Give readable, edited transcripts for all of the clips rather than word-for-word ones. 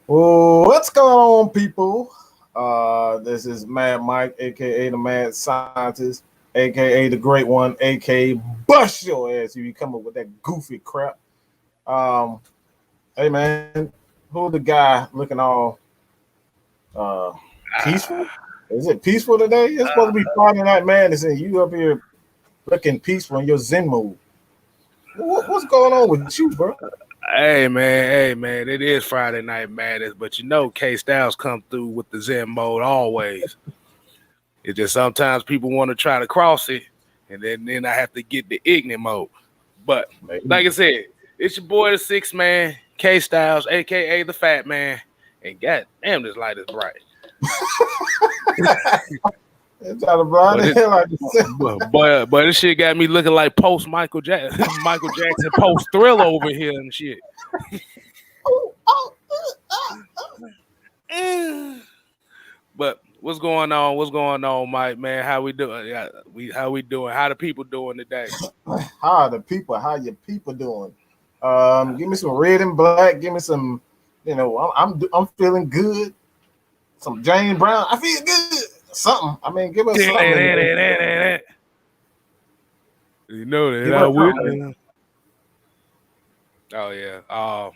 Well, what's going on, people? This is Mad Mike, aka the Mad Scientist, aka the Great One, aka Bust Your Ass if you come up with that goofy crap. Um, hey man, who the guy looking all uh peaceful? Is it peaceful today? It's supposed to be Friday Night Madness, and you up here looking peaceful in your Zen mode. What's going on with you, bro? Hey man, it is Friday Night Madness, but you know KStylzz come through with the Zen mode always. It's just sometimes people want to try to cross it, and then I have to get the ignorant mode. But like I said, it's your boy the Six Man, KStylzz, aka the Fat Man, and god damn this light is bright. But this shit got me looking like post Michael Jackson, Michael Jackson post Thriller over here and shit. But what's going on? What's going on, Mike? Man, how we doing? How we doing? How the people doing today? How your people doing? Give me some red and black. Give me some. I'm feeling good. Some James Brown. I feel good. Something. I mean, give us something. You know that I would. Oh yeah.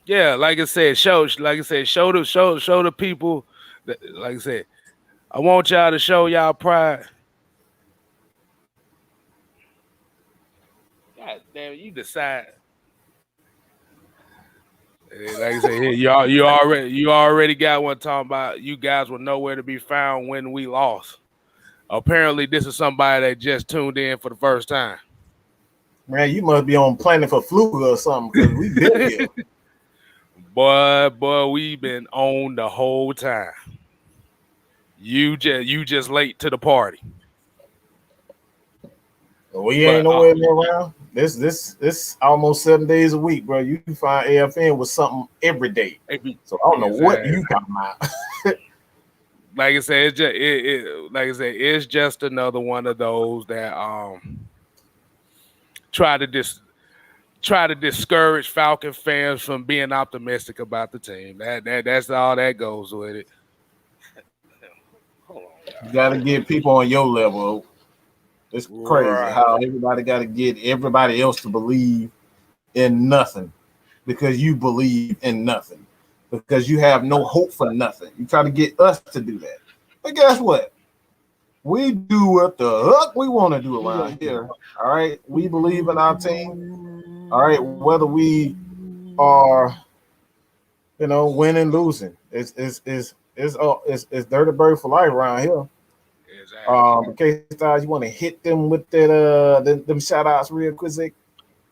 Yeah. Like I said, show the people. That, like I said, I want y'all to show y'all pride. God damn it, you decide. Like I said, you already got one talking about you guys were nowhere to be found when we lost. Apparently, this is somebody that just tuned in for the first time. Man, you must be on planning for flu or something because we been here. Boy, we've been on the whole time. You just late to the party. We ain't nowhere near around. This almost 7 days a week, bro. You can find AFN with something every day. So I don't know what you talking about. Like I said, it's just another one of those that try to discourage Falcon fans from being optimistic about the team. That's all that goes with it. Hold on, you gotta get people on your level. It's crazy how everybody got to get everybody else to believe in nothing because you believe in nothing because you have no hope for nothing. You try to get us to do that. But guess what? We do what the heck we want to do around here. All right. We believe in our team. All right. Whether we are, winning, losing. It's dirty bird for life around here. Exactly. KStylzz, you want to hit them with that them shout outs real quick?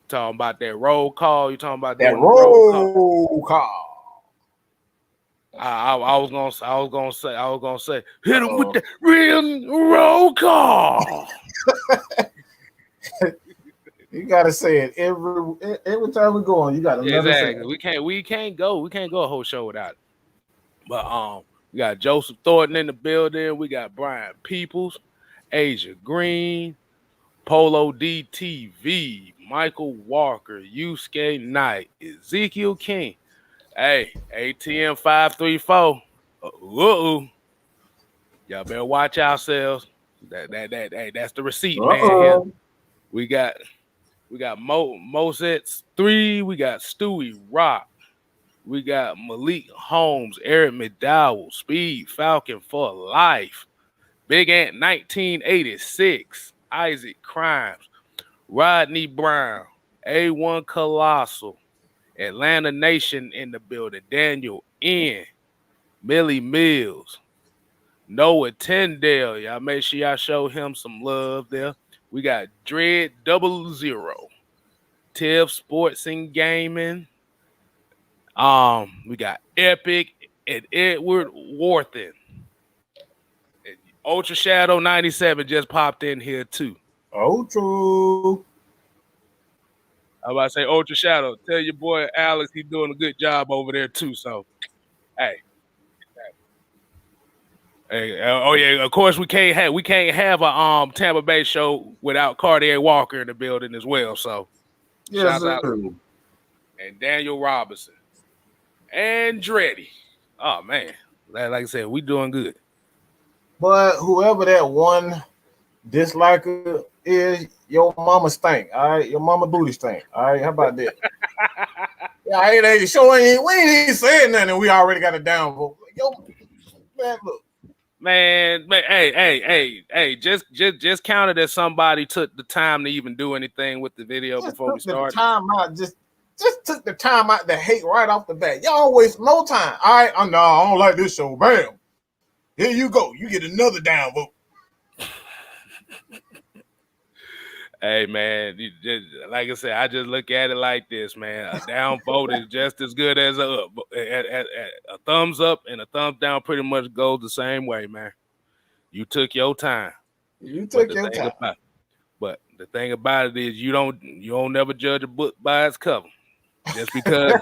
Talking about that roll call. You talking about that roll call? I was gonna say hit him with the real roll call. You gotta say it every time we go on. You gotta exactly. We can't go a whole show without it. But we got Joseph Thornton in the building. We got Brian Peoples, Asia Green, Polo DTV, Michael Walker, Yusuke Knight, Ezekiel King. Hey, ATM 534. Y'all better watch yourselves. That's the receipt, man. Here. We got Mosets 3. We got Stewie Rock. We got Malik Holmes, Eric McDowell, Speed Falcon for life, Big Ant 1986, Isaac Crimes, Rodney Brown, A1 Colossal, Atlanta Nation in the building, Daniel N, Millie Mills, Noah Tyndale. Y'all make sure y'all show him some love there. We got Dread 00, Tiff Sports and Gaming. We got Epic and Edward Worthen. And Ultra Shadow 97 just popped in here too. Ultra. I'm about to say Ultra Shadow. Tell your boy Alex he's doing a good job over there too. So, hey. Oh yeah. Of course we can't have a Tampa Bay show without Cartier Walker in the building as well. So, yes, shout out to and Daniel Robinson. Andretti. Oh man, like I said, we doing good. But whoever that one disliker is, your mama stink. All right, your mama booty stink. All right, how about that? Yeah, I ain't showing. We ain't even saying nothing. We already got a downvote. Yo, man, look. Man, hey, just counted that somebody took the time to even do anything with the video Just before we took the started. time out. Just took the time out to hate right off the bat. Y'all waste no time. All right, no, I don't like this show. Bam. Here you go. You get another downvote. Hey man, like I said, I just look at it like this, man. A down vote is just as good as a up. A thumbs up and a thumbs down pretty much goes the same way, man. You took your time. You took your time. But the thing about it is, you don't never judge a book by its cover. Just because,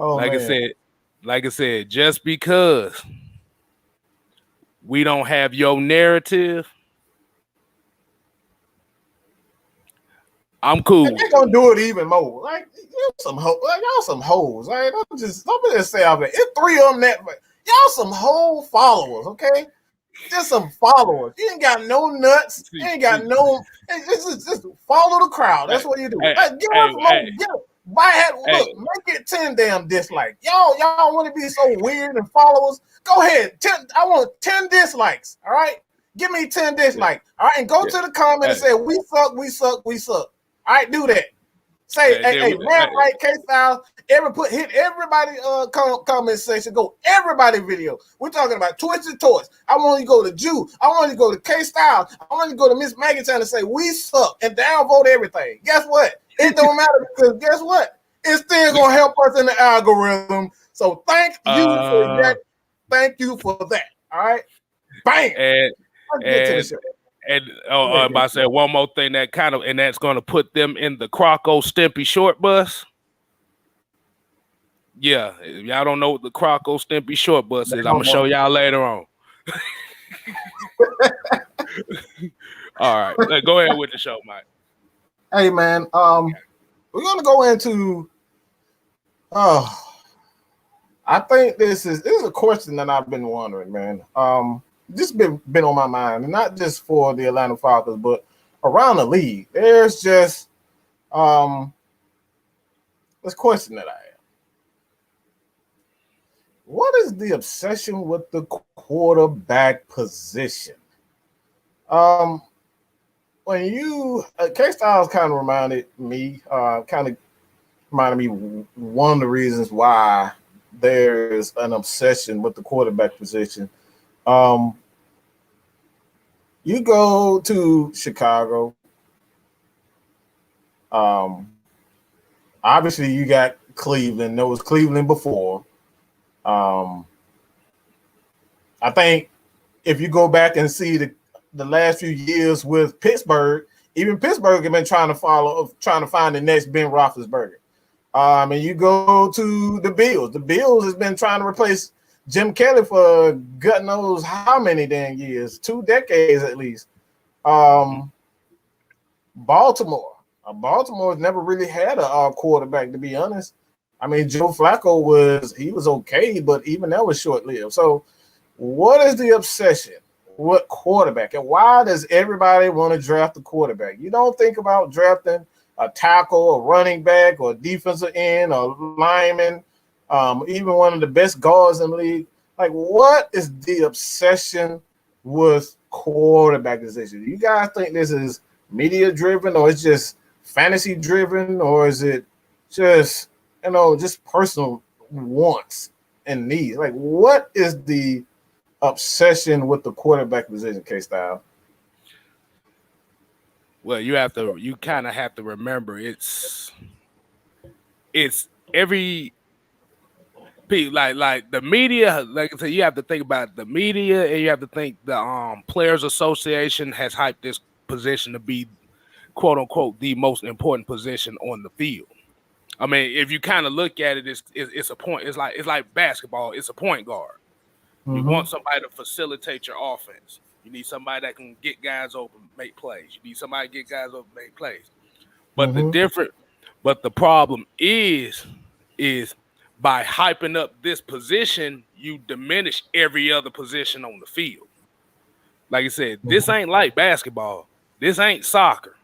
like I said, just because we don't have your narrative, I'm cool. They're gonna do it even more. Like y'all some hoes. Right? Don't just say out there. It's 3 of them that y'all some whole followers, okay? Just some followers. You ain't got no nuts. You ain't got no. Just follow the crowd. That's what you do. Give us more. Look, make it 10 damn dislikes. Y'all want to be so weird and followers? Go ahead. I want 10 dislikes. All right. Give me 10 dislikes. All right, and go to the comment and say we suck, we suck, we suck. All right, do that. Say, hey, Mad Mike KStylzz. Hit everybody comment section. Go everybody video. We're talking about Twisted Toys. I want you to go to Jew. I want you to go to KStylzz. I want you to go to Miss Maggie channel and say we suck and downvote everything. Guess what? It don't matter because guess what? It's still gonna help us in the algorithm. So thank you for that. Thank you for that. All right. Bam. Let's get to the show. And I'm about to say one more thing and that's going to put them in the Croco Stimpy short bus. Yeah, if y'all don't know what the Croco Stimpy short bus is, I'm gonna show y'all later on. All right, go ahead with the show, Mike. Hey man, we're gonna go into. I think this is a question that I've been wondering, man. This been on my mind, and not just for the Atlanta Falcons, but around the league. There's just this question that I have. What is the obsession with the quarterback position? When you KStylzz kind of reminded me one of the reasons why there's an obsession with the quarterback position. You go to Chicago. Obviously, you got Cleveland. There was Cleveland before. I think if you go back and see the last few years with Pittsburgh, even Pittsburgh have been trying to find the next Ben Roethlisberger. And you go to the Bills. The Bills has been trying to replace Jim Kelly for God knows how many damn years, 2 decades at least. Baltimore's never really had a quarterback, to be honest. I mean, Joe Flacco was okay, but even that was short-lived. So what is the obsession with quarterback, and why does everybody want to draft a quarterback? You don't think about drafting a tackle, a running back, or a defensive end, or lineman, even one of the best guards in the league. Like, what is the obsession with quarterback position? Do you guys think this is media-driven, or it's just fantasy-driven, or is it just, just personal wants and needs? Like, what is the obsession with the quarterback position, KStylzz? Well, you kind of have to remember it's every like the media. Like I said, you have to think about the media, and you have to think the Players Association has hyped this position to be quote unquote the most important position on the field. I mean, if you kind of look at it, it's a point. It's like basketball. It's a point guard. Mm-hmm. You want somebody to facilitate your offense. You need somebody that can get guys open, make plays. You need somebody to get guys open, make plays. But the problem is by hyping up this position, you diminish every other position on the field. Like I said, this ain't like basketball. This ain't soccer.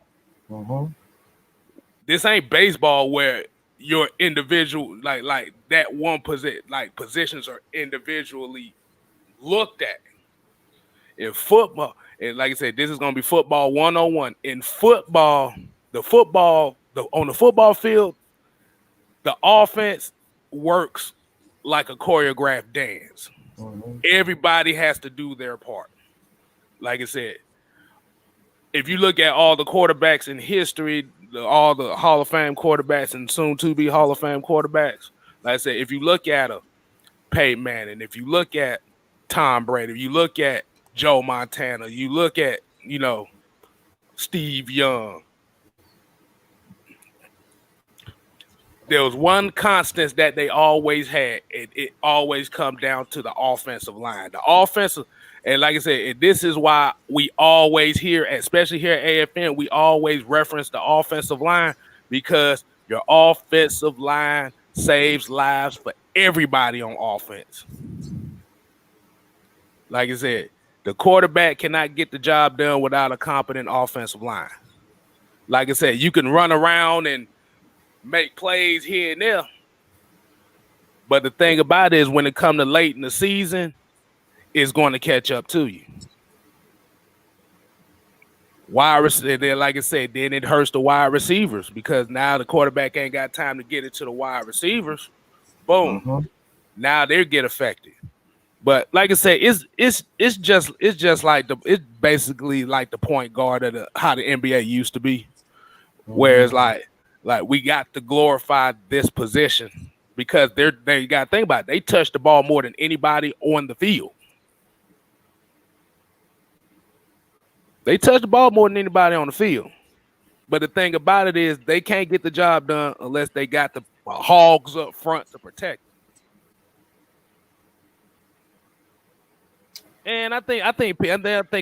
This ain't baseball where your individual like that one positions are individually looked at. In football, and like I said, this is gonna be football 101. In football, on the football field, the offense works like a choreographed dance. Everybody has to do their part. Like I said, if you look at all the quarterbacks in history, all the Hall of Fame quarterbacks and soon to be Hall of Fame quarterbacks, like I said, if you look at Peyton Manning, if you look at Tom Brady, if you look at Joe Montana, you look at, Steve Young, there was one constant that they always had. It always comes down to the offensive line. The offensive, and like I said, this is why we always hear, especially here at AFN, we always reference the offensive line, because your offensive line saves lives for everybody on offense. Like I said, the quarterback cannot get the job done without a competent offensive line. Like I said, you can run around and make plays here and there, but the thing about it is when it comes to late in the season, it's going to catch up to you. Like I said, then it hurts the wide receivers, because now the quarterback ain't got time to get it to the wide receivers. Boom. Now they get affected. But like I said, it's basically like the point guard of how the NBA used to be. Whereas like we got to glorify this position, because they got to think about it. They touch the ball more than anybody on the field. They touch the ball more than anybody on the field. But the thing about it is they can't get the job done unless they got the hogs up front to protect. And I think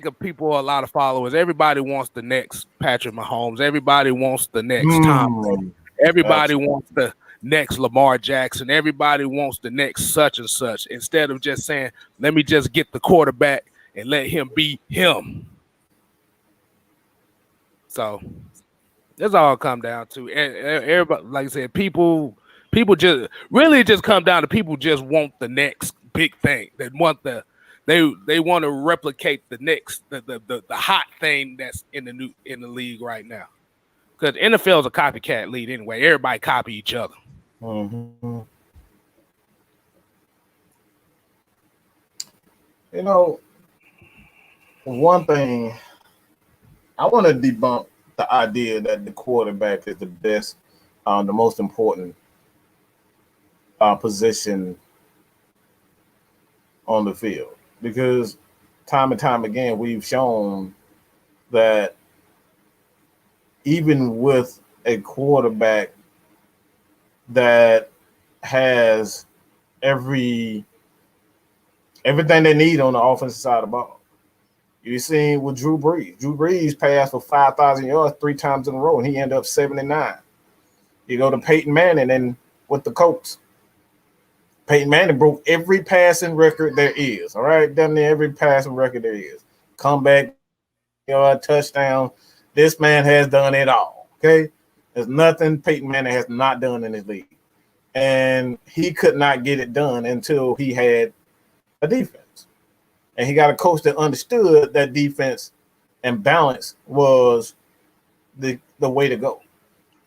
of people, a lot of followers. Everybody wants the next Patrick Mahomes. Everybody wants the next Tom Brady. Everybody wants the next Lamar Jackson. Everybody wants the next such and such. Instead of just saying, "Let me just get the quarterback and let him be him." So that's all it come down to. And everybody, like I said, people just really just come down to people just want the next big thing. They want They want to replicate the next the hot thing that's in the league right now, because NFL is a copycat league anyway. Everybody copy each other. One thing I want to debunk the idea that the quarterback is the best, the most important position on the field. Because time and time again, we've shown that even with a quarterback that has everything they need on the offensive side of the ball. You've seen with Drew Brees. Drew Brees passed for 5,000 yards 3 times in a row, and he ended up 79. You go to Peyton Manning and with the Colts. Peyton Manning broke every passing record there is. All right, done every passing record there is. Comeback, touchdown. This man has done it all. Okay, there's nothing Peyton Manning has not done in his league, and he could not get it done until he had a defense, and he got a coach that understood that defense and balance was the way to go.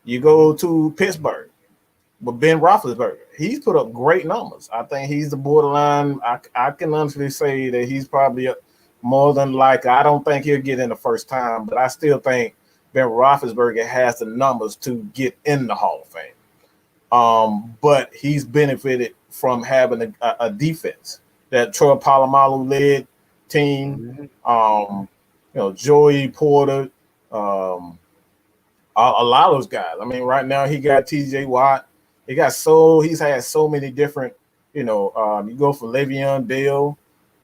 You go to Pittsburgh. But Ben Roethlisberger, he's put up great numbers. I think he's the borderline. I can honestly say that he's probably more than likely. I don't think he'll get in the first time, but I still think Ben Roethlisberger has the numbers to get in the Hall of Fame. But he's benefited from having a defense that Troy Polamalu led team. Joey Porter, a lot of those guys. I mean, right now he got T.J. Watt. He's had so many different, you go for Le'Veon Bell.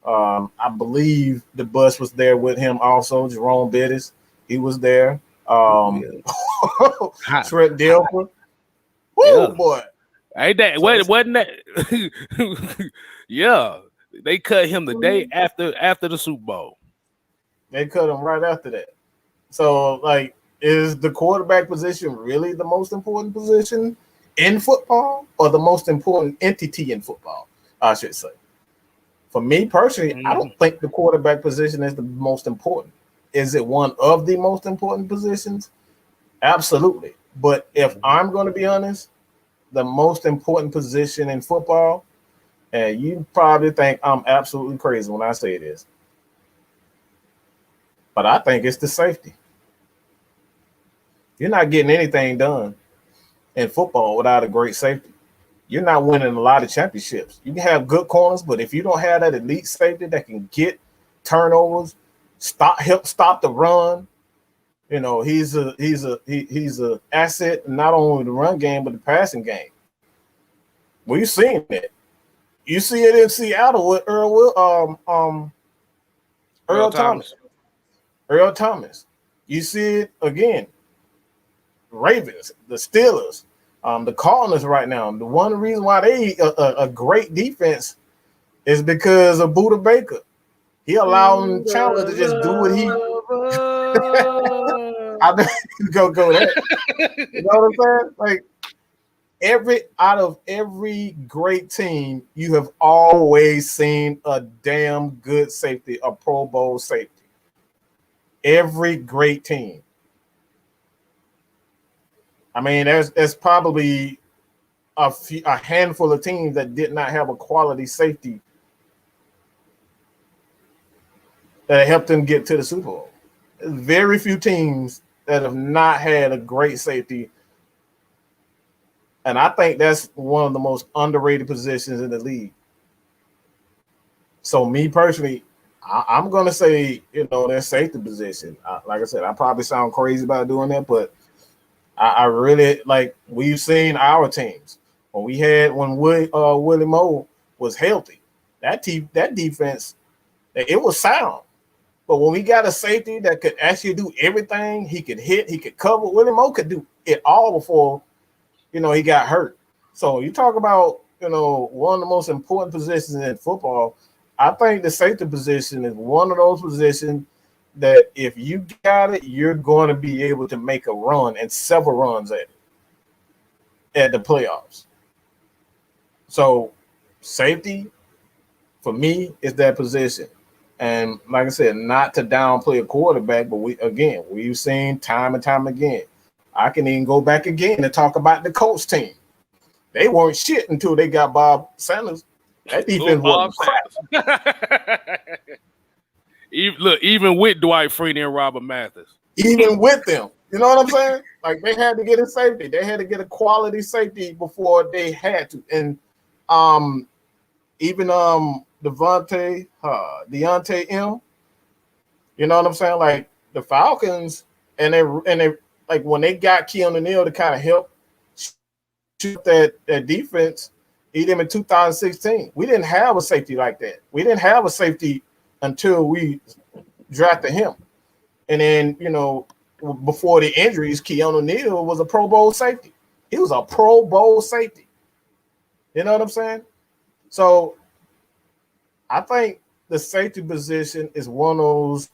I believe the bus was there with him also. Jerome Bettis, he was there. Trent Dilfer. Woo, boy. Ain't that wasn't that? Yeah, they cut him the day after the Super Bowl. They cut him right after that. So, like, is the quarterback position really the most important position in football, or the most important entity in football? I should say. For me personally, I don't think the quarterback position is the most important. Is it one of the most important positions? Absolutely. But if I'm going to be honest, the most important position in football, and you probably think I'm absolutely crazy when I say this, but I think it's the safety. You're not getting anything done in football without a great safety. You're not winning a lot of championships. You can have good corners, but if you don't have that elite safety that can get turnovers, help stop the run, you know, he's a asset not only the run game but the passing game. We've seen it. You see it in Seattle with Earl Thomas. Earl Thomas. You see it again. Ravens, the Steelers, the Cardinals right now. The one reason why they a great defense is because of Buda Baker. He allowing Chandler to just do what he. I go that. You know what I'm saying? Like out of every great team, you have always seen a damn good safety, a Pro Bowl safety. Every great team. I mean, there's probably a handful of teams that did not have a quality safety that helped them get to the Super Bowl. There's very few teams that have not had a great safety, and I think that's one of the most underrated positions in the league. So, me personally, I'm going to say, you know, that safety position. Like I said, I probably sound crazy about doing that, but I really like. We've seen our teams when Willie Moe was healthy. That defense, it was sound. But when we got a safety that could actually do everything, he could hit, he could cover. Willie Moe could do it all before, you know, he got hurt. So you talk about, you know, one of the most important positions in football. I think the safety position is one of those positions that if you got it, you're going to be able to make a run and several runs at the playoffs. So safety, for me, is that position. And like I said, not to downplay a quarterback, but we've seen time and time again. I can even go back again and talk about the Colts team. They weren't shit until they got Bob Sanders. That defense wasn't crap. Even with Dwight Freeney and Robert Mathis. Even with them. You know what I'm saying? Like, they had to get a safety. They had to get a quality safety before they had to. And even Deontay M. You know what I'm saying? Like, the Falcons, and they like, when they got Keanu Neal to kind of help shoot that defense, even in 2016, we didn't have a safety like that. We didn't have a safety until we drafted him. And then, you know, before the injuries, Keanu Neal was a Pro Bowl safety. He was a Pro Bowl safety. You know what I'm saying? So I think the safety position is one of those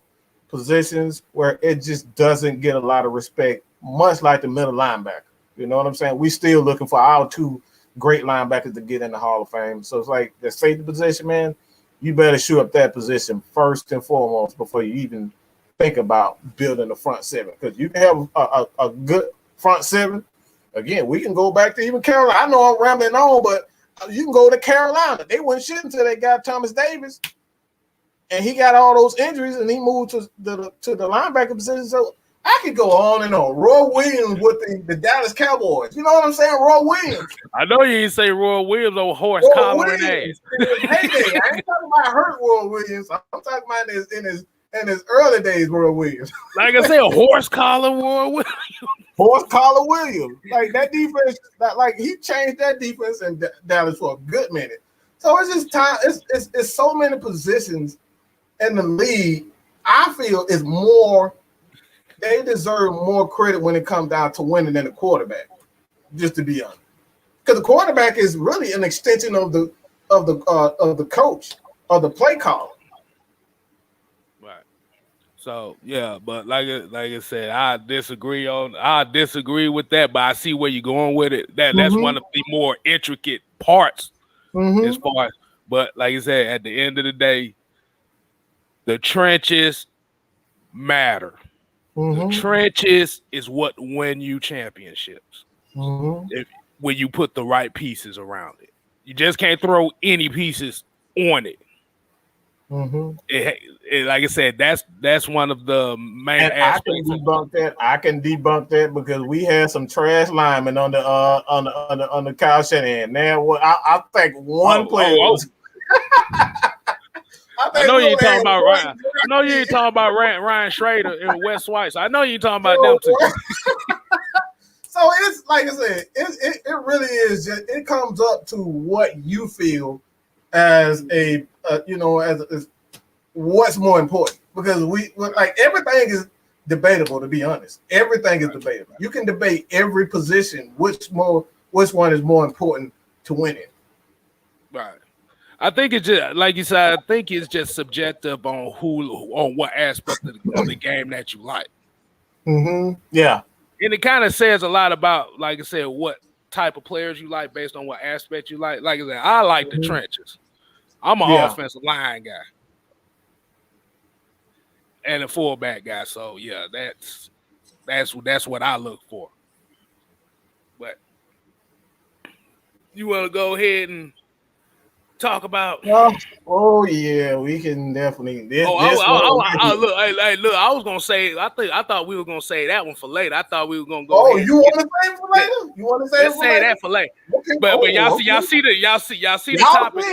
positions where it just doesn't get a lot of respect, much like the middle linebacker. You know what I'm saying? We still looking for our two great linebackers to get in the Hall of Fame. So it's like the safety position, man, you better shoot up that position first and foremost before you even think about building the front seven. Because you can have a good front seven. Again, we can go back to even Carolina. I know I'm rambling on, but you can go to Carolina. They weren't shit until they got Thomas Davis. And he got all those injuries, and he moved to the linebacker position. So I could go on and on. Roy Williams with the Dallas Cowboys. You know what I'm saying? Roy Williams. I know you didn't say Roy Williams or horse collar and ass. Hey, I ain't talking about hurt Roy Williams. I'm talking about in his early days, Roy Williams. Like I said, horse collar Roy Williams. Horse collar Williams. Like, that defense, like, he changed that defense in Dallas for a good minute. So it's just time. It's so many positions in the league. I feel is more. They deserve more credit when it comes down to winning than a quarterback, just to be honest. because the quarterback is really an extension of the coach or the play caller. Right. So yeah, but like I said, I disagree with that, but I see where you're going with it. That's one of the more intricate parts as far as, but like I said, at the end of the day, the trenches matter. The trenches is what win you championships. When you put the right pieces around it. You just can't throw any pieces on it. Like I said, that's one of the main aspects. I can debunk that because we had some trash linemen on the Kyle Shanahan. Now, I think one player was. I know you ain't talking about Ryan. I know you ain't talking about Ryan Schrader and Wes White. I know you ain't talking about them two. So it's like I said, it really is just, it comes up to what you feel as as what's more important, because we like everything is debatable, to be honest. Everything is debatable. You can debate every position, which one is more important to winning. Right. I think it's just like you said. I think it's just subjective on what aspect of the game that you like. Yeah. And it kind of says a lot about, like I said, what type of players you like based on what aspect you like. Like I said, I like the trenches. I'm an offensive line guy and a fullback guy. So yeah, that's what I look for. But you want to go ahead and talk about? Oh yeah, we can definitely. Look, I was gonna say. I thought we were gonna say that one for later. I thought we were gonna go. Oh, you want to say it for later? You want to say? Let's say that for later. Okay. But y'all see the topic.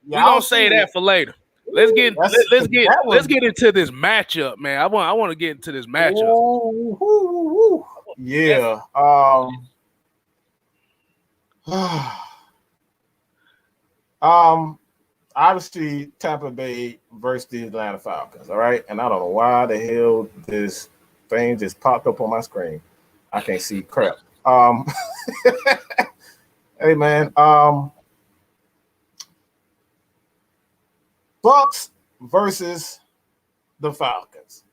We gonna say that for later. Let's get into this matchup, man. I want to get into this matchup. Ooh. Yeah. Obviously Tampa Bay versus the Atlanta Falcons. All right, and I don't know why the hell this thing just popped up on my screen. I can't see crap. Hey man, Bucks versus the Falcons.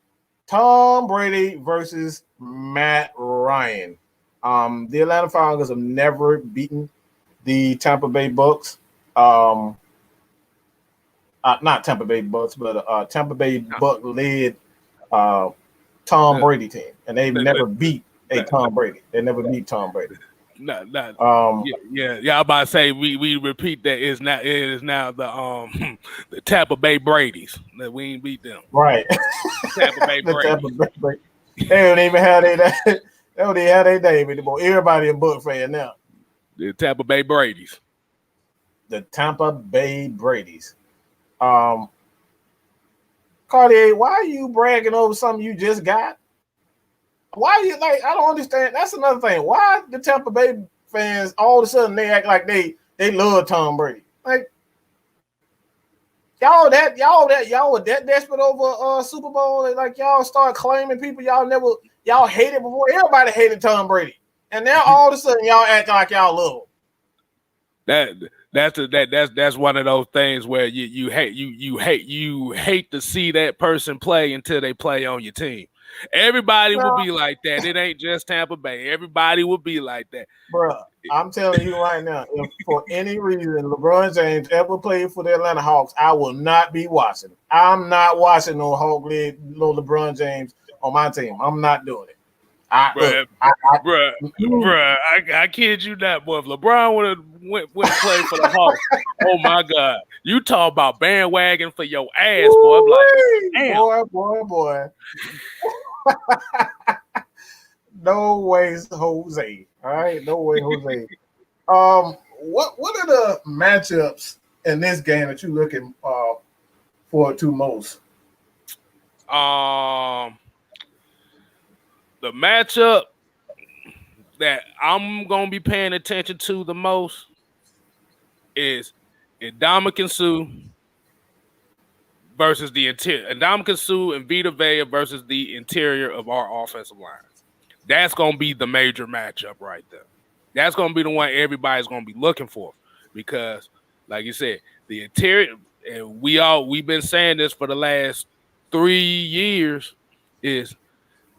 Tom Brady versus Matt Ryan. The Atlanta Falcons have never beaten the Tampa Bay Bucks. Not Tampa Bay Bucks, but Tampa Bay Buck led Tom Brady team, and they've never beat Tom Brady. They never beat Tom Brady. I'm about to say we repeat that it is now the Tampa Bay Brady's that we ain't beat them. Right. Tampa Bay Brady. They don't even have their name anymore. Everybody a Buck fan now. The Tampa Bay Brady's. The Tampa Bay Brady's. Cartier, why are you bragging over something you just got? Why are you like? I don't understand. That's another thing. Why the Tampa Bay fans all of a sudden they act like they love Tom Brady? Like y'all were that desperate over Super Bowl. Like y'all start claiming people y'all hated before. Everybody hated Tom Brady, and now all of a sudden y'all act like y'all love him. That's one of those things where you hate to see that person play until they play on your team. Everybody will be like that. It ain't just Tampa Bay. Everybody will be like that. Bro, I'm telling you right now, if for any reason LeBron James ever played for the Atlanta Hawks, I will not be watching. I'm not watching no Hawk League, no LeBron James on my team. I'm not doing it. I kid you not, boy. If LeBron would have went and played for the Hawks, oh my God, you talk about bandwagon for your ass, boy. I'm like, damn. Boy. No ways, Jose. All right, no way, Jose. What are the matchups in this game that you're looking forward to most? The matchup that I'm gonna be paying attention to the most is Ndamukong Suh versus the interior. Ndamukong Suh and Vita Vea versus the interior of our offensive line. That's gonna be the major matchup right there. That's going to be the one everybody's going to be looking for because, like you said, the interior, and we've been saying this for the last 3 years, is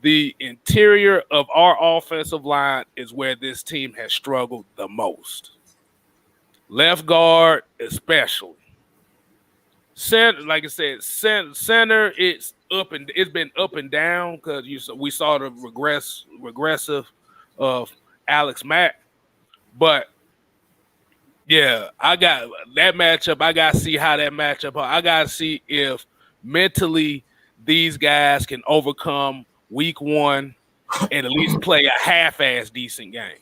the interior of our offensive line is where this team has struggled the most. Left guard, especially. Center, like I said, center, it's been up and down because we saw the regressive of Alex Mack. But yeah, I got that matchup. I got to see how that matchup. I got to see if mentally these guys can overcome week one and at least play a half-ass decent game.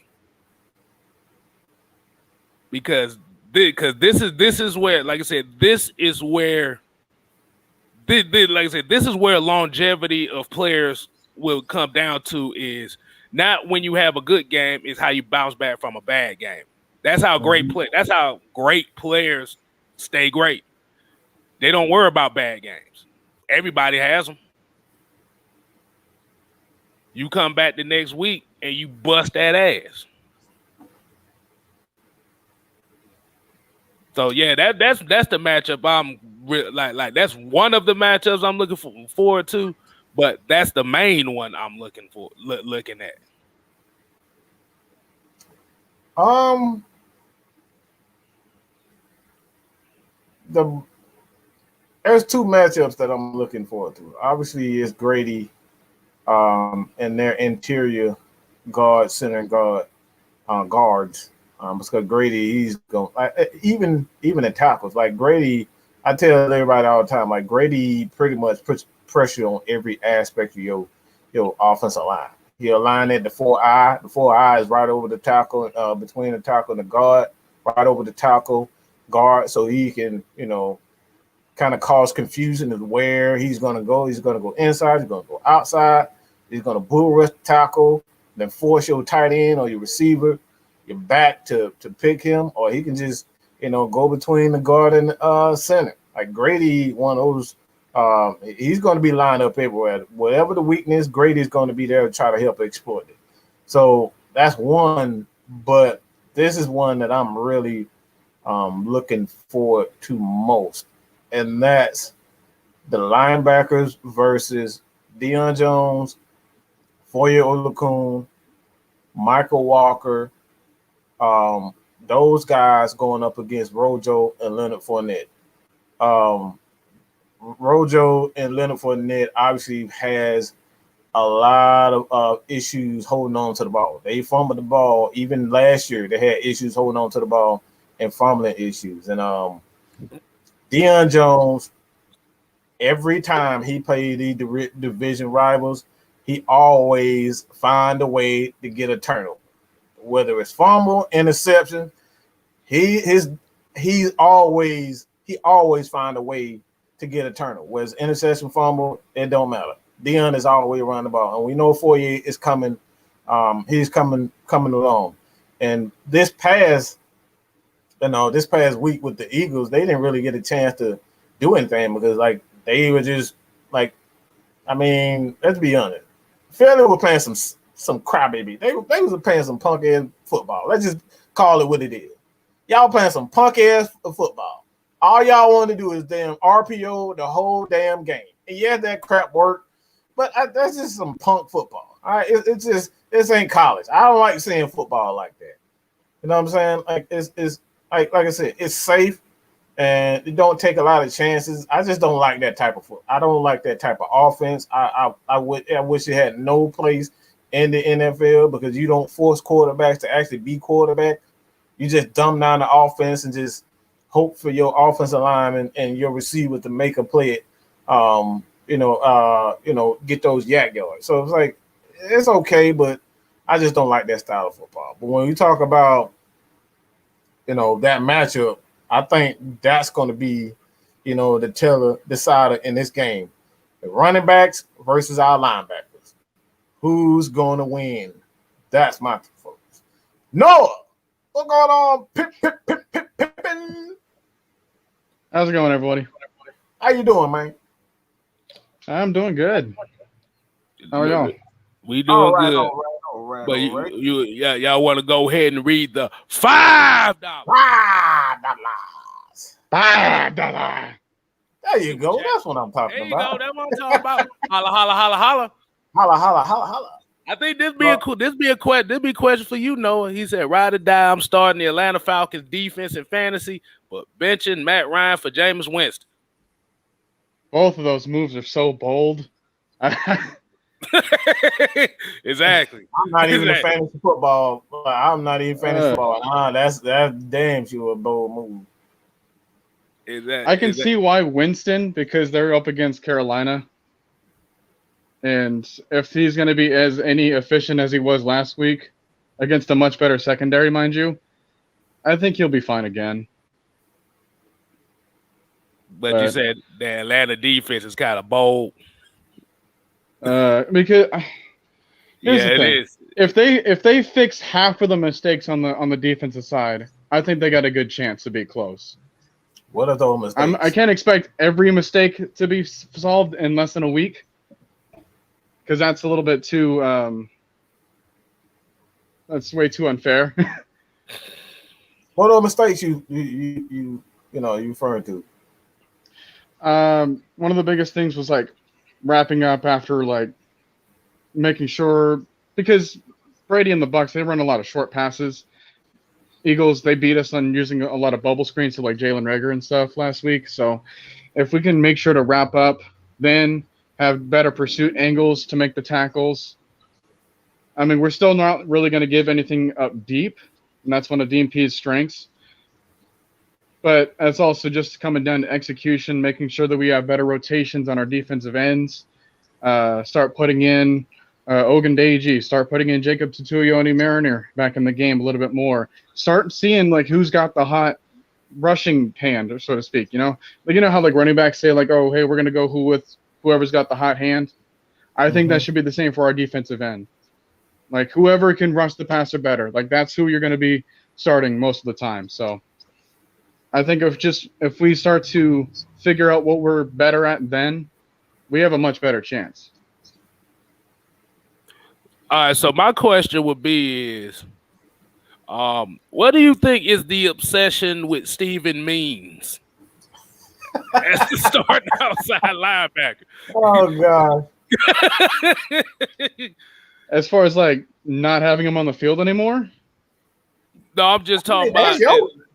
Because this is where, like I said, this is where longevity of players will come down to is not when you have a good game, is how you bounce back from a bad game. That's how that's how great players stay great. They don't worry about bad games. Everybody has them. You come back the next week and you bust that ass. So yeah, that's the matchup I'm like that's one of the matchups I'm looking forward to, but that's the main one I'm looking at. There's two matchups that I'm looking forward to. Obviously, it's Brady and their interior guard, center guard, guards. Because Brady, he's going even in tackles. Like Brady, I tell everybody all the time, like Brady pretty much puts pressure on every aspect of your offensive line. He'll line at the 4-eye. The 4-eye is right over the tackle, between the tackle and the guard, right over the tackle guard, so he can, kind of cause confusion of where he's going to go. He's going to go inside. He's going to go outside. He's going to bull rush tackle, then force your tight end or your receiver, your back to pick him, or he can just, go between the guard and the center. Like Grady, one of those, he's going to be lined up everywhere. Whatever the weakness, Grady's going to be there to try to help exploit it. So that's one, but this is one that I'm really looking forward to most. And that's the linebackers versus Deion Jones, Foye Oluokun, Michael Walker, those guys going up against Rojo and Leonard Fournette. Rojo and Leonard Fournette obviously has a lot of issues holding on to the ball. They fumbled the ball. Even last year, they had issues holding on to the ball and fumbling issues. And Deion Jones, every time he played these division rivals, he always find a way to get a turnover. Whether it's fumble, interception, he always find a way to get a turnover. Whereas interception, fumble, it don't matter. Deion is all the way around the ball, and we know Foye is coming. He's coming along. And this past week with the Eagles, they didn't really get a chance to do anything because, like, they were just like, I mean, let's be honest, Philly were playing some crybaby. They was playing some punk ass football. Let's just call it what it is. Y'all playing some punk ass football. All y'all want to do is damn RPO the whole damn game. And yeah, that crap worked, but that's just some punk football. All right, this ain't college. I don't like seeing football like that. You know what I'm saying? Like it's like I said, it's safe and it don't take a lot of chances. I just don't like that type of football. I don't like that type of offense. I wish it had no place in the NFL because you don't force quarterbacks to actually be quarterback. You just dumb down the offense and just hope for your offensive lineman and your receiver to make a play it. Get those yak yards. So it's like it's okay, but I just don't like that style of football. But when you talk about that matchup, I think that's going to be, the decider in this game. The running backs versus our linebackers. Who's going to win? That's my focus. Noah, what's going on? Pippin. How's it going, everybody? How you doing, man? I'm doing good. How are y'all? We doing good. All All right, But all right. y'all want to go ahead and read the $5. $5. There you go. That's what I'm talking There you about. go. That's what I'm talking about. Holla, holla, holla, holla. Holla, holla, holla, holla. I think this be a question for you, Noah. He said, "Ride or die. I'm starting the Atlanta Falcons defense in fantasy, but benching Matt Ryan for Jameis Winston." Both of those moves are so bold. Exactly. I'm not even a fantasy football. I'm not even fantasy football. That's damn sure a bold move. I can see why Winston, because they're up against Carolina. And if he's going to be any efficient as he was last week against a much better secondary, mind you, I think he'll be fine again. But you said the Atlanta defense is kind of bold. Because here's the thing. It is. If they fix half of the mistakes on the defensive side, I think they got a good chance to be close. What are those mistakes? I can't expect every mistake to be solved in less than a week, because that's a little bit too. That's way too unfair. What are mistakes you referring to? One of the biggest things was like wrapping up after like making sure, because Brady and the Bucs, they run a lot of short passes. Eagles, they beat us on using a lot of bubble screens to like Jalen Reagor and stuff last week. So if we can make sure to wrap up, then have better pursuit angles to make the tackles. I mean, we're still not really going to give anything up deep, and that's one of DMP's strengths. But it's also just coming down to execution, making sure that we have better rotations on our defensive ends. Start putting in Ogundeji, start putting in Jacob Tutuioni Mariner back in the game a little bit more. Start seeing like who's got the hot rushing hand, so to speak. Like how like running backs say like, oh hey, we're gonna go with whoever's got the hot hand. I think that should be the same for our defensive end. Like whoever can rush the passer better, like that's who you're gonna be starting most of the time. So I think if we start to figure out what we're better at, then we have a much better chance. All right, so my question would be is, what do you think is the obsession with Steven Means as the starting outside linebacker? Oh God! As far as like not having him on the field anymore? No, I'm just talking about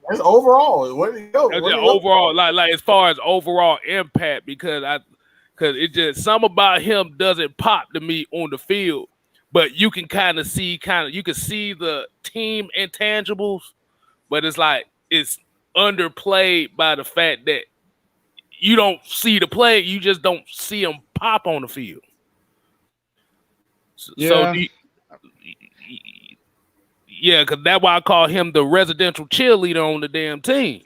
that's overall. Overall, like as far as overall impact, because it just some about him doesn't pop to me on the field. But you can you can see the team intangibles, but it's like it's underplayed by the fact that you don't see the play, you just don't see him pop on the field. Yeah. Because that's why I call him the residential cheerleader on the damn team.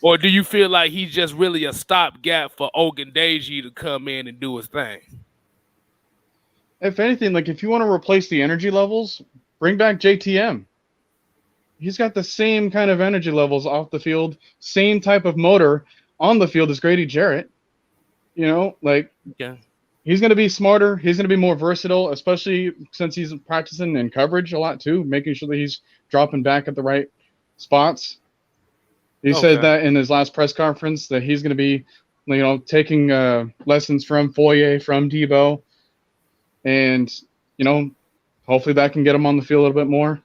Or do you feel like he's just really a stopgap for Ogundeji to come in and do his thing? If anything, like if you want to replace the energy levels, bring back JTM. He's got the same kind of energy levels off the field, same type of motor on the field as Grady Jarrett. He's going to be smarter. He's going to be more versatile, especially since he's practicing in coverage a lot too, making sure that he's dropping back at the right spots. He said that in his last press conference that he's going to be, taking lessons from Foye, from Debo. And, hopefully that can get him on the field a little bit more.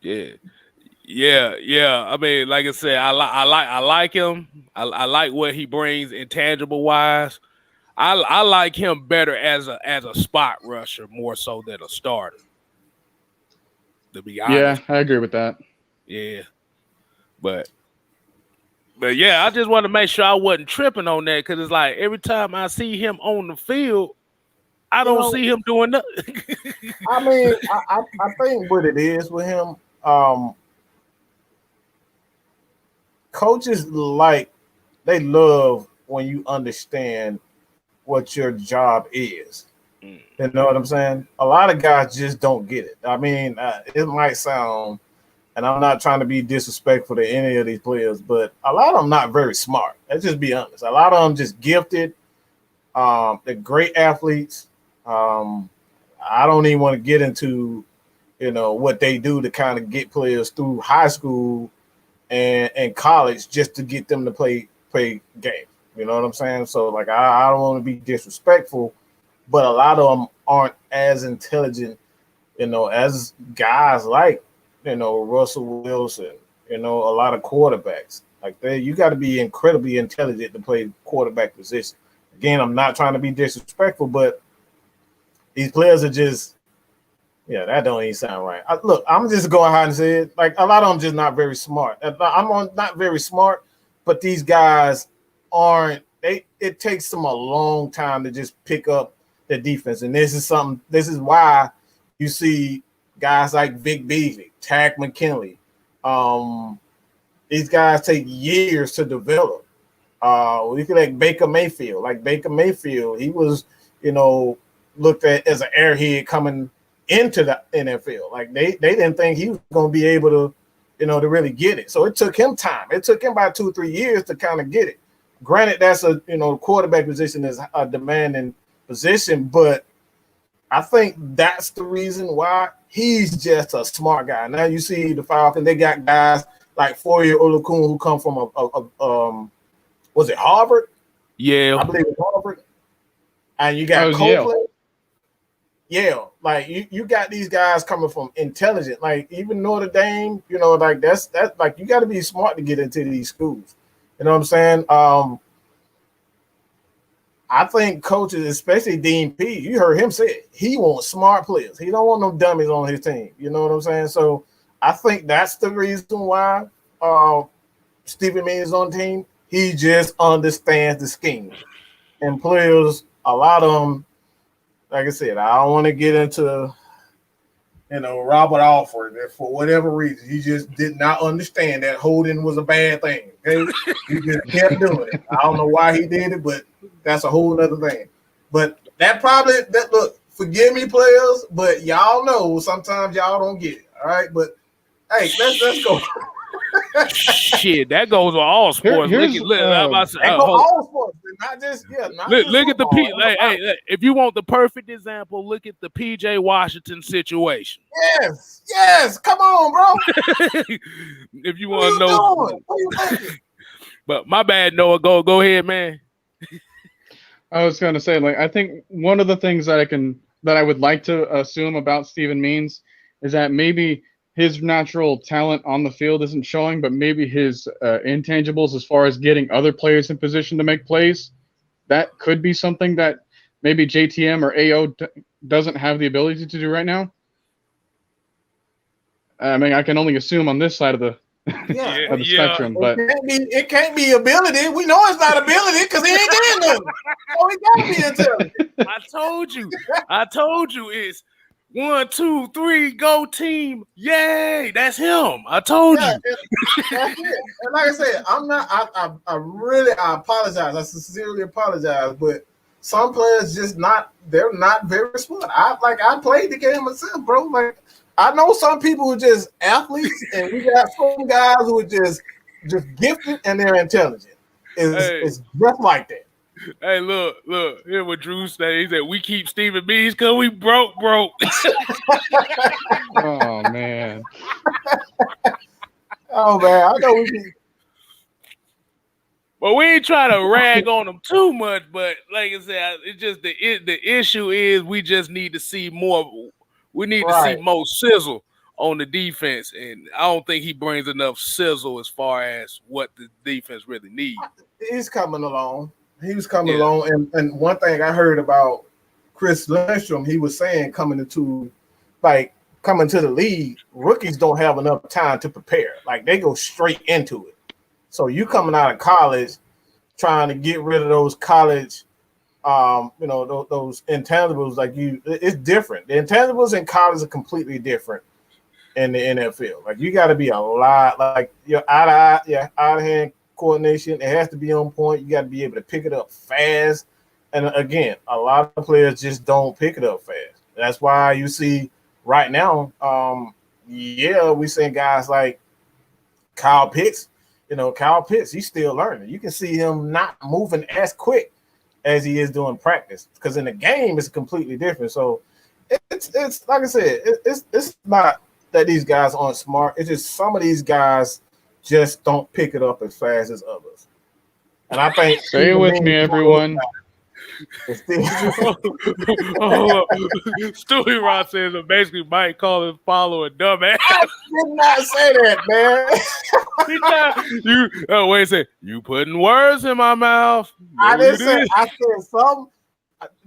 Yeah. I mean, like I said, I like him. I like what he brings intangible wise. I like him better as a spot rusher more so than a starter. To be honest. Yeah, I agree with that. Yeah. But yeah, I just want to make sure I wasn't tripping on that, because it's like every time I see him on the field, I don't see him doing nothing. I mean, I think what it is with him, coaches they love when you understand what your job is. You know what I'm saying? A lot of guys just don't get it. I mean, it might sound, and I'm not trying to be disrespectful to any of these players, but a lot of them not very smart. Let's just be honest. A lot of them just gifted, They're great athletes. I don't even want to get into, what they do to kind of get players through high school and college just to get them to play games. You know what I'm saying? So like, I don't want to be disrespectful, but a lot of them aren't as intelligent, as guys like, Russell Wilson, a lot of quarterbacks. Like you got to be incredibly intelligent to play quarterback position. Again, I'm not trying to be disrespectful, but these players are just, that don't even sound right. Look, I'm just going ahead and say it. Like a lot of them just not very smart. Not very smart, but these guys aren't. It takes them a long time to just pick up the defense, and this is why you see guys like Vic Beasley, Tack McKinley. These guys take years to develop. We could like Baker Mayfield. Like Baker Mayfield, he was, looked at as an airhead coming into the NFL. Like they didn't think he was going to be able to, to really get it. So it took him time. It took him about 2 or 3 years to kind of get it. Granted, that's quarterback position is a demanding position, but I think that's the reason why he's just a smart guy. Now you see the Falcons, they got guys like Foye Oluokun who come from was it Harvard? Yeah, I believe it was Harvard. And you got Copeland. Yeah, like you got these guys coming from intelligent, like even Notre Dame, like that's like you got to be smart to get into these schools. You know what I'm saying? I think coaches, especially Dean P, you heard him say it, he wants smart players. He don't want no dummies on his team. You know what I'm saying? So I think that's the reason why Stephen Means is on the team. He just understands the scheme. And players, a lot of them, like I said, I don't want to get into, Robert Alford. For whatever reason, he just did not understand that holding was a bad thing. Okay? He just kept doing it. I don't know why he did it, but that's a whole other thing. But look, forgive me, players, but y'all know sometimes y'all don't get it. All right, but hey, let's go. Shit, that goes with all sports. Look all sports, not just look at the hey, if you want the perfect example, look at the PJ Washington situation. Yes, come on, bro. If you want to know, what are you thinking? But my bad, Noah. Go ahead, man. I was going to say, like, I think one of the things that I would like to assume about Stephen Means is that maybe his natural talent on the field isn't showing, but maybe his intangibles as far as getting other players in position to make plays, that could be something that maybe JTM or AO doesn't have the ability to do right now. I mean, I can only assume on this side of the spectrum, but it can't be ability. We know it's not ability because he ain't doing nothing. Oh, he gotta be intelligent. I told you it's 1, 2, 3, go team. Yay, that's him. I told you. That's it. And like I said, I apologize. I sincerely apologize, but some players they're not very smart. I played the game myself, bro. Like I know some people who are just athletes, and we got some guys who are just gifted and they're intelligent. It's just like that. Hey, look, here's what Drew said. He said, we keep Stephen Bees because we broke. Oh, man. Oh, man, I know we can. Well, we ain't trying to rag on them too much, but like I said, it's just the issue is we just need to see more. We need to see more sizzle on the defense, and I don't think he brings enough sizzle as far as what the defense really needs. He's coming along. He was coming along, and one thing I heard about Chris Lindstrom, he was saying coming to the league, rookies don't have enough time to prepare. Like they go straight into it. So you coming out of college, trying to get rid of those college, those intangibles. Like it's different. The intangibles in college are completely different in the NFL. Like you got to be a lot like your out of hand coordination. It has to be on point. You got to be able to pick it up fast. And again, a lot of players just don't pick it up fast. That's why you see right now, we seeing guys like Kyle Pitts. Kyle Pitts, he's still learning. You can see him not moving as quick as he is doing practice. Because in the game, it's completely different. So it's like I said, it's not that these guys aren't smart. It's just some of these guys just don't pick it up as fast as others. And I think Stay with me, everyone. Stewie Ross says that basically Mike called his follower a dumbass. I did not say that, man. Wait a second. You putting words in my mouth. I didn't say. I said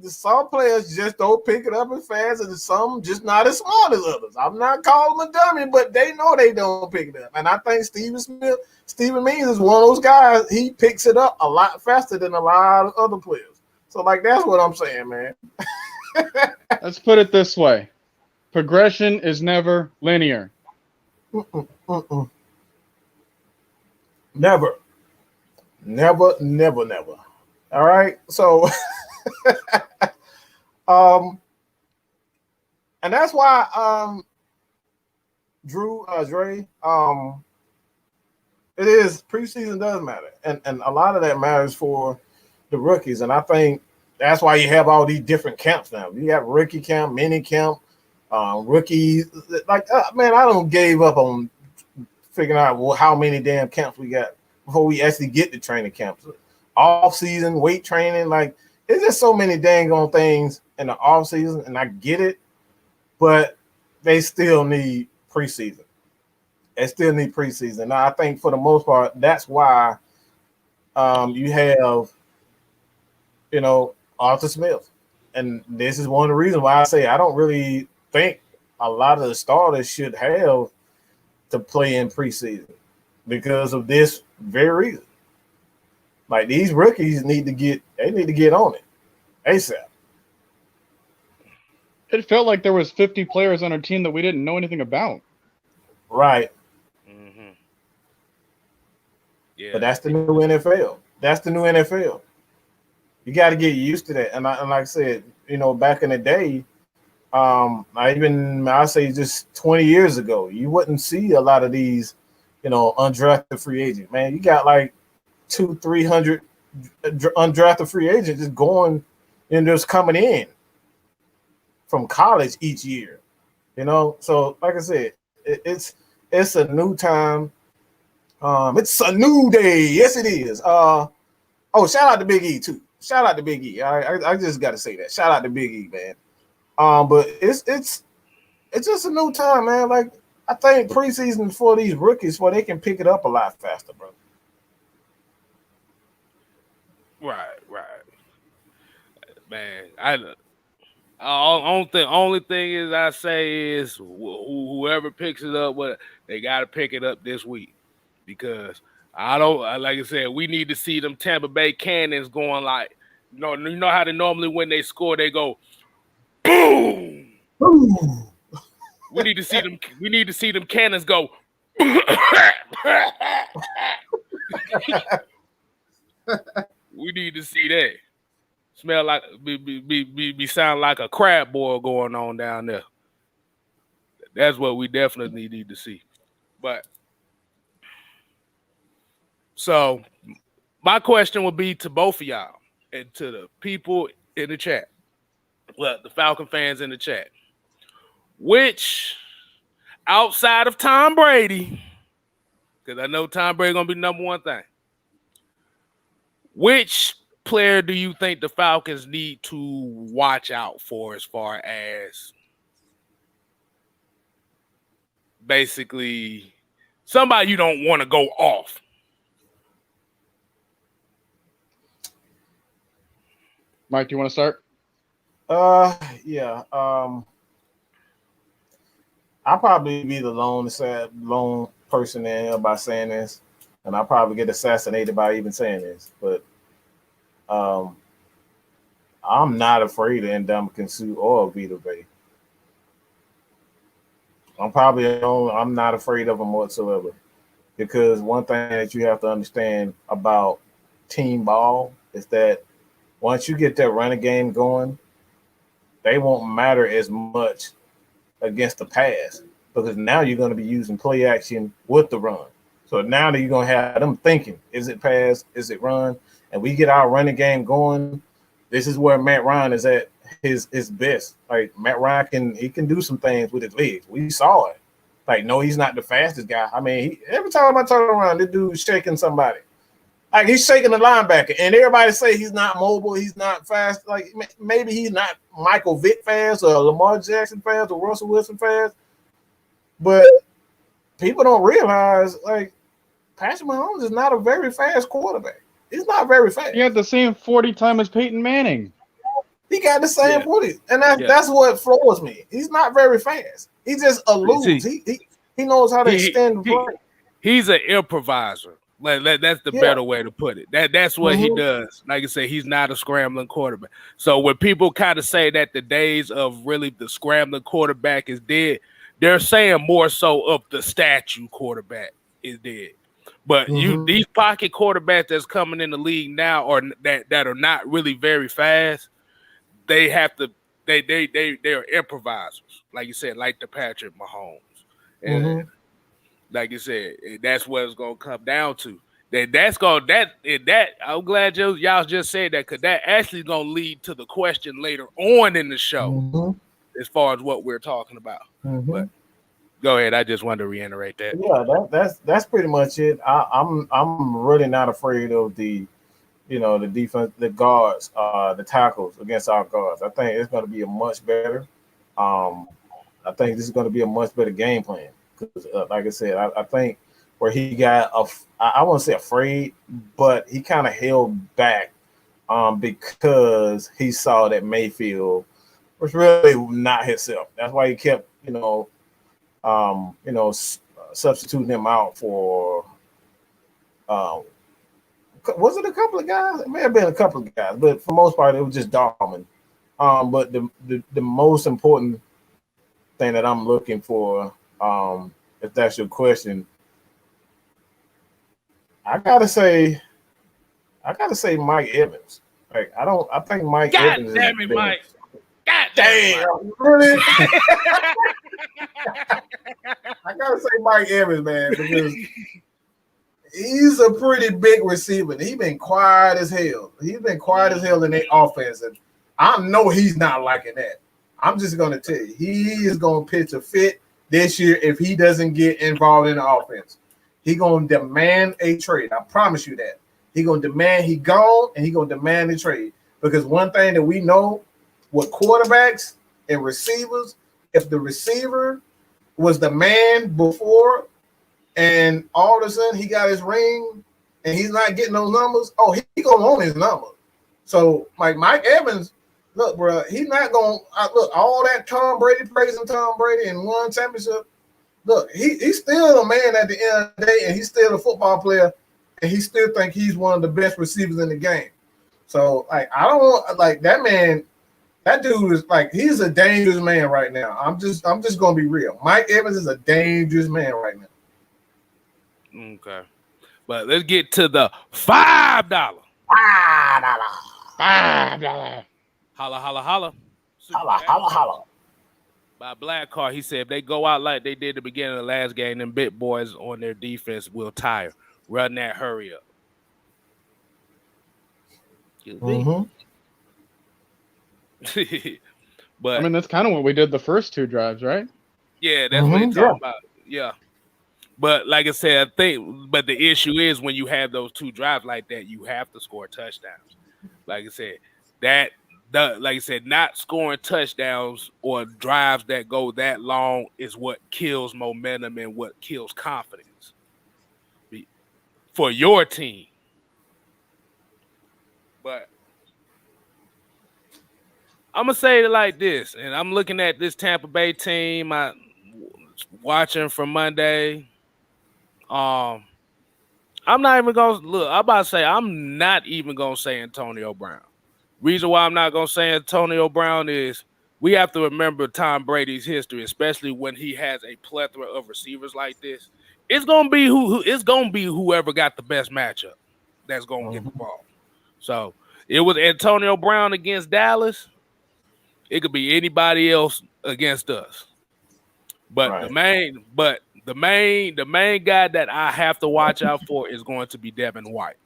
some players just don't pick it up as fast, and some just not as smart as others. I'm not calling them a dummy, but they know they don't pick it up. And I think Steven Means is one of those guys. He picks it up a lot faster than a lot of other players. So, like, that's what I'm saying, man. Let's put it this way. Progression is never linear. Never. Never. All right? So, and that's why, Dre, it is preseason does matter. And a lot of that matters for the rookies, and I think that's why you have all these different camps now. You got rookie camp, mini camp, rookies. Like, man, I don't gave up on figuring out how many damn camps we got before we actually get to training camps. Off season, weight training, like it's just so many dang on things in the off season, and I get it, but they still need preseason. They still need preseason. Now, I think for the most part, that's why you have, Arthur Smith. And this is one of the reasons why I say I don't really think a lot of the starters should have to play in preseason because of this very reason. Like, these rookies need to get on it ASAP. It felt like there was 50 players on our team that we didn't know anything about. Right. Mm-hmm. Yeah. But that's the new NFL. You got to get used to that. And like I said, back in the day, I say just 20 years ago, you wouldn't see a lot of these, undrafted free agents. Man, you got like 200-300 undrafted free agents just going and just coming in from college each year. So like I said, it's a new time. It's a new day. Yes, it is. Shout out to Big E too. Shout out to Big E. I just got to say that. Shout out to Big E, man. But it's just a new time, man. Like, I think preseason for these rookies, where they can pick it up a lot faster, bro. Right. Man, only thing is I say is whoever picks it up, they got to pick it up this week, because like I said, we need to see them Tampa Bay Cannons going like, you know how they normally when they score, they go boom. Boom. We need to see them cannons go. We need to see that. Smell like be sound like a crab boil going on down there. That's what we definitely need to see. But so my question would be to both of y'all and to the people in the chat. Well, the Falcon fans in the chat. Which, outside of Tom Brady, because I know Tom Brady gonna be number one thing, which player do you think the Falcons need to watch out for as far as basically somebody you don't want to go off? Mike, do you want to start? Yeah. I'll probably be the lone person in here by saying this, and I'll probably get assassinated by even saying this. But I'm not afraid of Ndamukong Suh or Vita Vea. I'm not afraid of them whatsoever, because one thing that you have to understand about team ball is that once you get that running game going, they won't matter as much against the pass, because now you're going to be using play action with the run. So now that you're going to have them thinking, is it pass, is it run? And we get our running game going, this is where Matt Ryan is at his best. Like Matt Ryan can do some things with his legs. We saw it. Like, no, he's not the fastest guy. I mean, every time I turn around, this dude's shaking somebody. Like, he's shaking the linebacker, and everybody say he's not mobile, he's not fast. Like, maybe he's not Michael Vick fast or Lamar Jackson fast or Russell Wilson fast. But people don't realize, like, Patrick Mahomes is not a very fast quarterback. He's not very fast. He had the same 40 time as Peyton Manning. He got the same 40, and that's what floors me. He's not very fast. He just eludes. He knows how to extend the play. He's an improviser. Like that's the better way to put it. That's what he does. Like I said, he's not a scrambling quarterback. So when people kind of say that the days of really the scrambling quarterback is dead, they're saying more so of the statue quarterback is dead. But these pocket quarterbacks that's coming in the league now, or that are not really very fast, they have to. They're improvisers, like you said, like the Patrick Mahomes, and like you said, that's what it's gonna come down to. That I'm glad y'all just said that, because that actually is gonna lead to the question later on in the show, as far as what we're talking about. But go ahead. I just wanted to reiterate that. Yeah, that's pretty much it. I'm really not afraid of the defense, the guards, the tackles against our guards. I think it's going to be a much better. I think this is going to be a much better game plan because, like I said, I think where he got I won't say afraid, but he kind of held back because he saw that Mayfield was really not himself. That's why he kept substituting him out for. Was it a couple of guys? It may have been a couple of guys, but for the most part, it was just Darman. But the most important thing that I'm looking for, if that's your question, I gotta say Mike Evans. Like I think Mike Evans. God damn it, Mike. God damn, really? I gotta say Mike Evans, man, because he's a pretty big receiver. He's been quiet as hell. He's been quiet as hell in their offense. And I know he's not liking that. I'm just going to tell you, he is going to pitch a fit this year if he doesn't get involved in the offense. He's going to demand a trade. I promise you that. He's going to demand he gone, and he's going to demand a trade. Because one thing that we know with quarterbacks and receivers, if the receiver was the man before, and all of a sudden he got his ring and he's not getting those numbers, he gonna want his number. So like Mike Evans, look, bro, he's not gonna look all that Tom Brady praising Tom Brady and won championship. Look, he's still a man at the end of the day, and he's still a football player, and he still think he's one of the best receivers in the game. So like I don't want like that man. That dude is like he's a dangerous man right now. I'm just gonna be real. Mike Evans is a dangerous man right now. Okay, but let's get to the $5. $5. Holla, holla, holla. Holla, holla, holla. By Black Car, he said if they go out like they did at the beginning of the last game, them big boys on their defense will tire. Run that, hurry up. But I mean, that's kind of what we did the first two drives, right? Yeah, that's what he's talking about. Yeah. But like I said, but the issue is when you have those two drives like that, you have to score touchdowns. Like I said, not scoring touchdowns or drives that go that long is what kills momentum and what kills confidence for your team. But I'm gonna say it like this, and I'm looking at this Tampa Bay team. I watching from Monday. I'm not even gonna look. I'm about to say I'm not even gonna say Antonio Brown. Reason why I'm not gonna say Antonio Brown is we have to remember Tom Brady's history, especially when he has a plethora of receivers like this. It's gonna be whoever got the best matchup that's gonna get the ball. So it was Antonio Brown against Dallas. It could be anybody else against us. But the main guy that I have to watch out for is going to be Devin White.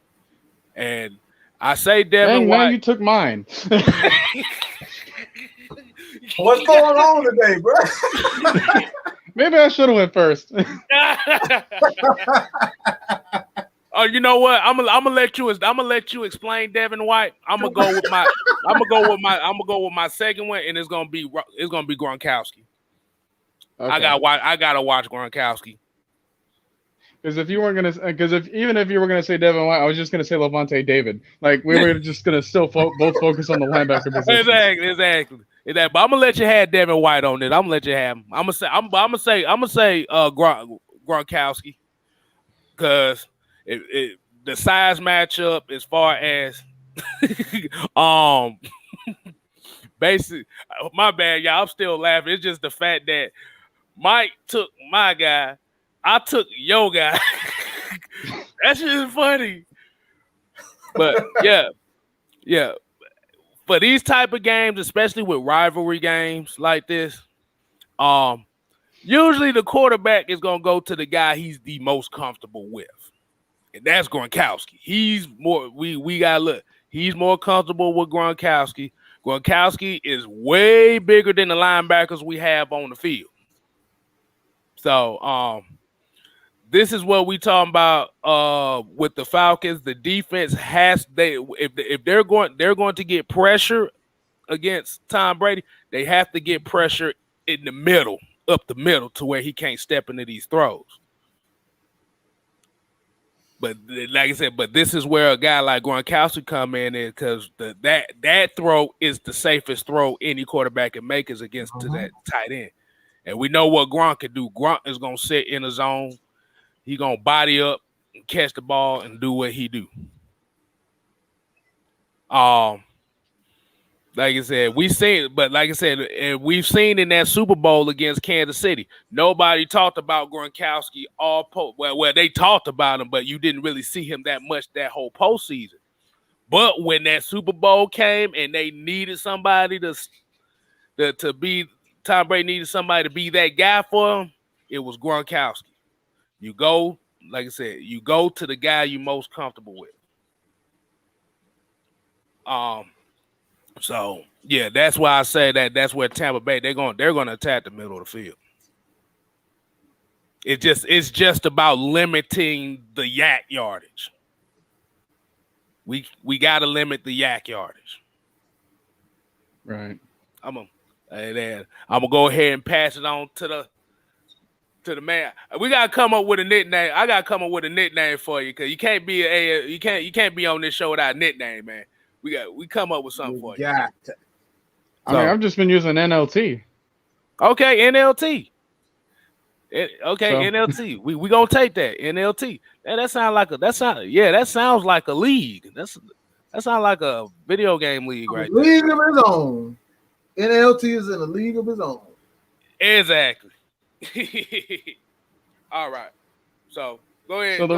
And I say Devin Dang, White. man, you took mine. What's going on today, bro? Maybe I should have went first. Oh, you know what? I'm gonna let you explain Devin White. I'm gonna go with my second one, and it's gonna be Gronkowski. Okay. I gotta watch Gronkowski. Because if you were gonna say Devin White, I was just gonna say Levante David. Like we were just gonna still both focus on the linebacker position. Exactly. But I'm gonna let you have Devin White on it. I'm gonna let you have him. I'm gonna say Gronkowski, because the size matchup as far as basically, my bad, y'all. I'm still laughing. It's just the fact that Mike took my guy, I took your guy. That shit is funny. But yeah. For these type of games, especially with rivalry games like this, usually the quarterback is gonna go to the guy he's the most comfortable with. And that's Gronkowski. He's more we gotta look. He's more comfortable with Gronkowski. Gronkowski is way bigger than the linebackers we have on the field. So this is what we talking about with the Falcons. The defense if they're going to get pressure against Tom Brady, they have to get pressure in the middle, up the middle, to where he can't step into these throws. But like I said, this is where a guy like Gronkowski come in, because that throw is the safest throw any quarterback can make, is against to that tight end. And we know what Gronk can do. Gronk is gonna sit in the zone. He gonna body up and catch the ball and do what he do. Like I said, we've seen in that Super Bowl against Kansas City, nobody talked about Gronkowski well, they talked about him, but you didn't really see him that much that whole postseason. But when that Super Bowl came and they needed somebody to be, Tom Brady needed somebody to be that guy for him, it was Gronkowski. You go, like I said, you go to the guy you're most comfortable with. So yeah, that's why I say that's where Tampa Bay they're gonna attack the middle of the field. It's just about limiting the yak yardage. We gotta limit the yak yardage. Right. I'm gonna go ahead and pass it on to the man. We gotta come up with a nickname. I gotta come up with a nickname for you, because you can't be on this show without a nickname, man. We come up with something for you. I've just been using NLT. Okay, NLT. NLT. We gonna take that NLT. That sounds like a league. That sounds like a video game league, right? League of his own. NLT is in a league of his own. Exactly. All right. So go ahead. So the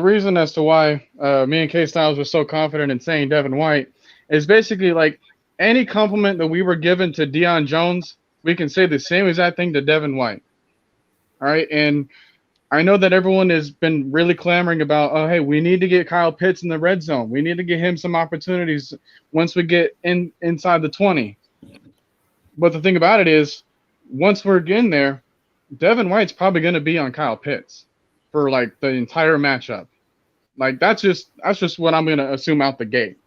reason as to why me and KStylzz was so confident in saying Devin White is basically like any compliment that we were given to Deion Jones, we can say the same exact thing to Devin White. All right. And I know that everyone has been really clamoring about, oh, hey, we need to get Kyle Pitts in the red zone. We need to get him some opportunities once we get inside the 20. But the thing about it is, once we're in there, Devin White's probably going to be on Kyle Pitts for like the entire matchup. Like that's just what I'm going to assume out the gate.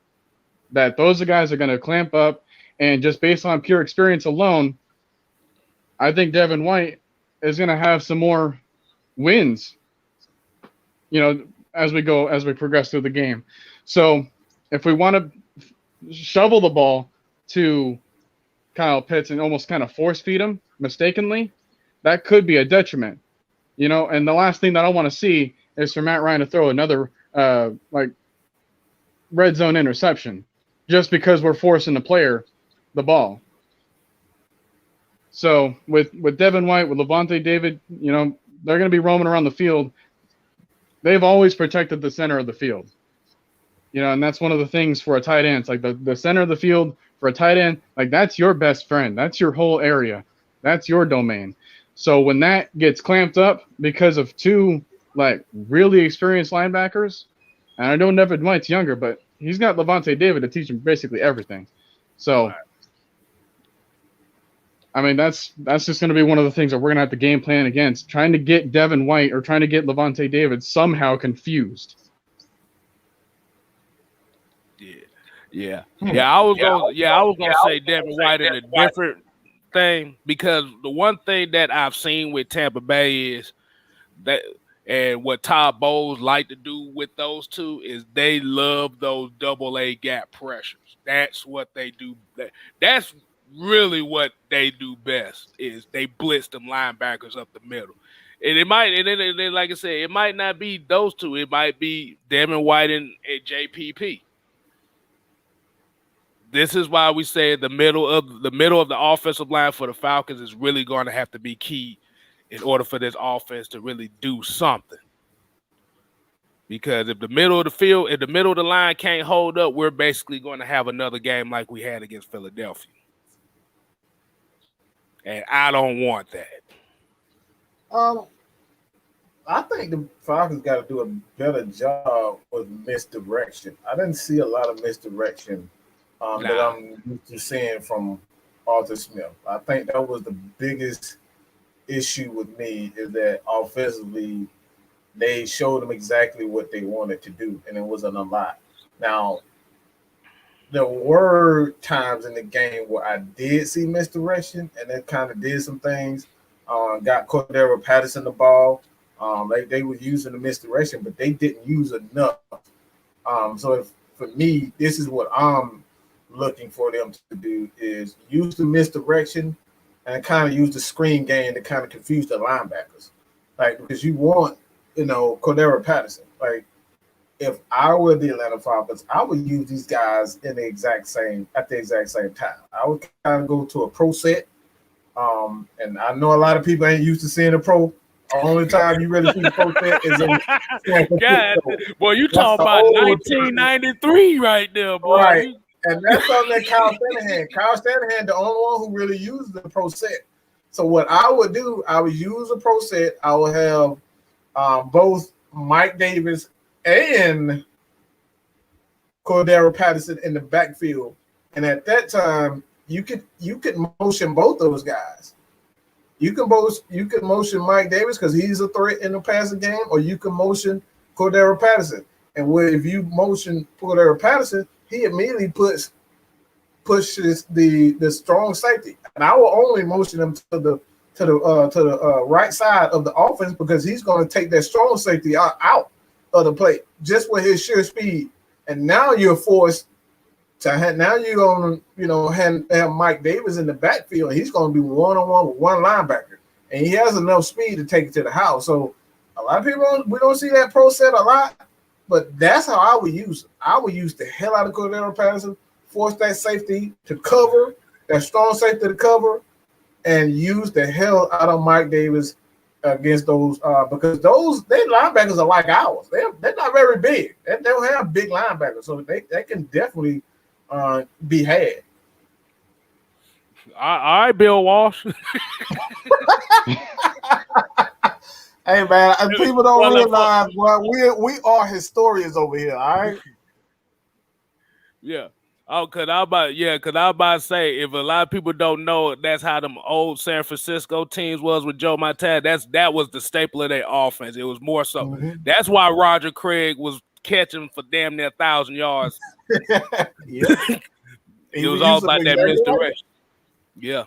That those guys are going to clamp up, and just based on pure experience alone, I think Devin White is going to have some more wins, as we progress through the game. So if we want to shovel the ball to Kyle Pitts and almost kind of force feed him mistakenly, that could be a detriment, and the last thing that I want to see is for Matt Ryan to throw another red zone interception just because we're forcing the player the ball. So with Devin White, with Levante David, they're going to be roaming around the field. They've always protected the center of the field, and that's one of the things for a tight end. It's like the center of the field for a tight end, like that's your best friend. That's your whole area. That's your domain. So when that gets clamped up because of two like really experienced linebackers, And I know Devin White's younger, but he's got Lavonte David to teach him basically everything. So, I mean, that's just going to be one of the things that we're going to have to game plan against, trying to get Devin White or trying to get Lavonte David somehow confused. Yeah. I was gonna say Devin White in a different thing, because the one thing that I've seen with Tampa Bay is that, and what Todd Bowles like to do with those two, is they love those AA gap pressures. That's what they do. That's really what they do best, is they blitz them linebackers up the middle. And it might, and then like I said, it might not be those two. It might be Devin White and JPP. This is why we say the middle of the offensive line for the Falcons is really going to have to be key in order for this offense to really do something. Because if the middle of the line can't hold up, we're basically going to have another game like we had against Philadelphia. And I don't want that. I think the Falcons got to do a better job with misdirection. I didn't see a lot of misdirection that I'm used to seeing from Arthur Smith. I think that was the biggest issue with me, is that offensively they showed them exactly what they wanted to do, and it wasn't a lot. Now, there were times in the game where I did see misdirection, and it kind of did some things. Got Cordero Patterson the ball. They were using the misdirection, but they didn't use enough. So for me, this is what I'm looking for them to do, is use the misdirection and kind of use the screen game to kind of confuse the linebackers. Like, because you want, Cordero Patterson. Like, if I were the Atlanta Falcons, I would use these guys at the exact same time. I would kind of go to a pro set. And I know a lot of people ain't used to seeing a pro. The only time you really see the pro set is in San Francisco. God, boy, you talking about 1993 right there, boy. Right. And that's something that Kyle Shanahan, the only one who really uses the pro set. So what I would do, I would use a pro set. I would have both Mike Davis and Cordero Patterson in the backfield. And at that time, you could motion both those guys. You can motion Mike Davis because he's a threat in the passing game, or you can motion Cordero Patterson. And if you motion Cordero Patterson, he immediately pushes the strong safety, and I will only motion him to the right side of the offense, because he's going to take that strong safety out of the play just with his sheer speed. And now you're forced to have Mike Davis in the backfield, and he's going to be one-on-one with one linebacker, and he has enough speed to take it to the house. So a lot of people we don't see that pro set a lot. But that's how I would use it. I would use the hell out of Cordero Patterson, force that safety to cover, that strong safety to cover, and use the hell out of Mike Davis against those, because their linebackers are like ours. They're not very big. They don't have big linebackers, so they can definitely be had. All right, Bill Walsh. Hey man, people don't realize, we are historians over here, all right? Yeah. Oh, cause I was about to say, if a lot of people don't know, that's how them old San Francisco teams was with Joe Montana. That was the staple of their offense. It was more so. Mm-hmm. That's why Roger Craig was catching for damn near 1,000 yards. It was all about that misdirection. Yeah.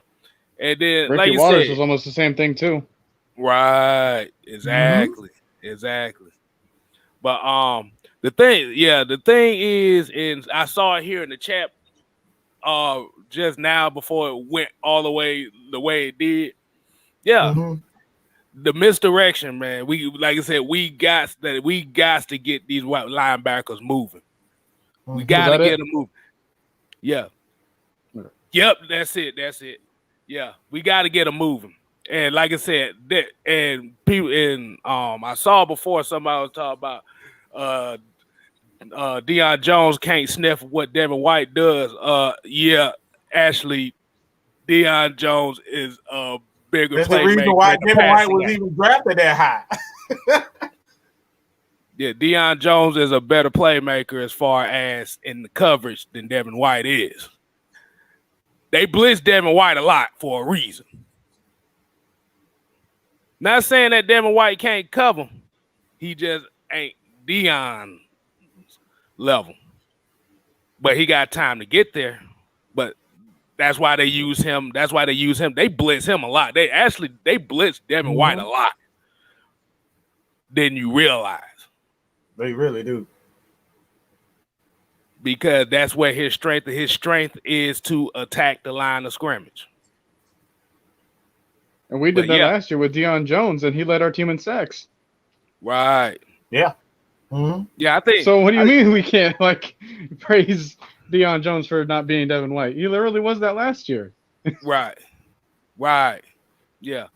And then Ricky like you Waters said, was almost the same thing too. Right. Exactly. Mm-hmm. Exactly. But the thing is, and I saw it here in the chat just now before it went all the way it did. Yeah. Mm-hmm. The misdirection, man. We, like I said, we got to get these white linebackers moving. We got to get them moving. Yeah. Yep, that's it. Yeah, we got to get them moving. And like I said, I saw before somebody was talking about Deion Jones can't sniff what Devin White does. Actually, Deion Jones is a bigger playmaker. That's the reason why Devin White was even drafted that high. Yeah, Deion Jones is a better playmaker as far as in the coverage than Devin White is. They blitz Devin White a lot for a reason. Not saying that Devin White can't cover. He just ain't Deion level. But he got time to get there. But that's why they use him. That's why they use him. They blitz him a lot. They blitz Devin White a lot. Than you realize. They really do. Because that's where his strength is to attack the line of scrimmage. And we did that last year with Deion Jones, and he led our team in sacks. Right. Yeah. Yeah, I think. So what do you mean we can't praise Deion Jones for not being Devin White? He literally was that last year. Right. Yeah.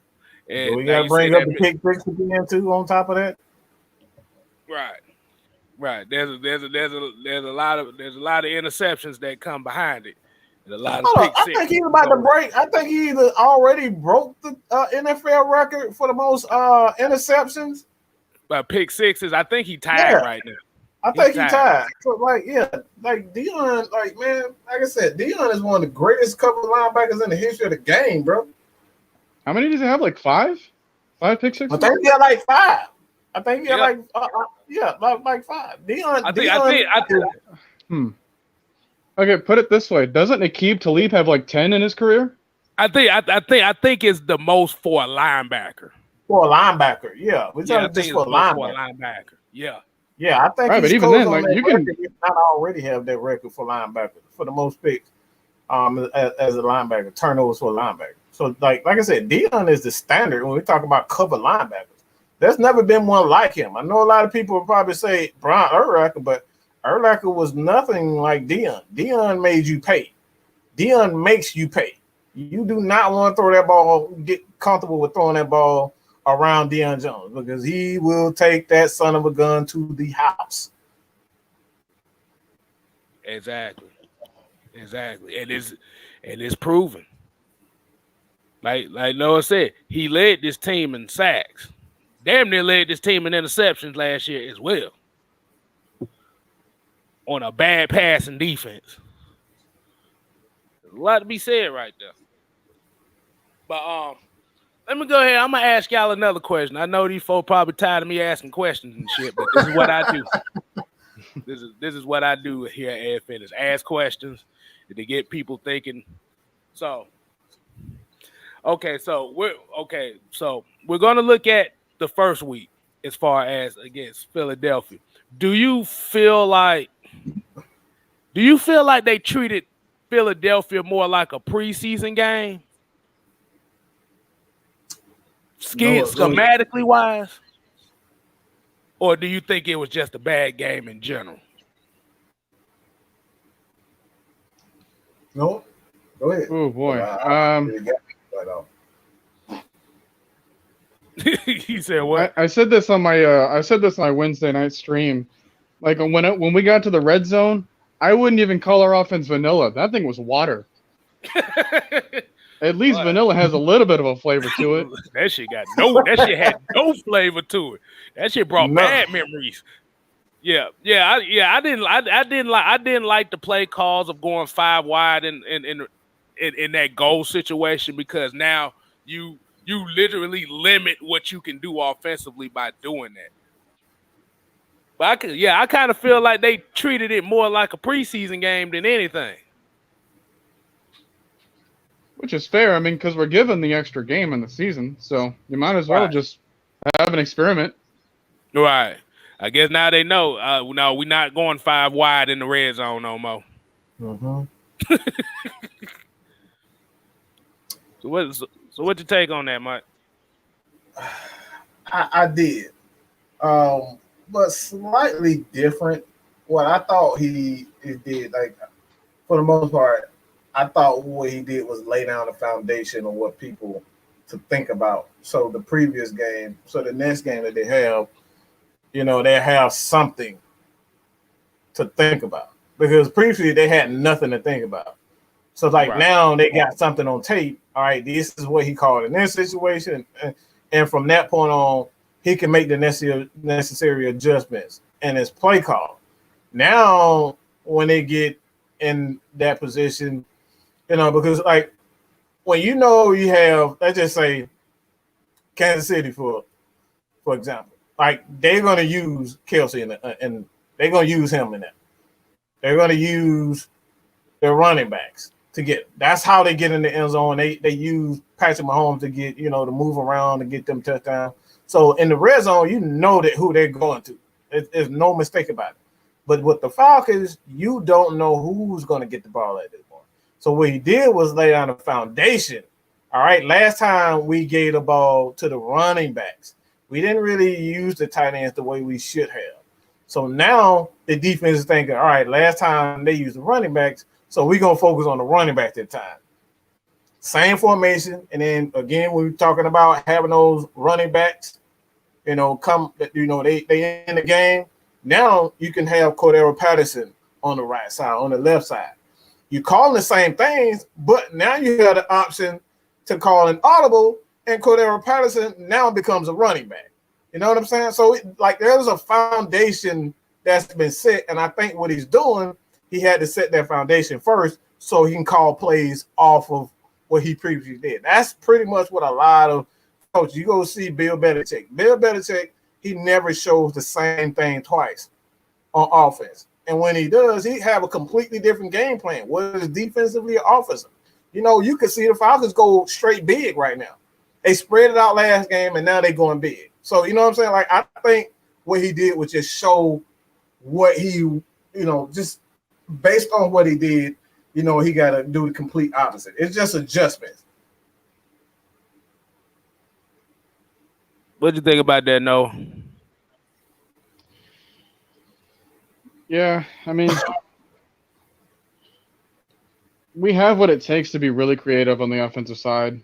And we gotta bring up the pick six again too. On top of that. Right. There's a lot of interceptions that come behind it. And a lot of pick six. I think he's about to break. I think he either already broke the NFL record for the most interceptions. But pick sixes, I think he tied right now. I think he tied. So Deion, man, like I said, Deion is one of the greatest cover linebackers in the history of the game, bro. How many does he have? Like 5? 5 pick sixes? I think he had like 5. I think he had like 5. Deion. Okay, put it this way: doesn't Aqib Talib have like 10 in his career? I think it's the most for a linebacker. For a linebacker, yeah. We're trying to just for a linebacker. Yeah. Yeah, I think right, but even then, like you can not already have that record for linebacker for the most picks as a linebacker, turnovers for a linebacker. So like I said, Deion is the standard when we talk about cover linebackers. There's never been one like him. I know a lot of people will probably say Brian Urlacher, but Urlacher was nothing like Deion. Deion made you pay. Deion makes you pay. You do not want to throw that ball, get comfortable with throwing that ball around Deion Jones because he will take that son of a gun to the house. Exactly. And it's proven. Like Noah said, he led this team in sacks. Damn near led this team in interceptions last year as well. On a bad passing defense. There's a lot to be said right there. But let me go ahead. I'm gonna ask y'all another question. I know these folks probably tired of me asking questions and shit, but this is what I do. This is what I do here at Ad Fitness. Ask questions to get people thinking. So we're gonna look at the first week as far as against Philadelphia. Do you feel like they treated Philadelphia more like a preseason game? Schematically wise? Or do you think it was just a bad game in general? No. Go ahead. Oh boy. He said what? I said this on my Wednesday night stream. Like when we got to the red zone, I wouldn't even call our offense vanilla. That thing was water. At least vanilla has a little bit of a flavor to it. That shit had no flavor to it. That shit brought bad memories. I didn't like the play calls of going 5 wide in that goal situation because now you literally limit what you can do offensively by doing that. But I kind of feel like they treated it more like a preseason game than anything. Which is fair. I mean, because we're given the extra game in the season, so you might as well just have an experiment. Right. I guess now they know. No, we're not going 5 wide in the red zone no more. Mm-hmm. So what's your take on that, Mike? I did. But slightly different. What I thought he did, like for the most part, I thought what he did was lay down a foundation of what people to think about. So the previous game, so the next game that they have, they have something to think about. Because previously they had nothing to think about. So now they got something on tape. All right, this is what he called in this situation. And from that point on, he can make the necessary adjustments in his play call. Now, when they get in that position, because like when you have, let's just say Kansas City for example, like they're gonna use Kelsey and they're gonna use him in that. They're gonna use their running backs to get. That's how they get in the end zone. They use Patrick Mahomes to get to move around to get them touchdowns. So in the red zone, that who they're going to. There's no mistake about it. But with the Falcons, you don't know who's going to get the ball at this point. So what he did was lay down a foundation. All right, last time we gave the ball to the running backs. We didn't really use the tight ends the way we should have. So now the defense is thinking, all right, last time they used the running backs, so we're going to focus on the running back that time. Same formation. And then, again, we're talking about having those running backs, they in the game. Now you can have Cordero Patterson on the right side, on the left side. You're calling the same things, but now you have the option to call an audible, and Cordero Patterson now becomes a running back. You know what I'm saying? So, there's a foundation that's been set, and I think what he's doing, he had to set that foundation first so he can call plays off of what he previously did. That's pretty much what a lot of coaches, you go see Bill Belichick. Bill Belichick, he never shows the same thing twice on offense. And when he does, he have a completely different game plan, whether it's defensively or offensively. You can see the Falcons go straight big right now. They spread it out last game, and now they're going big. So, you know what I'm saying? I think what he did was just show what he, just based on what he did, he got to do the complete opposite. It's just adjustments. What'd you think about that, Noah? Yeah, I mean, we have what it takes to be really creative on the offensive side.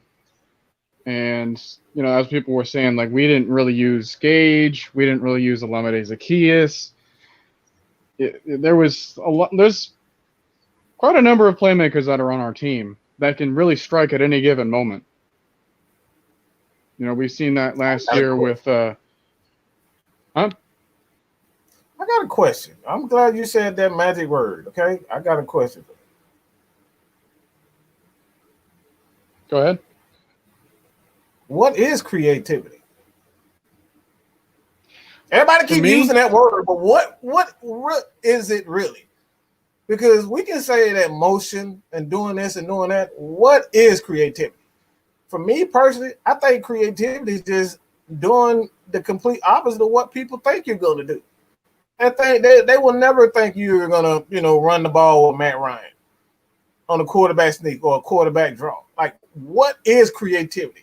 And, as people were saying, we didn't really use Gage. We didn't really use Olamide Zaccheaus. There's quite a number of playmakers that are on our team that can really strike at any given moment. We've seen that last year with I got a question. I'm glad you said that magic word, okay? I got a question for you. Go ahead. What is creativity? Everybody keep using that word, but what is it really? Because we can say that motion and doing this and doing that. What is creativity? For me personally, I think creativity is just doing the complete opposite of what people think you're going to do. I think they will never think you're going to, run the ball with Matt Ryan on a quarterback sneak or a quarterback draw. What is creativity?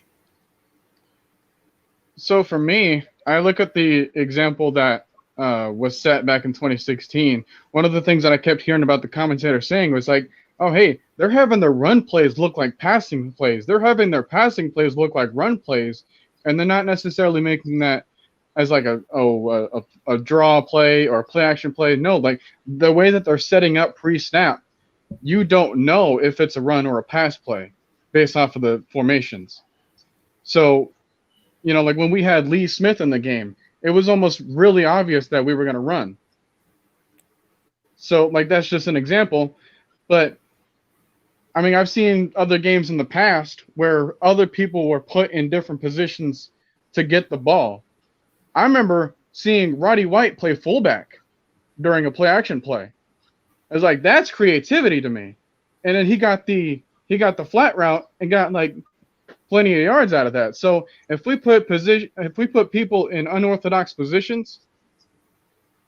So for me, I look at the example that was set back in 2016. One of the things that I kept hearing about the commentator saying was oh, hey, they're having their run plays look like passing plays. They're having their passing plays look like run plays, and they're not necessarily making that as a draw play or a play action play. No, the way that they're setting up pre-snap, you don't know if it's a run or a pass play based off of the formations. So, when we had Lee Smith in the game, it was almost really obvious that we were going to run. So, that's just an example. But, I mean, I've seen other games in the past where other people were put in different positions to get the ball. I remember seeing Roddy White play fullback during a play action play. I was that's creativity to me. And then he got the flat route and got plenty of yards out of that. So if we put people in unorthodox positions,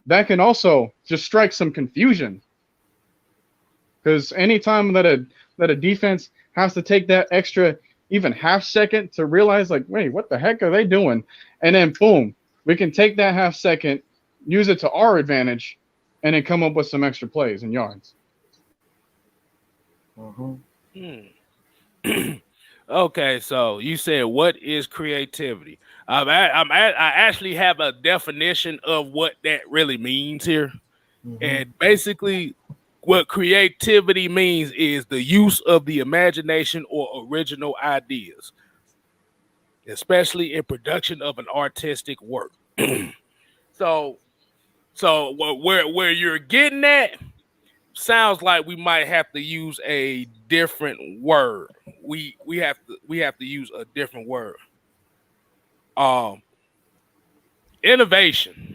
that can also just strike some confusion. Because anytime that a defense has to take that extra even half second to realize wait, what the heck are they doing? And then boom, we can take that half second, use it to our advantage, and then come up with some extra plays and yards. Okay, so you said what is creativity? I actually have a definition of what that really means here, and basically, what creativity means is the use of the imagination or original ideas. especially in production of an artistic work. So where you're getting at sounds like we might have to use a different word. We have to use a different word. Innovation.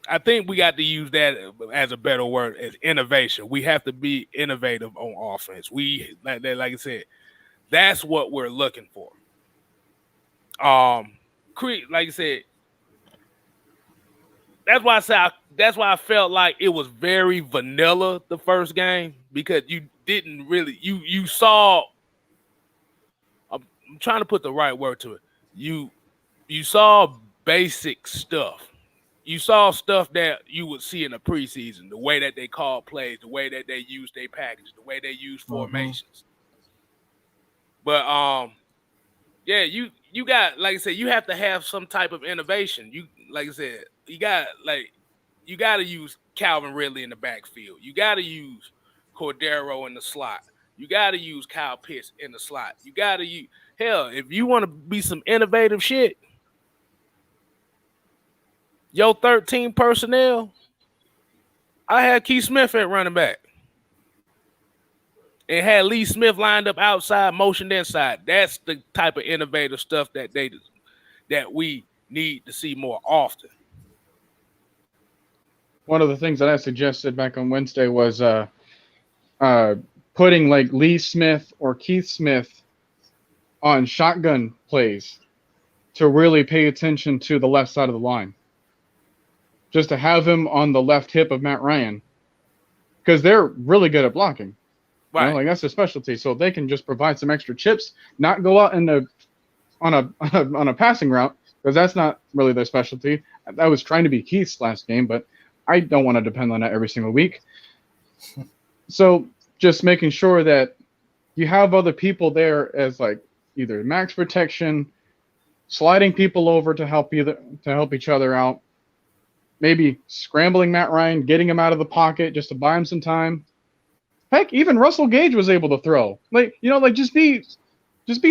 I think we got to use that as a better word, as innovation. We have to be innovative on offense. Like I said, that's what we're looking for. Like I said, that's why I felt like it was very vanilla the first game, because you didn't really you saw. I'm trying to put the right word to it. You saw basic stuff. You saw stuff that you would see in the preseason, the way that they call plays, the way that they use their package, the way they use formations. But yeah, you got, like I said, you have to have some type of innovation. You, like I said, you got to use Calvin Ridley in the backfield. You got to use Cordero in the slot. You got to use Kyle Pitts in the slot. You got to use, hell, if you want to be some innovative shit, yo 13 personnel, I had Keith Smith at running back. And had Lee Smith lined up outside, motioned inside. That's the type of innovative stuff that we need to see more often. One of the things that I suggested back on Wednesday was putting like Lee Smith or Keith Smith on shotgun plays to really pay attention to the left side of the line. Just to have him on the left hip of Matt Ryan, because they're really good at blocking. Right. You know, like that's their specialty. So they can just provide some extra chips, not go out on a passing route, because that's not really their specialty. I was trying to be Keith's last game, but I don't want to depend on that every single week. So just making sure that you have other people there as like either max protection, sliding people over to help each other out, maybe scrambling Matt Ryan, getting him out of the pocket just to buy him some time. Heck, even Russell Gage was able to throw. Like, you know, like just be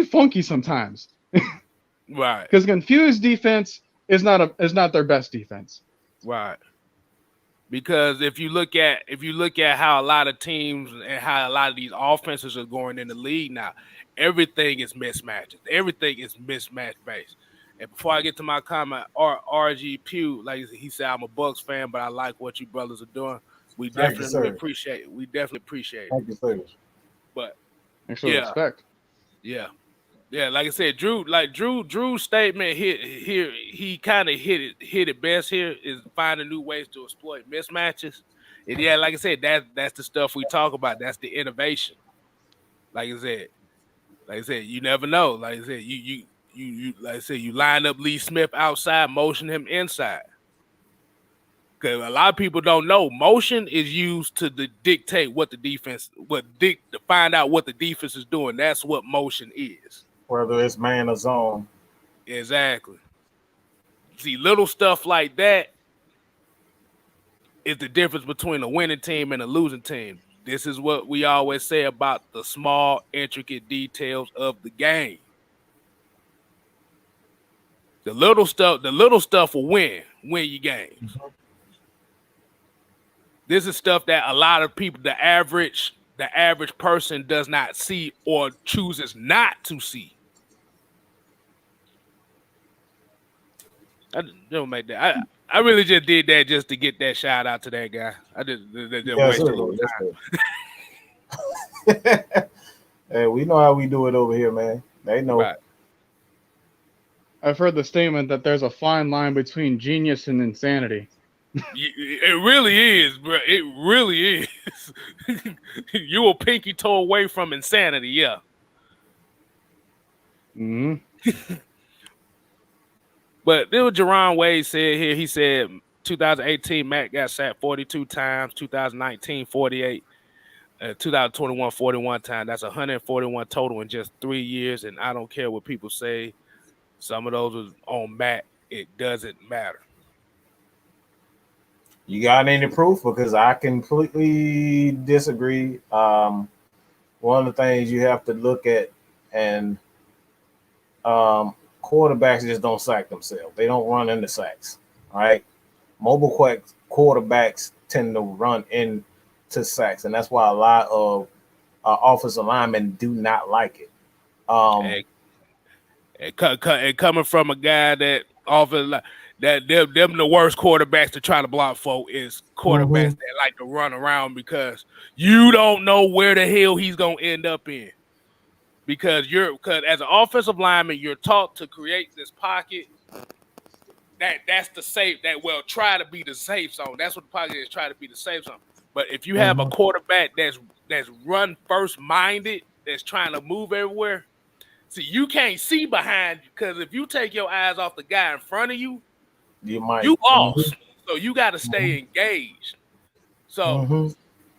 funky sometimes. Right. Because confused defense is not their best defense. Right. Because if you look at how a lot of teams and how a lot of these offenses are going in the league now, everything is mismatches. Everything is mismatch based. And before I get to my comment, RG Pugh, like he said, I'm a Bucks fan, but I like what you brothers are doing. We definitely appreciate it. Thank you, sir. But actually, respect. Yeah. Yeah, like I said, Drew's statement here, he kind of hit it best here, is finding new ways to exploit mismatches. And yeah, like I said, that's the stuff we talk about. That's the innovation. Like I said, you never know. Like I said, you line up Lee Smith outside, motion him inside. Because a lot of people don't know, motion is used to dictate what the defense, to find out what the defense is doing. That's what motion is. Whether it's man or zone. Exactly. See, little stuff like that is the difference between a winning team and a losing team. This is what we always say about the small, intricate details of the game. The little stuff will win your games. This is stuff that a lot of people, the average person does not see or chooses not to see. I don't make that. I really just did that just to get that shout out to that guy. I just waste a little time. Hey, we know how we do it over here, man. They know. Right. I've heard the statement that there's a fine line between genius and insanity. It really is, bro. It really is. You a pinky toe away from insanity, yeah. Mm-hmm. But this is what Jerron Wade said here. He said 2018, Matt got sacked 42 times, 2019, 48, 2021, 41 times. That's 141 total in just 3 years, and I don't care what people say. Some of those was on Matt. It doesn't matter. You got any proof? Because I completely disagree. One of the things you have to look at, and quarterbacks just don't sack themselves. They don't run into sacks. All right. Mobile quarterbacks tend to run into sacks, and that's why a lot of offensive linemen do not like it. And coming from a guy that them the worst quarterbacks to try to block for is quarterbacks that like to run around because you don't know where the hell he's gonna end up in. Because as an offensive lineman, you're taught to create this pocket. That's the safe. Try to be the safe zone. That's what the pocket is. Try to be the safe zone. But if you have a quarterback that's run first minded, that's trying to move everywhere, see, you can't see behind you because if you take your eyes off the guy in front of you, you lost. So you got to stay engaged. So,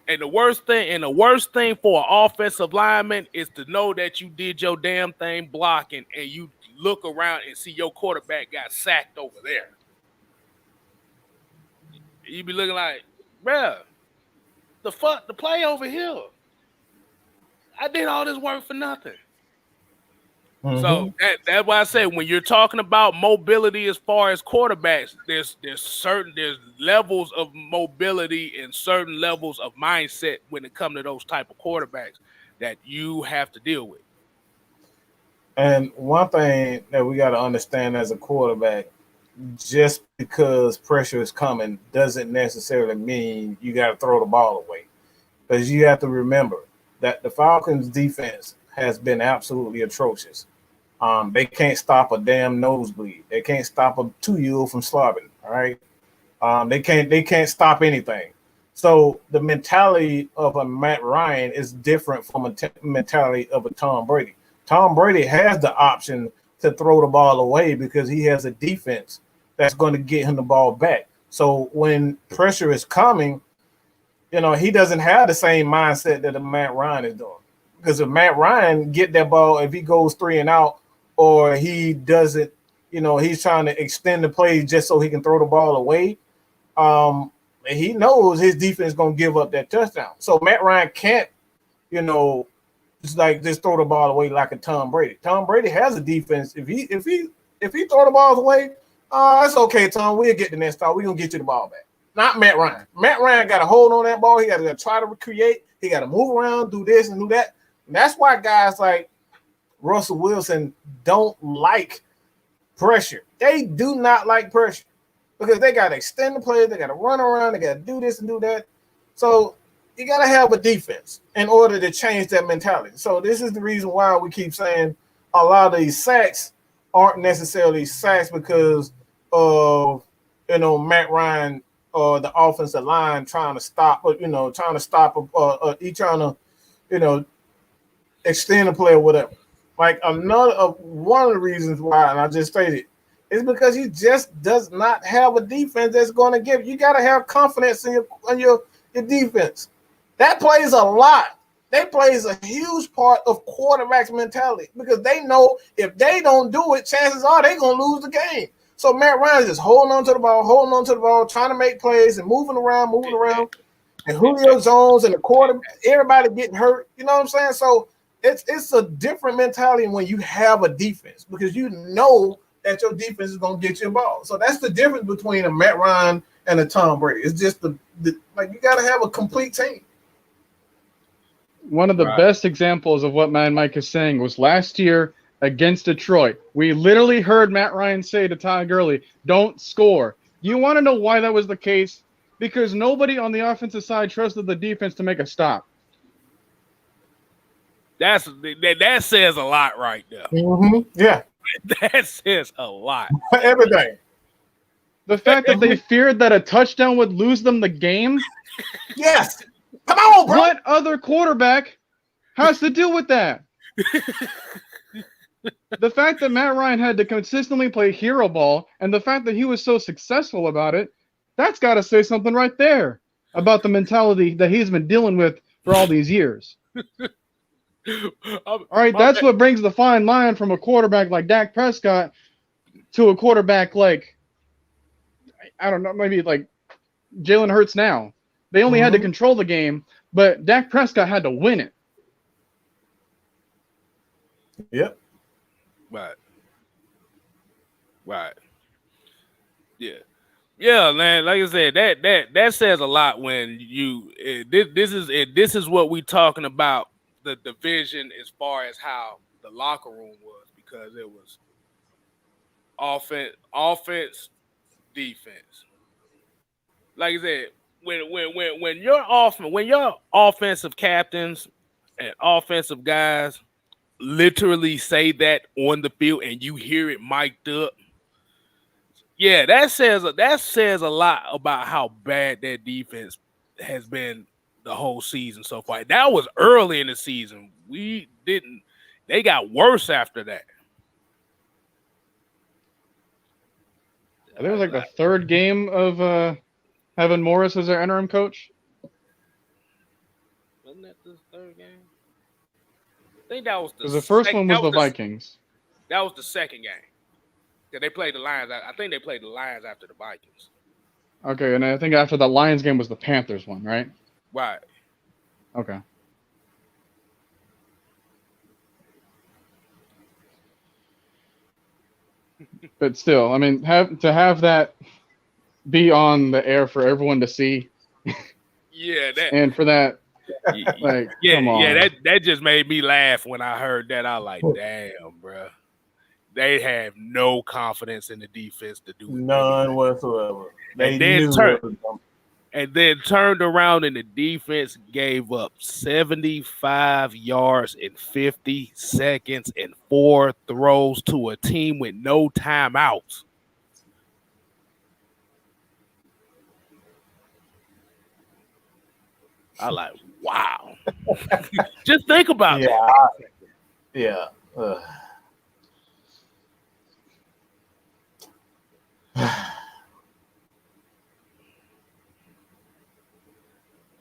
and the worst thing for an offensive lineman is to know that you did your damn thing blocking, and you look around and see your quarterback got sacked over there. You be looking like, bruh, the play over here. I did all this work for nothing. So that's why I say when you're talking about mobility as far as quarterbacks, there's levels of mobility and certain levels of mindset when it comes to those type of quarterbacks that you have to deal with. And one thing that we got to understand as a quarterback, just because pressure is coming doesn't necessarily mean you got to throw the ball away. Because you have to remember that the Falcons defense has been absolutely atrocious. They can't stop a damn nosebleed. They can't stop a 2-year-old from slobbing. All right. They can't stop anything. So the mentality of a Matt Ryan is different from a mentality of a Tom Brady. Tom Brady has the option to throw the ball away because he has a defense that's going to get him the ball back. So when pressure is coming, he doesn't have the same mindset that a Matt Ryan is doing. Because if Matt Ryan get that ball, if he goes 3 and out, or he doesn't, he's trying to extend the play just so he can throw the ball away, he knows his defense is going to give up that touchdown. So Matt Ryan can't, just throw the ball away like a Tom Brady. Tom Brady has a defense. If he throw the balls away, it's okay, Tom. We'll get the next time. We're going to get you the ball back. Not Matt Ryan. Matt Ryan got to hold on that ball. He got to try to recreate. He got to move around, do this and do that. And that's why guys like Russell Wilson don't like pressure. They do not like pressure because they got to extend the play. They got to run around. They got to do this and do that. So you got to have a defense in order to change that mentality. So this is the reason why we keep saying a lot of these sacks aren't necessarily sacks because of, Matt Ryan or the offensive line trying to stop, extend the play or whatever. Like one of the reasons why, and I just stated, is because he just does not have a defense that's going to give. You got to have confidence in your defense. That plays a lot. That plays a huge part of quarterback's mentality because they know if they don't do it, chances are they're going to lose the game. So Matt Ryan's just holding on to the ball, trying to make plays and moving around. And Julio Jones and the quarterback, everybody getting hurt. You know what I'm saying? So it's a different mentality when you have a defense because you know that your defense is going to get you a ball. So that's the difference between a Matt Ryan and a Tom Brady. It's just you got to have a complete team. One of the best examples of what Mad Mike is saying was last year against Detroit. We literally heard Matt Ryan say to Todd Gurley, "Don't score." You want to know why that was the case? Because nobody on the offensive side trusted the defense to make a stop. That says a lot right there. Yeah. That says a lot. Everything. The fact that they feared that a touchdown would lose them the game. Yes. Come on, bro. What other quarterback has to deal with that? The fact that Matt Ryan had to consistently play hero ball and the fact that he was so successful about it, that's got to say something right there about the mentality that he's been dealing with for all these years. All right, that's what brings the fine line from a quarterback like Dak Prescott to a quarterback like, I don't know, maybe like Jalen Hurts now. They only had to control the game, but Dak Prescott had to win it. Yep. Right. Right. Yeah. Yeah, man. Like I said, that says a lot when you this is what we talking about, the division as far as how the locker room was, because it was offense, defense. Like I said, when your offensive captains and offensive guys literally say that on the field and you hear it mic'd up, yeah, that says a lot about how bad that defense has been the whole season so far. That was early in the season. They got worse after that. There was like the third game of having Morris as their interim coach. Wasn't that the third game? I think that was the first one was the Vikings. That was the second game. Yeah, they played the Lions. I think they played the Lions after the Vikings. Okay, and I think after the Lions game was the Panthers one, right? Right. Okay. But still, I mean, have that be on the air for everyone to see. Yeah, and for that, like, come on. Yeah, that just made me laugh when I heard that. I was like, damn, bro. They have no confidence in the defense to do none whatsoever. And then turned around and the defense gave up 75 yards in 50 seconds and 4 throws to a team with no timeouts. I like, wow. Just think about that. Yeah.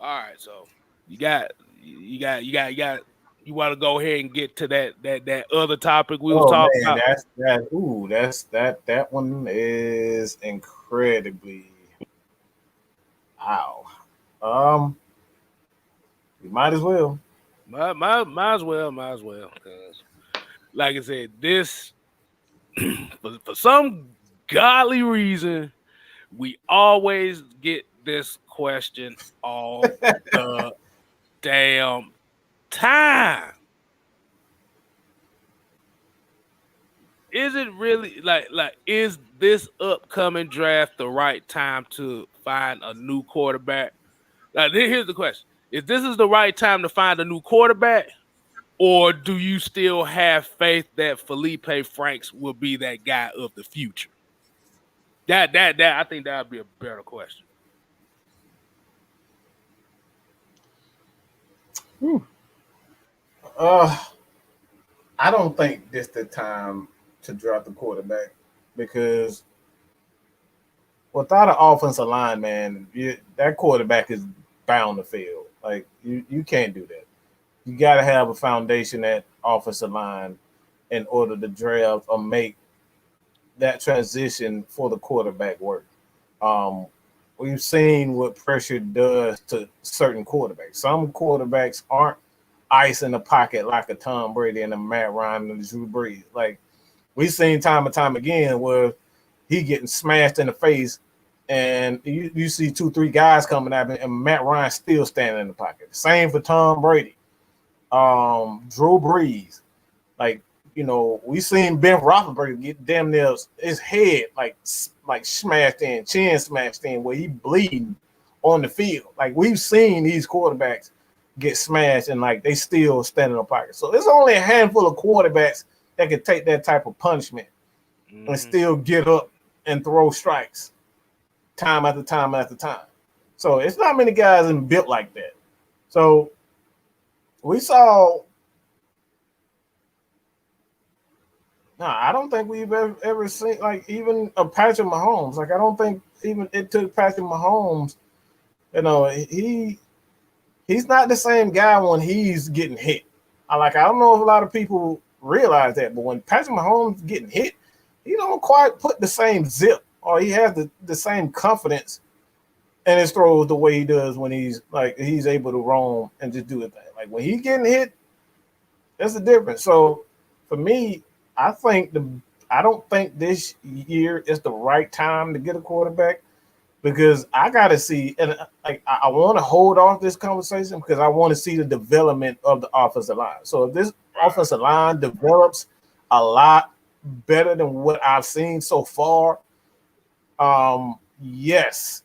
All right, so you want to go ahead and get to that other topic we was talking about. That one is incredibly you might as well. Might as well. Because, like I said, this for some godly reason, we always get this question all the damn time. Is it really like is this upcoming draft the right time to find a new quarterback? Now, here's the question. If this is the right time to find a new quarterback, or do you still have faith that Felipe Franks will be that guy of the future? That I think that would be a better question. I don't think this the time to draft the quarterback, because without an offensive line, man, that quarterback is bound to fail. Like you can't do that. You got to have a foundation at offensive line in order to draft or make that transition for the quarterback work. We've seen what pressure does to certain quarterbacks. Some quarterbacks aren't ice in the pocket like a Tom Brady and a Matt Ryan and a Drew Brees. Like we've seen time and time again where he getting smashed in the face, and you see 2-3 guys coming at him, and Matt Ryan still standing in the pocket. Same for Tom Brady, Drew Brees. Like, we seen Ben Roethlisberger get damn near his head like smashed in, chin smashed in, where he bleeding on the field. Like we've seen these quarterbacks get smashed and like they still stand in the pocket. So there's only a handful of quarterbacks that can take that type of punishment and still get up and throw strikes time after time after time. So it's not many guys built like that. So we saw. No, I don't think we've ever seen like even a Patrick Mahomes. Like I don't think even it took Patrick Mahomes. He's not the same guy when he's getting hit. I don't know if a lot of people realize that, but when Patrick Mahomes getting hit, he don't quite put the same zip, or he has the same confidence in his throws the way he does when he's able to roam and just do it. Like when he's getting hit, that's the difference. So for me, I think I don't think this year is the right time to get a quarterback because I got to see, and like I want to hold off this conversation because I want to see the development of the offensive line. So if this offensive line develops a lot better than what I've seen so far, yes,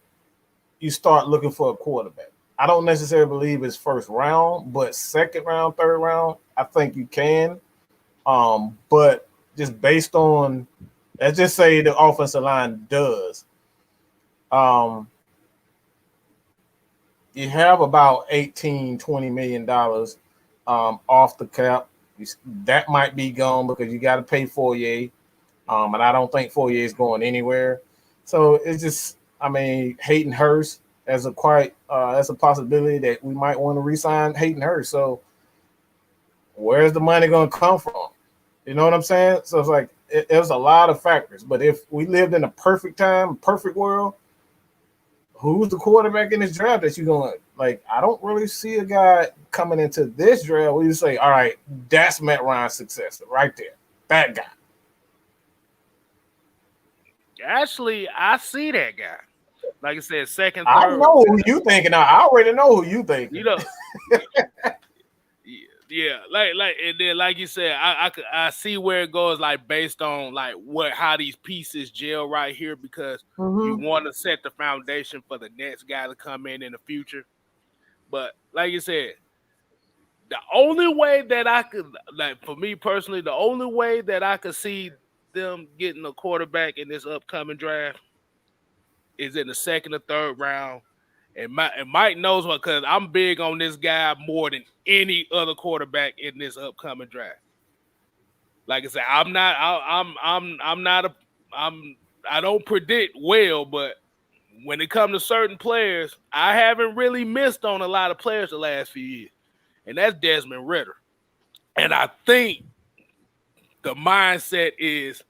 you start looking for a quarterback. I don't necessarily believe it's first round, but second round, third round, I think you can. But just based on, let's just say the offensive line does. You have about $18-20 million off the cap. That might be gone because you got to pay Fourier. And I don't think Fourier is going anywhere. So it's just, I mean, Hayden Hurst as a that's a possibility that we might want to re-sign Hayden Hurst. So where's the money going to come from? You know what I'm saying? So it's like there's a lot of factors. But if we lived in a perfect time, perfect world, who's the quarterback in this draft that you're going to like? I don't really see a guy coming into this draft where you say, all right, that's Matt Ryan's successor right there. That guy. Actually, I see that guy. Like I said, second, third. I know who you thinking. I already know who you thinking. You know, yeah, like, and then like you said, I see where it goes, like based on like how these pieces gel right here because you want to set the foundation for the next guy to come in the future. But like you said, the only way that I could, like for me personally, the only way that I could see them getting a quarterback in this upcoming draft is in the second or third round. And Mike knows what, because I'm big on this guy more than any other quarterback in this upcoming draft. Like I said, I don't predict well, but when it comes to certain players, I haven't really missed on a lot of players the last few years. And that's Desmond Ridder. And I think the mindset is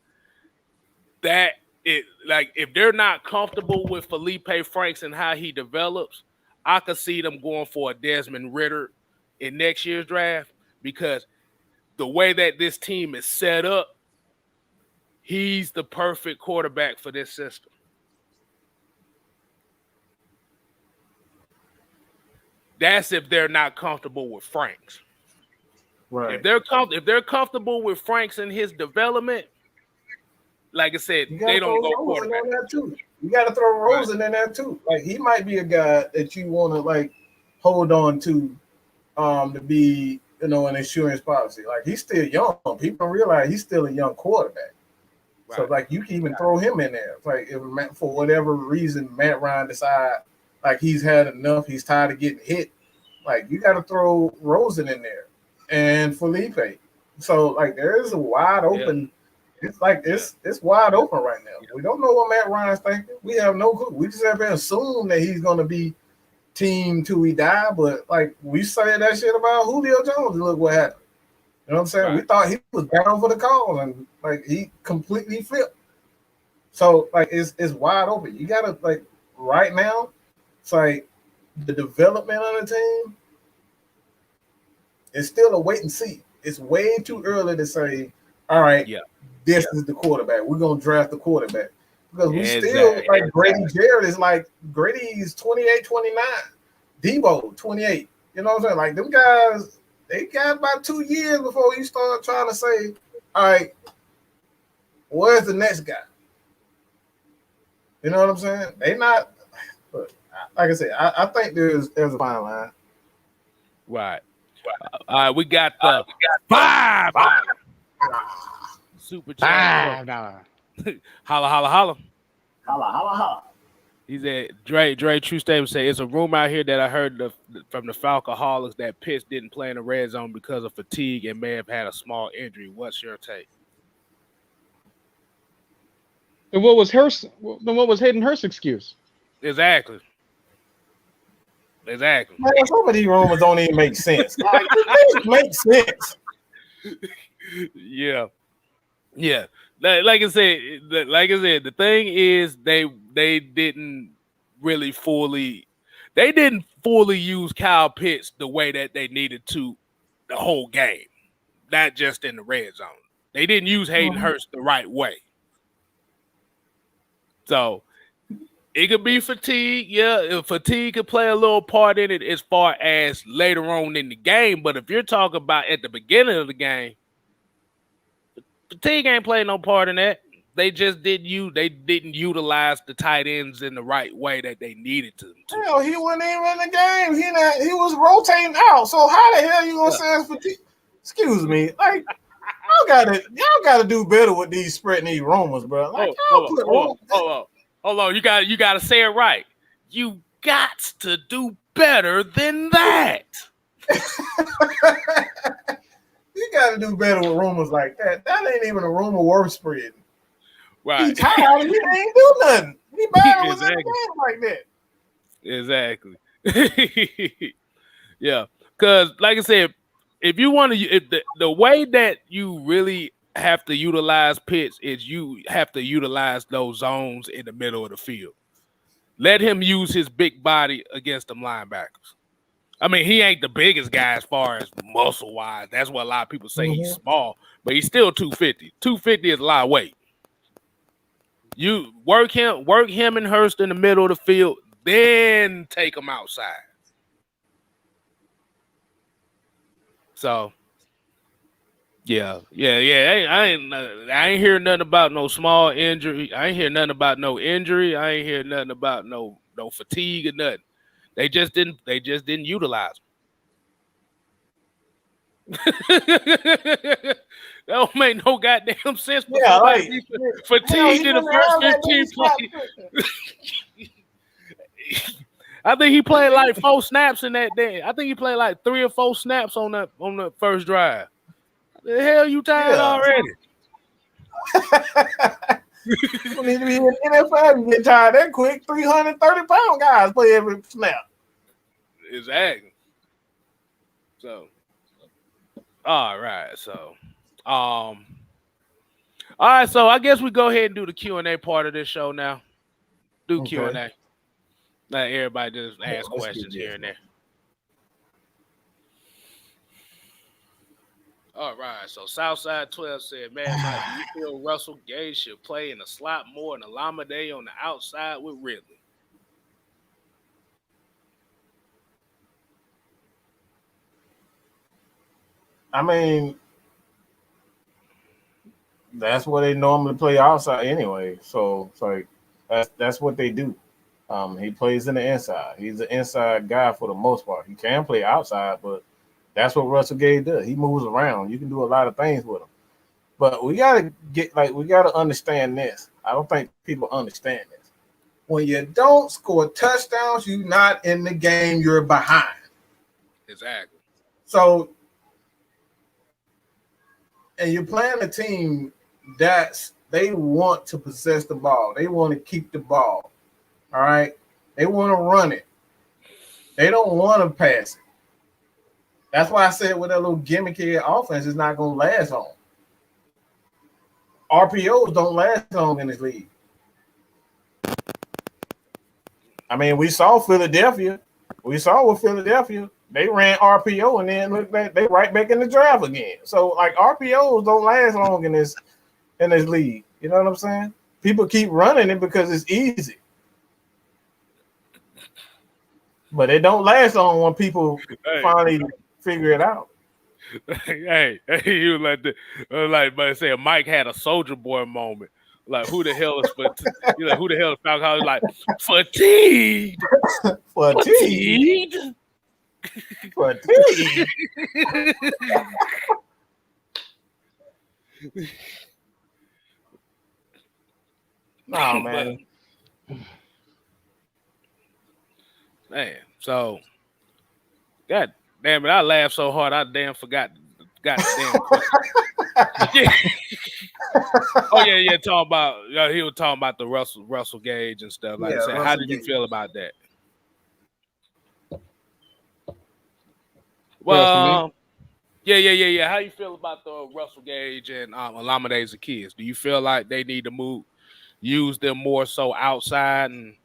that if they're not comfortable with Felipe Franks and how he develops, I could see them going for a Desmond Ridder in next year's draft because the way that this team is set up, he's the perfect quarterback for this system. That's if they're not comfortable with Franks. Right. If they're comfortable with Franks and his development, like I said, they don't go quarterback. You got to throw Rosen in there too. Like he might be a guy that you want to like hold on to be, you know, an insurance policy. Like he's still young. People don't realize he's still a young quarterback. Right. So like you can even throw him in there. It's like if for whatever reason Matt Ryan decide like he's had enough, he's tired of getting hit. Like you got to throw Rosen in there and Felipe. So like there is a wide open. Yeah. It's like it's wide open right now. We don't know what Matt Ryan's thinking. We have no clue. We just have to assume that he's going to be team till we die. But like we say that shit about Julio Jones, and look what happened. You know what I'm saying? Right. We thought he was down for the call, and like he completely flipped. So like it's wide open. You gotta like right now. It's like the development of the team is still a wait and see. It's way too early to say, all right. Yeah. This is the quarterback. We're gonna draft the quarterback because we still like Brady Jared is like Grady's 28, 29, Debo 28. You know what I'm saying? Like them guys, they got about 2 years before you start trying to say, all right, where's the next guy? You know what I'm saying? They not, but like I said, I think there's a fine line. Right. All right, we got the five. Super chat. Holla, holla, holla. Holla, holla, holla. He said, Dre, true statement say, it's a rumor out here that I heard from the Falcoholics that Pitts didn't play in the red zone because of fatigue and may have had a small injury. What's your take? And what was Hayden Hurst's excuse? Exactly. Man, some of these rumors don't even make sense. Like, it makes sense. Yeah. Yeah, like I said, the thing is they didn't fully use Kyle Pitts the way that they needed to the whole game, not just in the red zone. They didn't use Hayden Hurst the right way. So it could be fatigue. Yeah, fatigue could play a little part in it as far as later on in the game. But if you're talking about at the beginning of the game, fatigue ain't playing no part in that. They just didn't utilize the tight ends in the right way that they needed to. Hell, he wasn't even in the game. He was rotating out. So how the hell you gonna say it's fatigue? Excuse me, like y'all gotta do better with these spreading these rumors, bro. Like, hold on. You gotta say it right. You got to do better than that. You got to do better with rumors like that. That ain't even a rumor worth spreading. Right. He tired. He ain't do nothing. He bad with the game like that. Exactly. Yeah. Because, like I said, if you want to, the way that you really have to utilize Pitts is you have to utilize those zones in the middle of the field. Let him use his big body against them linebackers. I mean, he ain't the biggest guy as far as muscle-wise. That's what a lot of people say he's small, but he's still 250. 250 is a lot of weight. You work him and Hurst in the middle of the field, then take him outside. So, yeah. I ain't hear nothing about no small injury. I ain't hear nothing about no injury. I ain't hear nothing about no fatigue or nothing. They just didn't utilize them. That don't make no goddamn sense. Yeah, like fatigued in the first 15 plays. I think he played like 4 snaps in that day. I think he played like 3 or 4 snaps on the first drive. The hell you tired already? When he be in the NFL, you get tired that quick. 330-pound guys play every snap. Exactly. So, all right. So, all right. So I guess we go ahead and do the Q&A part of this show now. Do Q&A. Let everybody just ask questions here and there. All right. So Southside 12 said, "Man, Mike, do you feel Russell Gage should play in the slot more than Alameda on the outside with Ridley?" I mean, that's what they normally play outside anyway. So it's like that's what they do. He plays in the inside. He's an inside guy for the most part. He can play outside, but that's what Russell Gage does. He moves around. You can do a lot of things with him. But we gotta understand this. I don't think people understand this. When you don't score touchdowns, you're not in the game, you're behind. Exactly. So, and you're playing a team they want to possess the ball. They want to keep the ball. All right. They want to run it. They don't want to pass it. That's why I said with that little gimmicky offense, it's not going to last long. RPOs don't last long in this league. I mean, we saw Philadelphia. They ran RPO and then look back, they right back in the draft again. So like RPOs don't last long in this league. You know what I'm saying? People keep running it because it's easy. But it don't last long when people finally figure it out. Hey, you like say Mike had a Soldier Boy moment. Like who the hell is who the hell is Falcon? Like fatigued. Fatigued. No, man. Man, so God damn it, I laughed so hard I damn forgot the damn question. Oh yeah, talking about he was talking about the Russell Gage and stuff like that. How did you feel about that? Well, yeah. How you feel about the Russell Gage and Alameda Zaccheaus? Do you feel like they need to use them more so outside and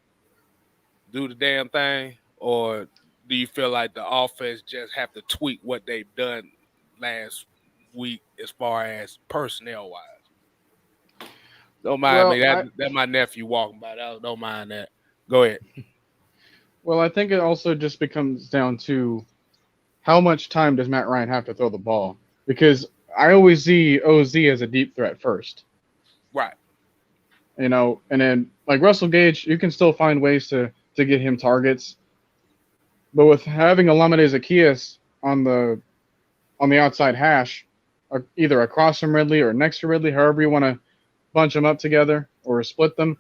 do the damn thing, or do you feel like the offense just have to tweak what they've done last week as far as personnel wise. Don't mind me. That my nephew walking by. Don't mind that. Go ahead. Well, I think it also just becomes down to how much time does Matt Ryan have to throw the ball? Because I always see OZ as a deep threat first. Right. You know, and then like Russell Gage, you can still find ways to get him targets. But with having Olamide Zaccheaus on the outside hash, or either across from Ridley or next to Ridley, however you want to bunch them up together or split them,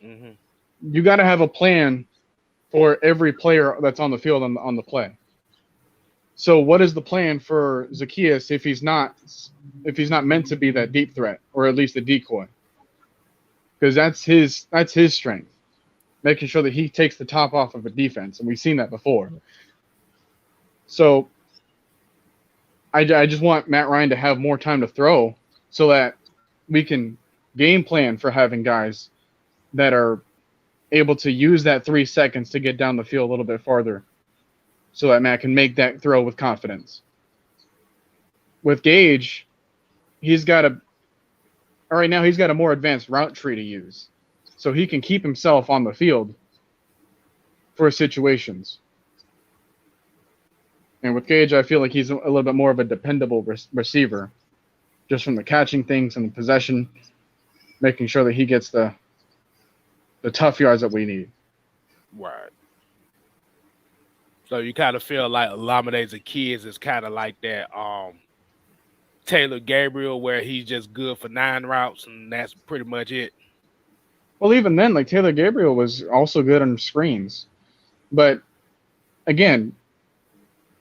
you got to have a plan for every player that's on the field on the play. So what is the plan for Zaccheaus if he's not meant to be that deep threat, or at least a decoy? Because that's his strength, making sure that he takes the top off of a defense, and we've seen that before. So I just want Matt Ryan to have more time to throw so that we can game plan for having guys that are able to use that 3 seconds to get down the field a little bit farther so that Matt can make that throw with confidence. With Gage, right now he's got a more advanced route tree to use, so he can keep himself on the field for situations. And with Gage, I feel like he's a little bit more of a dependable receiver, just from the catching things and the possession, making sure that he gets the tough yards that we need. Right. So you kind of feel like Olamide Zaccheaus is kind of like that Taylor Gabriel, where he's just good for 9 routes, and that's pretty much it. Well, even then, like Taylor Gabriel was also good on screens. But again,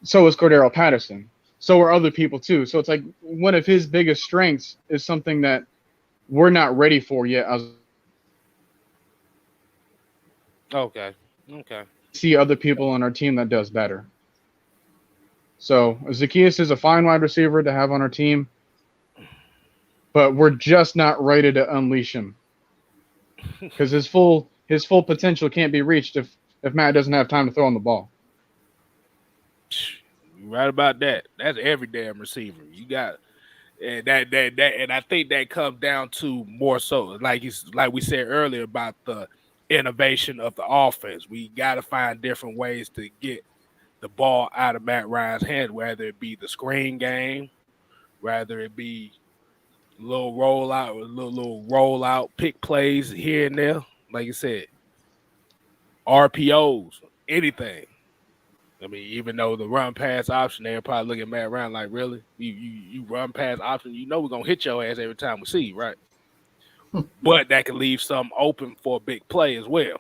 so is Cordero Patterson. So are other people too. So it's like one of his biggest strengths is something that we're not ready for yet. Okay. See other people on our team that does better. So Zaccheaus is a fine wide receiver to have on our team, but we're just not ready to unleash him because his full potential can't be reached if Matt doesn't have time to throw on the ball. Right about that. That's every damn receiver. You got that, and I think that comes down to more so like we said earlier about the innovation of the offense. We got to find different ways to get the ball out of Matt Ryan's hand, whether it be the screen game, whether it be little rollout pick plays here and there. Like you said, RPOs, anything. I mean, even though the run pass option, they'll probably look at Matt Ryan like, really? You run pass option, you know we're gonna hit your ass every time we see you, right? But that can leave some open for a big play as well.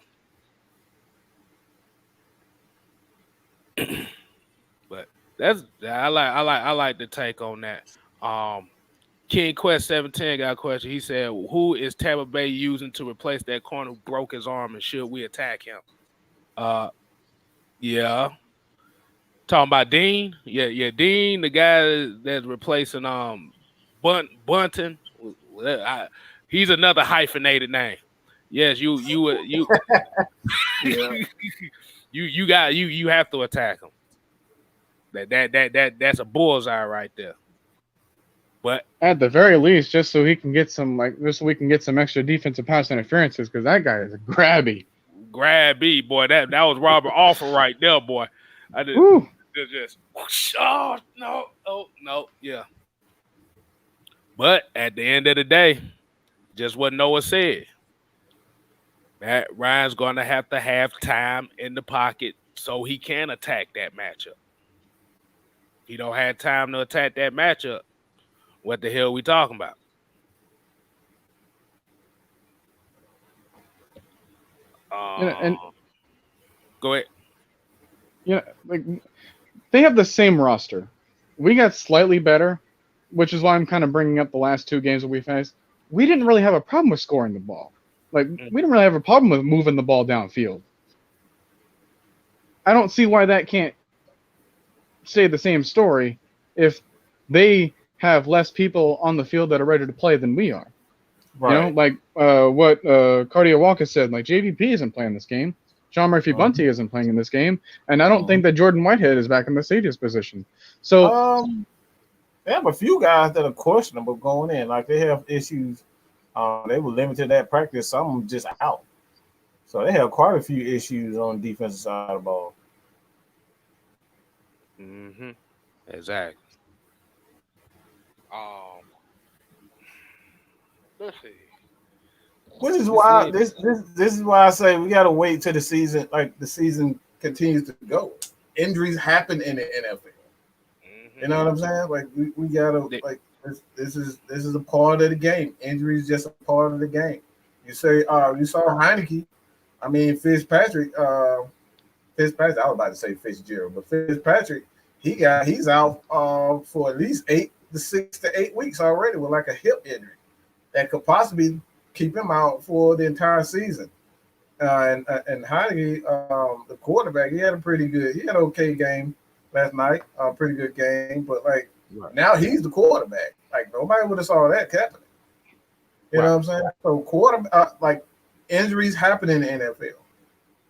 But I like the take on that. King Quest 710 got a question. He said, "Who is Tampa Bay using to replace that corner who broke his arm, and should we attack him?" Yeah. Talking about Dean? Yeah, Dean, the guy that's replacing Bunton. He's another hyphenated name. Yes, you Yeah. you have to attack him. That's a bullseye right there. But at the very least, just so we can get some extra defensive pass interferences, because that guy is grabby. Grabby, boy. That was Robert Alford right there, boy. I did just oh no, yeah. But at the end of the day, just what Noah said. Matt Ryan's going to have time in the pocket so he can attack that matchup. If he don't have time to attack that matchup, what the hell are we talking about? Go ahead. Yeah, like they have the same roster. We got slightly better, which is why I'm kind of bringing up the last 2 games that we faced. We didn't really have a problem with scoring the ball. Like, we didn't really have a problem with moving the ball downfield. I don't see why that can't say the same story if they have less people on the field that are ready to play than we are. Right. You know, like what Cardio Walker said, like JVP isn't playing this game. Sean Murphy-Bunty isn't playing in this game. And I don't think that Jordan Whitehead is back in the safety's position. So They have a few guys that are questionable going in. Like they have issues. They were limited at practice. Some of them just out. So they have quite a few issues on the defensive side of the ball. Mm-hmm. Exactly. Let's see. Which is why this is why I say we gotta wait till the season, like the season continues to go. Injuries happen in the NFL. Mm-hmm. You know what I'm saying? Like we gotta like this is a part of the game. Injury is just a part of the game. You say you saw Heineke. I mean Fitzpatrick. I was about to say Fitzgerald, but Fitzpatrick, he's out for at least 6 to 8 weeks already with like a hip injury that could possibly keep him out for the entire season. And Heineke, the quarterback, he had an okay game last night, a pretty good game, but like now he's the quarterback. Like nobody would have saw that happening. You know what I'm saying? So like injuries happen in the NFL.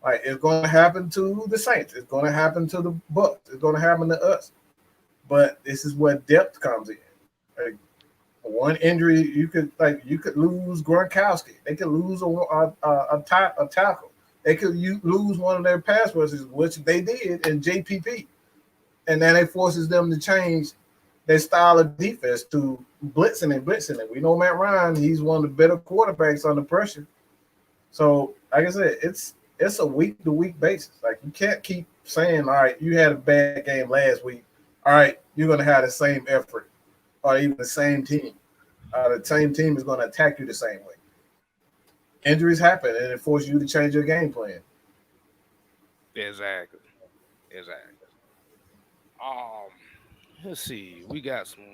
Like it's going to happen to the Saints. It's going to happen to the Bucs. It's going to happen to us. But this is where depth comes in. Like one injury, you could lose Gronkowski. They could lose a tackle. They could lose one of their pass rushers, which they did in JPP, and then it forces them to change their style of defense to blitzing. And we know Matt Ryan; he's one of the better quarterbacks under pressure. So, like I said, it's a week-to-week basis. Like you can't keep saying, "All right, you had a bad game last week. All right, you're going to have the same effort, or even the same team. The same team is going to attack you the same way." Injuries happen, and it forces you to change your game plan. Exactly. Let's see. We got some.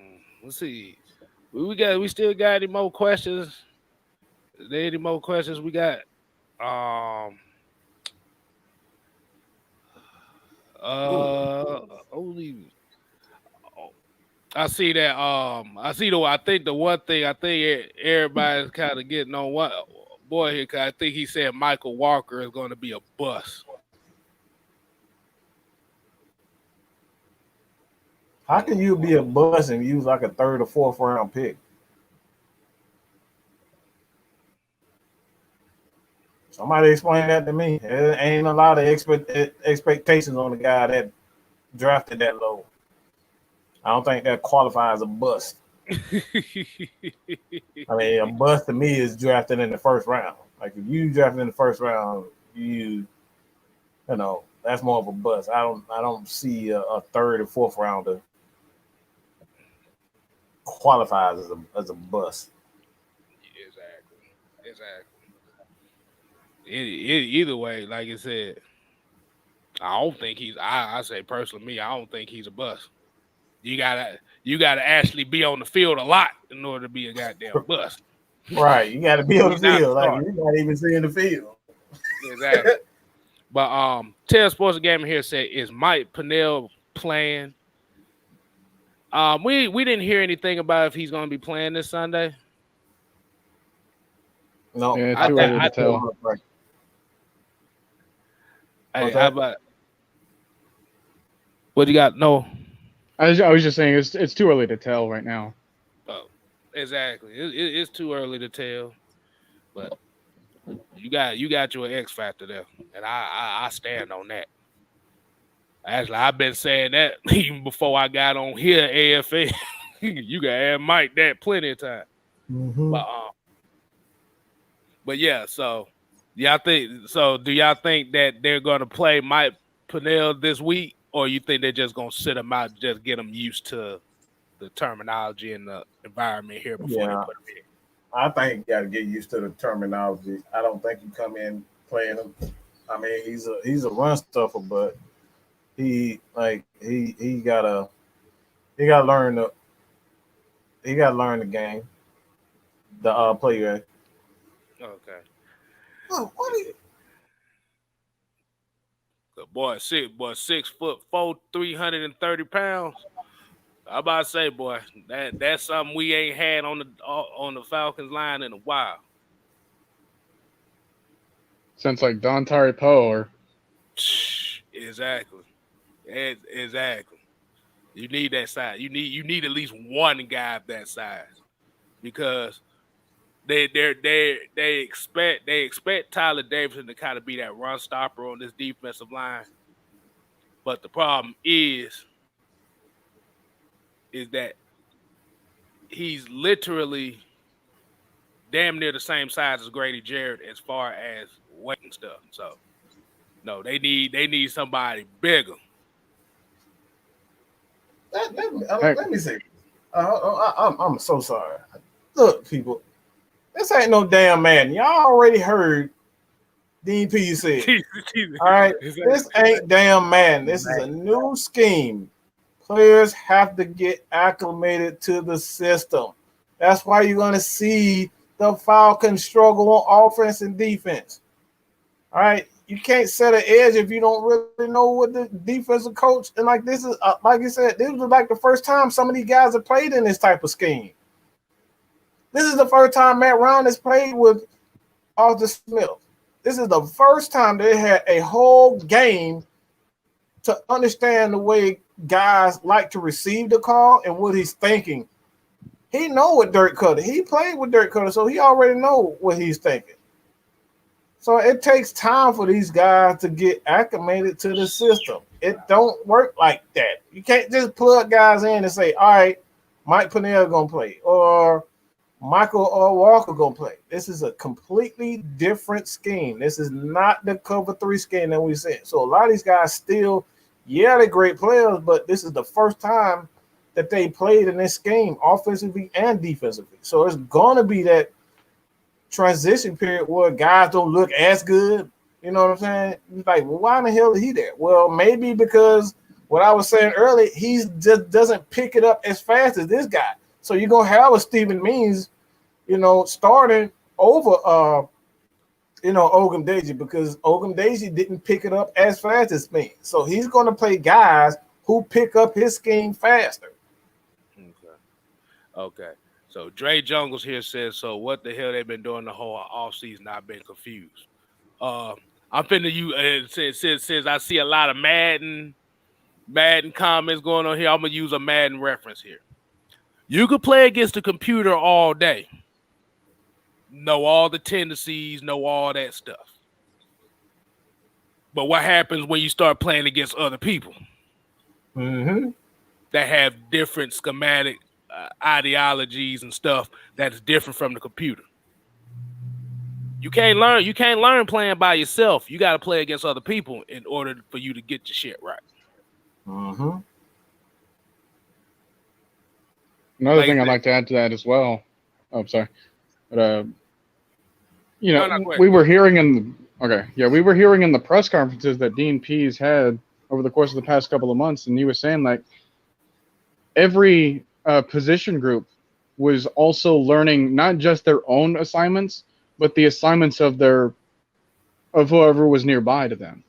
Let's see. We still got any more questions? Is there any more questions we got? Only. I see that. I think the one thing I think everybody's kind of getting on one boy here. Cause I think he said Michael Walker is going to be a bust. How can you be a bust and use like a 3rd or 4th round pick? Somebody explain that to me. There ain't a lot of expectations on the guy that drafted that low. I don't think that qualifies a bust. I mean, a bust to me is drafted in the 1st round. Like if you drafted in the 1st round, you know that's more of a bust. I don't see a 3rd or 4th rounder qualifies as a bust. Exactly. Either way, like I said, I don't think he's. I say personally, me, I don't think he's a bust. You gotta actually be on the field a lot in order to be a goddamn bust. Right, you gotta be on the field. Like you're not even seeing the field. Exactly. But Tell Sports Gaming here said, is Mike Pennell playing? We didn't hear anything about if he's going to be playing this Sunday. No, yeah, it's too early to tell. Hey, how about what you got? No, I was just saying it's too early to tell right now. Oh, exactly. It's too early to tell, but you got your X factor there, and I stand on that. Actually, I've been saying that even before I got on here, AFA. You can add Mike that plenty of time. Mm-hmm. But yeah, so do y'all think that they're gonna play Mike Pennell this week, or you think they're just gonna sit him out, just get him used to the terminology and the environment here before they put him in? I think you gotta get used to the terminology. I don't think you come in playing him. I mean, he's a run stuffer, but he gotta learn the game. The player. Okay. Oh, what are you? The boy 6'4", 330 pounds. I about to say, boy, that's something we ain't had on the Falcons line in a while. Sounds like Dontari Poe or Exactly. You need that size. You need at least one guy of that size because they expect Tyler Davidson to kind of be that run stopper on this defensive line. But the problem is that he's literally damn near the same size as Grady Jarrett as far as weight and stuff. So no, they need somebody bigger. Let me see. I'm so sorry. Look, people, this ain't no damn Madden. Y'all already heard DP say. All right, this ain't damn Madden. This is a new scheme. Players have to get acclimated to the system. That's why you're going to see the Falcons struggle on offense and defense. All right, you can't set an edge if you don't really know what the defensive coach. And like this is, like you said, this was like the first time some of these guys have played in this type of scheme. This is the first time Matt Ryan has played with Arthur Smith. This is the first time they had a whole game to understand the way guys like to receive the call and what he's thinking. He know what Dirk Cutter. He played with Dirk Cutter, so he already know what he's thinking. So it takes time for these guys to get acclimated to the system. It don't work like that. You can't just plug guys in and say, all right, Mike Pennell gonna play, or Michael or Walker gonna play. This is a completely different scheme. This is not the cover 3 scheme that we said. So a lot of these guys still, yeah, they're great players, but this is the first time that they played in this scheme offensively and defensively. So it's gonna be that transition period where guys don't look as good. You know what I'm saying? It's like, well, why in the hell is he there? Well, maybe because what I was saying earlier, he just doesn't pick it up as fast as this guy. So you're gonna have a Stephen Means, starting over Ogumdeji, because Ogumdeji didn't pick it up as fast as Means. So he's gonna play guys who pick up his scheme faster. Okay. So Dre Jungles here says, so what the hell they've been doing the whole offseason? I've been confused. I'm finna since I see a lot of Madden comments going on here, I'm gonna use a Madden reference here. You could play against the computer all day, know all the tendencies, know all that stuff. But what happens when you start playing against other people that have different schematic ideologies and stuff that's different from the computer? You can't learn playing by yourself. You got to play against other people in order for you to get your shit right. Another thing I'd like to add to that as well. Oh, I'm sorry. But we were hearing in the press conferences that Dean Pease had over the course of the past couple of months, and he was saying like every position group was also learning not just their own assignments, but the assignments of whoever was nearby to them.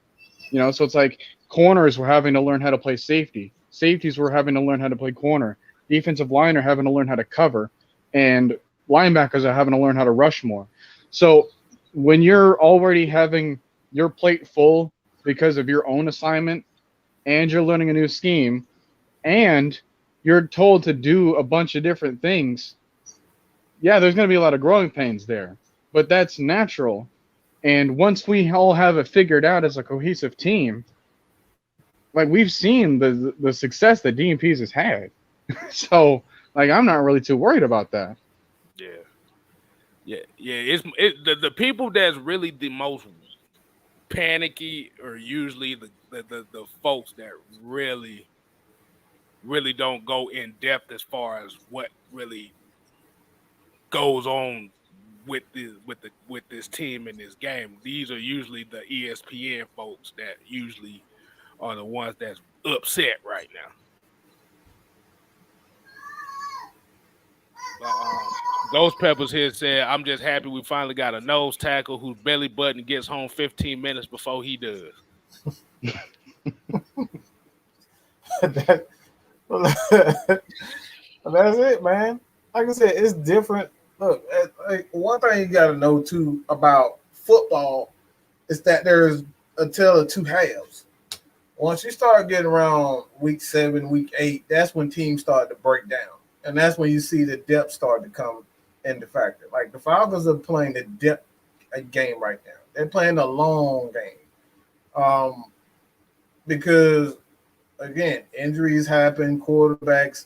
So it's like corners were having to learn how to play safety. Safeties were having to learn how to play corner. Defensive line are having to learn how to cover, and linebackers are having to learn how to rush more. So when you're already having your plate full because of your own assignment, and you're learning a new scheme, and you're told to do a bunch of different things, yeah, there's going to be a lot of growing pains there, but that's natural. And once we all have it figured out as a cohesive team, like we've seen the success that DMPs has had. So like, I'm not really too worried about that. Yeah. It's the people that's really the most panicky are usually the folks that really don't go in depth as far as what really goes on with this team in this game. These are usually the ESPN folks that usually are the ones that's upset right now. Ghost Peppers here said, I'm just happy we finally got a nose tackle whose belly button gets home 15 minutes before he does. That's it, man. Like I said, it's different. Look, like one thing you got to know too about football is that there's a tale of two halves. Once you start getting around week 7, week 8, that's when teams start to break down. And that's when you see the depth start to come into factor. Like the Falcons are playing the depth game right now. They're playing a long game. Because again, injuries happen, quarterbacks,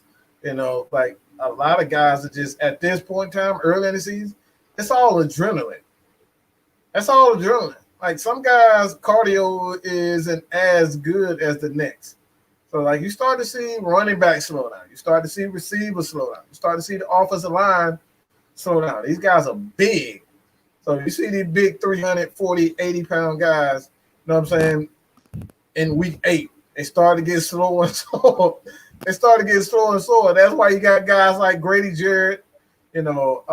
like a lot of guys are just at this point in time, early in the season, it's all adrenaline. That's all adrenaline. Like some guys' cardio isn't as good as the next. So like you start to see running back slow down. You start to see receivers slow down. You start to see the offensive line slow down. These guys are big. So you see these big 340, 80-pound guys, you know what I'm saying, in week 8, they start to get slow and slow. They start to get slow and slower. That's why you got guys like Grady Jarrett, Shaq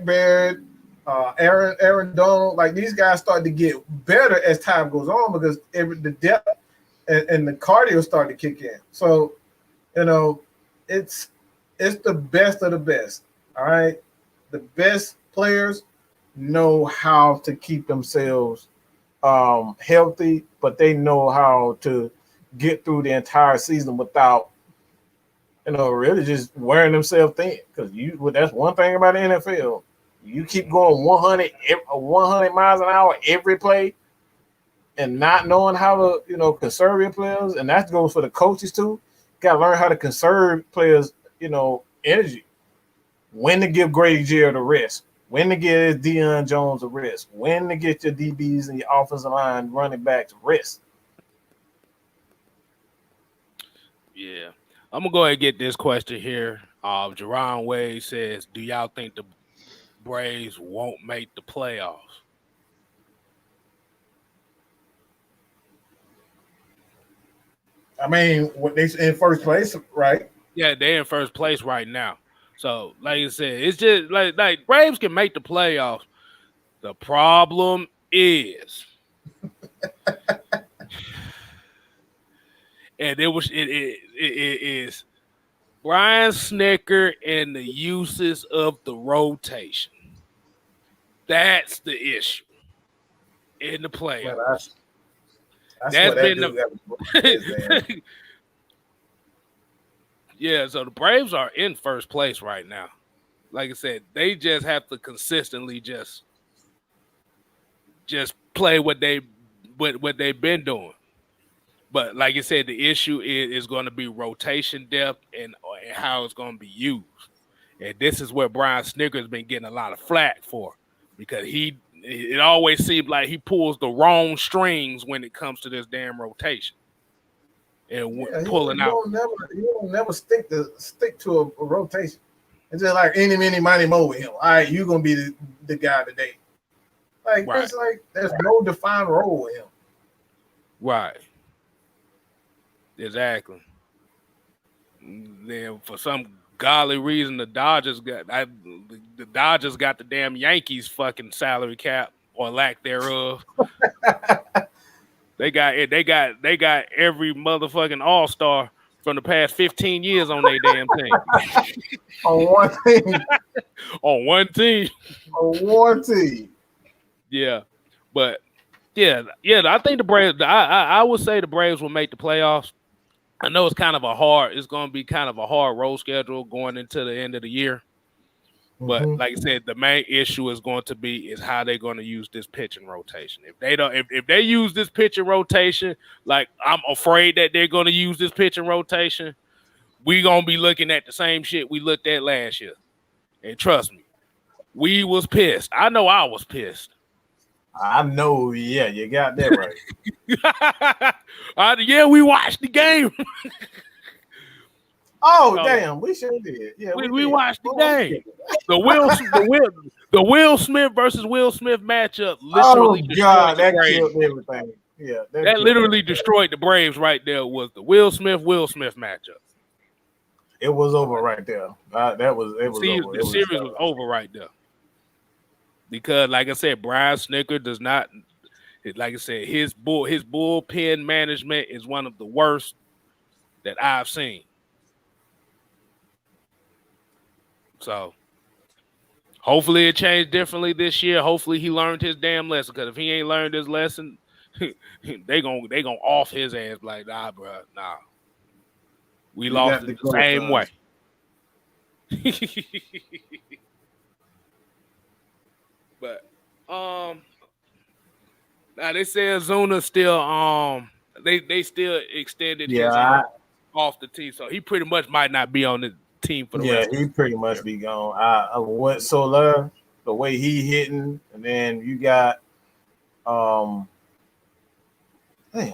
Barrett, Aaron Donald. Like these guys start to get better as time goes on because the depth and the cardio start to kick in. So, it's the best of the best. All right, the best players know how to keep themselves healthy, but they know how to get through the entire season without, really just wearing themselves thin. Because that's one thing about the NFL. You keep going 100 miles an hour every play and not knowing how to, conserve your players, and that goes for the coaches too. Got to learn how to conserve players, energy. When to give Grady Jarrett a rest. When to give Deion Jones a rest. When to get your DBs and your offensive line running backs rest. Yeah. I'm going to go ahead and get this question here. Jerron Wade says, do y'all think the Braves won't make the playoffs? I mean, they in first place, right? Yeah, they're in first place right now. So, like I said, it's just like Braves can make the playoffs. The problem is, and it is Brian Snitker and the uses of the rotation. That's the issue in the playoffs. Well, that's been the yeah. So the Braves are in first place right now. Like I said, they just have to consistently just play what they've been doing. But like I said, the issue is going to be rotation depth and how it's going to be used. And this is where Brian Snitker has been getting a lot of flack for, because it always seems like he pulls the wrong strings when it comes to this damn rotation and pulling out. You don't never stick to a rotation. It's just like any, many, money, mo with him. All right, you're gonna be the guy today. Like right. It's like there's no defined role with him. Right. Exactly. Then for some golly reason, the Dodgers got the damn Yankees fucking salary cap or lack thereof. They got every motherfucking all-star from the past 15 years on their damn team. On one team. On one team. On one team. Yeah. But yeah, I think the Braves, I would say the Braves will make the playoffs. I know it's going to be kind of a hard road schedule going into the end of the year. But like I said, the main issue is going to be how they're going to use this pitching rotation. If they use this pitching rotation, like I'm afraid that they're going to use this pitching rotation, we're going to be looking at the same shit we looked at last year. And trust me, we was pissed. I know I was pissed. I know, yeah, you got that right. Yeah, we watched the game. Damn, we sure did. Yeah, we watched the game. The Will Smith versus Will Smith matchup literally destroyed the Braves. Killed everything. Yeah, that literally destroyed the Braves right there. Was the Will Smith matchup. It was over right there. It was over. The series was over right there. Because, like I said, Brian Snitker does not, like I said, his bullpen management is one of the worst that I've seen. So, hopefully it changed differently this year. Hopefully he learned his damn lesson. Because if he ain't learned his lesson, they gonna off his ass like, nah, bro, nah. We You lost got it to the go, same way. But now they say Azuna still they still extended his off the team, so he pretty much might not be on the team for the rest. He pretty much be gone. I went Soler, the way he hitting, and then you got damn,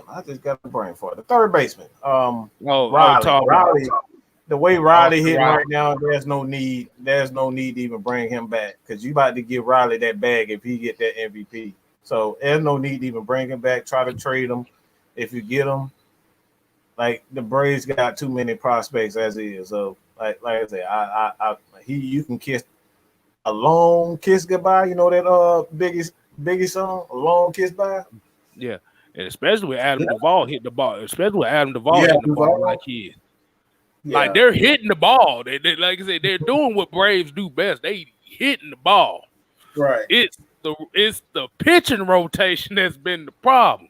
I just got a brain for it. The third baseman. Riley. The way Riley hitting right now, there's no need to even bring him back because you about to give Riley that bag if he get that MVP. So there's no need to even bring him back. Try to trade him if you get him. Like the Braves got too many prospects as is. So like I said, you can kiss a long kiss goodbye. You know that Biggie song, a long kiss bye. Yeah, and especially with Adam Duvall hitting the ball. Especially with Adam Duvall hitting the ball like he is. Yeah. Like they're hitting the ball. They like I said, they're doing what Braves do best. They hitting the ball. Right. It's the pitching rotation that's been the problem.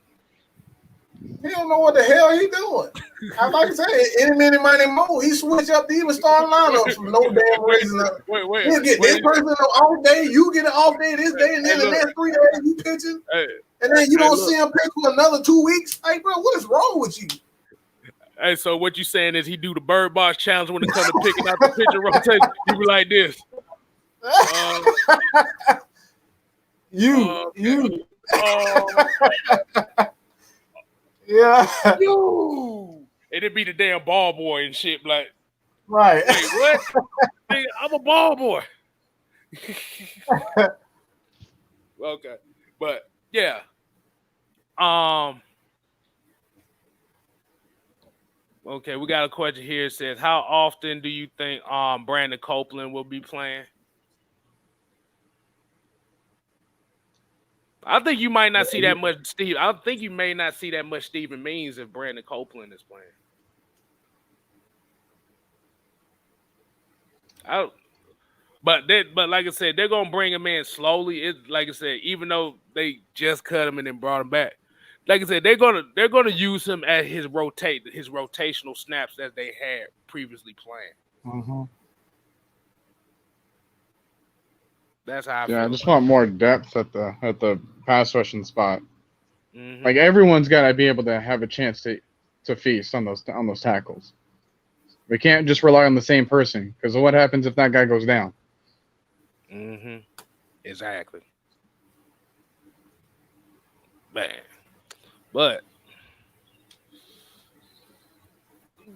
He don't know what the hell he doing. Like I said, any minute, money more. He switch up to even start lineups for no damn reason. He'll get this person an off day, you get an off day this day, and then the next 3 days you pitching, and then you don't see him pitch for another 2 weeks. Hey, bro, what is wrong with you? Hey, so what you saying is he do the bird box challenge when it comes to picking out the pitcher rotation? You be like this. Yeah. It'd be the damn ball boy and shit. Like, right. Wait, what? Hey, I'm a ball boy. Okay. But yeah. Okay, we got a question here. It says, how often do you think Brandon Copeland will be playing? I think you might not see that much Steve. I think you may not see that much Stephen Means if Brandon Copeland is playing. But like I said, they're gonna bring him in slowly. It's like I said, even though they just cut him and then brought him back. Like I said, they're gonna use him at his rotational snaps that they had previously playing. Mm-hmm. That's how I feel. I just want more depth at the pass rushing spot. Mm-hmm. Like everyone's got to be able to have a chance to feast on those tackles. We can't just rely on the same person because what happens if that guy goes down? Mm-hmm. Exactly. Man. But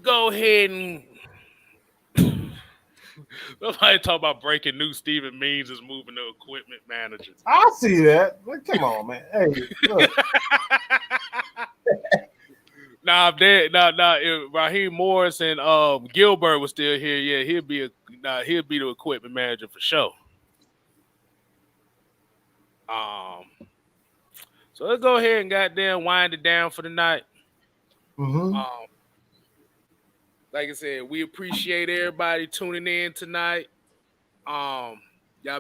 go ahead and nobody talk about breaking news. Stephen Means is moving to equipment manager. I see that. Come on, man. Hey, look. If Raheem Morris and Gilbert was still here, yeah, he'll be the equipment manager for sure. So let's go ahead and goddamn wind it down for the night. Mm-hmm. Like I said, we appreciate everybody tuning in tonight. Y'all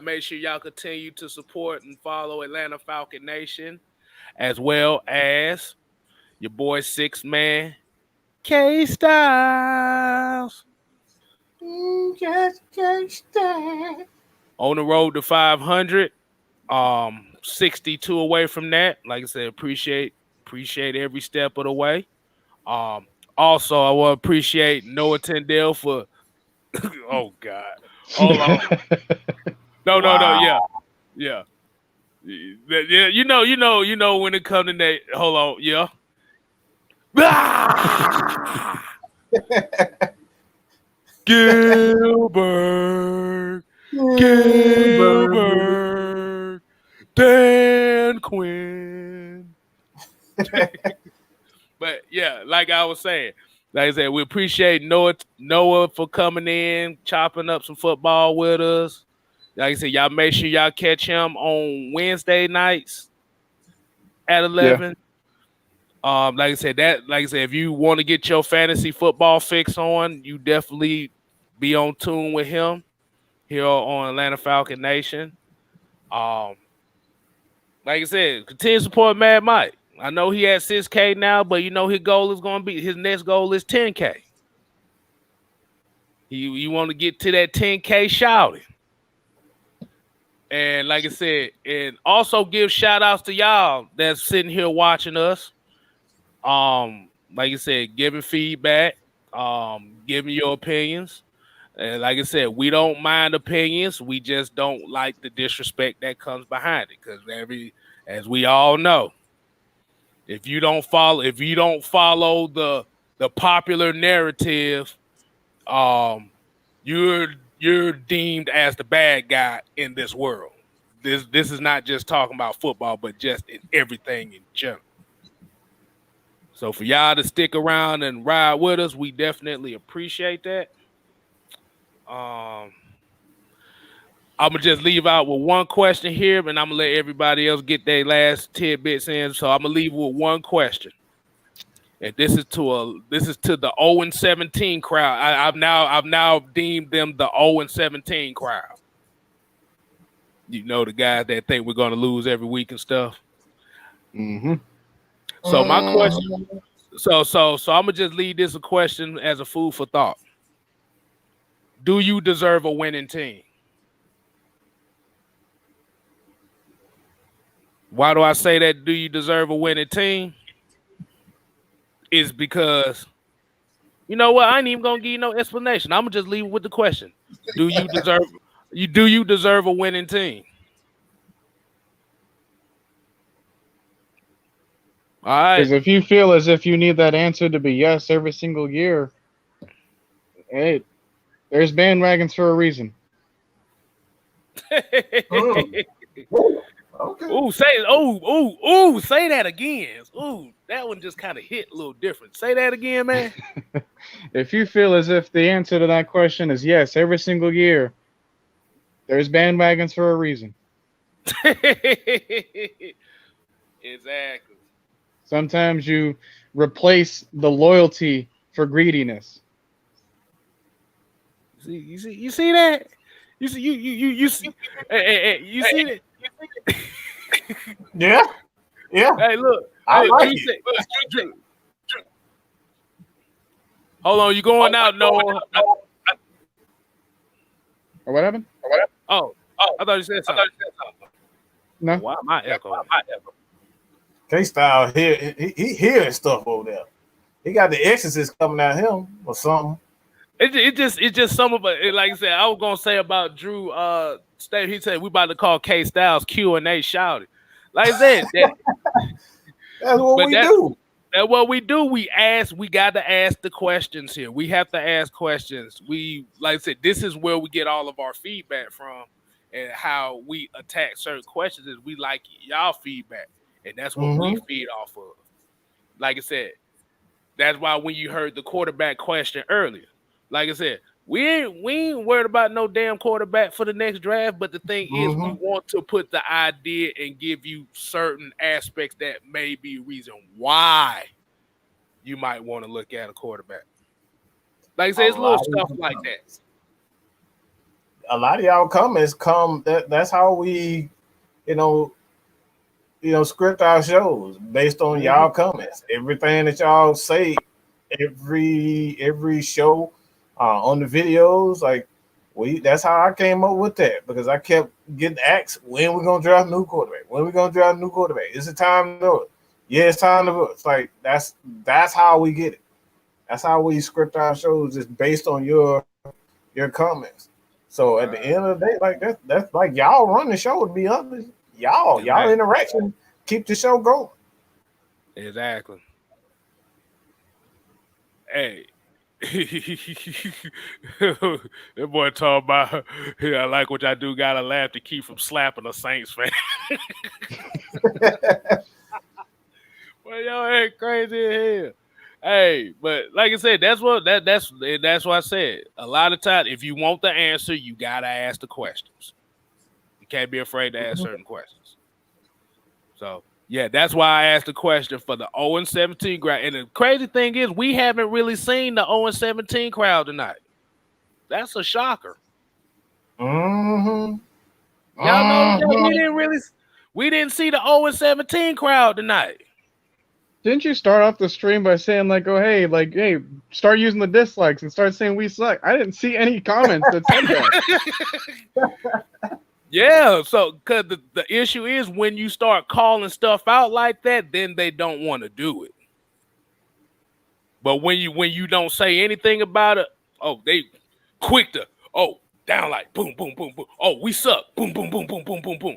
make sure y'all continue to support and follow Atlanta Falcon Nation, as well as your boy Man KStylzz. KStylzz. On the road to 500. 62 away from that. Like I said, appreciate every step of the way. Also, I want to appreciate Noah Tyndale for oh God. Hold on. No, yeah. You know when it comes to that. Hold on, yeah. Gilbert. Dan Quinn. But yeah, like I was saying, like I said, we appreciate Noah for coming in, chopping up some football with us. Like I said, y'all make sure y'all catch him on Wednesday nights at 11. Yeah. Like I said, if you want to get your fantasy football fix on, you definitely be on tune with him here on Atlanta Falcon Nation. Like I said, continue to support Mad Mike. I know he at 6K now, but you know his goal is going to be, his next goal is 10K. You want to get to that 10K shouting. And like I said, and also give shout outs to y'all that's sitting here watching us. Like I said, giving feedback, giving your opinions. And like I said, we don't mind opinions. We just don't like the disrespect that comes behind it. Because as we all know, if you don't follow the popular narrative, you're deemed as the bad guy in this world. This is not just talking about football, but just in everything in general. So for y'all to stick around and ride with us, we definitely appreciate that. I'm gonna just leave out with one question here, and I'm gonna let everybody else get their last tidbits in. So I'm gonna leave with one question, and this is to the 0-17 crowd. I've now deemed them the 0-17 crowd. You know, the guys that think we're gonna lose every week and stuff. Mm-hmm. So my question, so I'm gonna just leave this a question as a food for thought. Do you deserve a winning team? Why do I say that? Do you deserve a winning team? Is because, you know what? I ain't even gonna give you no explanation. I'm gonna just leave it with the question: Do you deserve a winning team? All right. Because if you feel as if you need that answer to be yes every single year, hey, there's bandwagons for a reason. Okay. Say that again. Ooh, that one just kind of hit a little different. Say that again, man. If you feel as if the answer to that question is yes every single year, there's bandwagons for a reason. Exactly. Sometimes you replace the loyalty for greediness. You see that? You see that? Yeah. Hey, look. I Hey, like Drew, hold on, you going out? No. Or what happened? Oh, I thought you said something. No. Why am I echoing? KStylzz here. He hearing stuff over there. He got the exorcist coming at him or something. It's just some of it. Like I said, I was gonna say about Drew. He said we about to call KStylzz Q&A shouted. Like I said, that's what we do. That's what we do. We got to ask the questions here. We have to ask questions. Like I said, this is where we get all of our feedback from, and how we attack certain questions is we like y'all feedback, and that's what we feed off of. Like I said, that's why when you heard the quarterback question earlier, like I said, we ain't worried about no damn quarterback for the next draft. But the thing is, we want to put the idea and give you certain aspects that may be a reason why you might want to look at a quarterback. Like I said, it's little stuff like that. A lot of y'all comments come. That's how we, script our shows based on y'all comments. Everything that y'all say, every show. On the videos, that's how I came up with that, because I kept getting asked, when we gonna draft a new quarterback? When we gonna draft a new quarterback? Is it time to do it? Yeah, it's time to do it. It's like that's how we get it. That's how we script our shows, just based on your comments. So at the end of the day, that's like y'all run the show, to be honest. Y'all interaction keep the show going. Exactly. Hey. That boy talking about, I like what I do, gotta laugh to keep from slapping a Saints fan. Well, y'all ain't crazy in here. Hey, but like I said, that's what I said. A lot of times, if you want the answer, you gotta ask the questions. You can't be afraid to ask certain questions. So yeah, that's why I asked the question for the 0-17 crowd. And the crazy thing is, we haven't really seen the 0-17 crowd tonight. That's a shocker. Mm-hmm. Y'all know that we didn't see the 0-17 crowd tonight. Didn't you start off the stream by saying like, "Oh hey, start using the dislikes and start saying we suck"? I didn't see any comments that said that. Yeah, so because the issue is when you start calling stuff out like that, then they don't want to do it. But when you don't say anything about it, oh, they quick to down like boom, boom, boom, boom. Oh, we suck. Boom, boom, boom, boom, boom, boom, boom.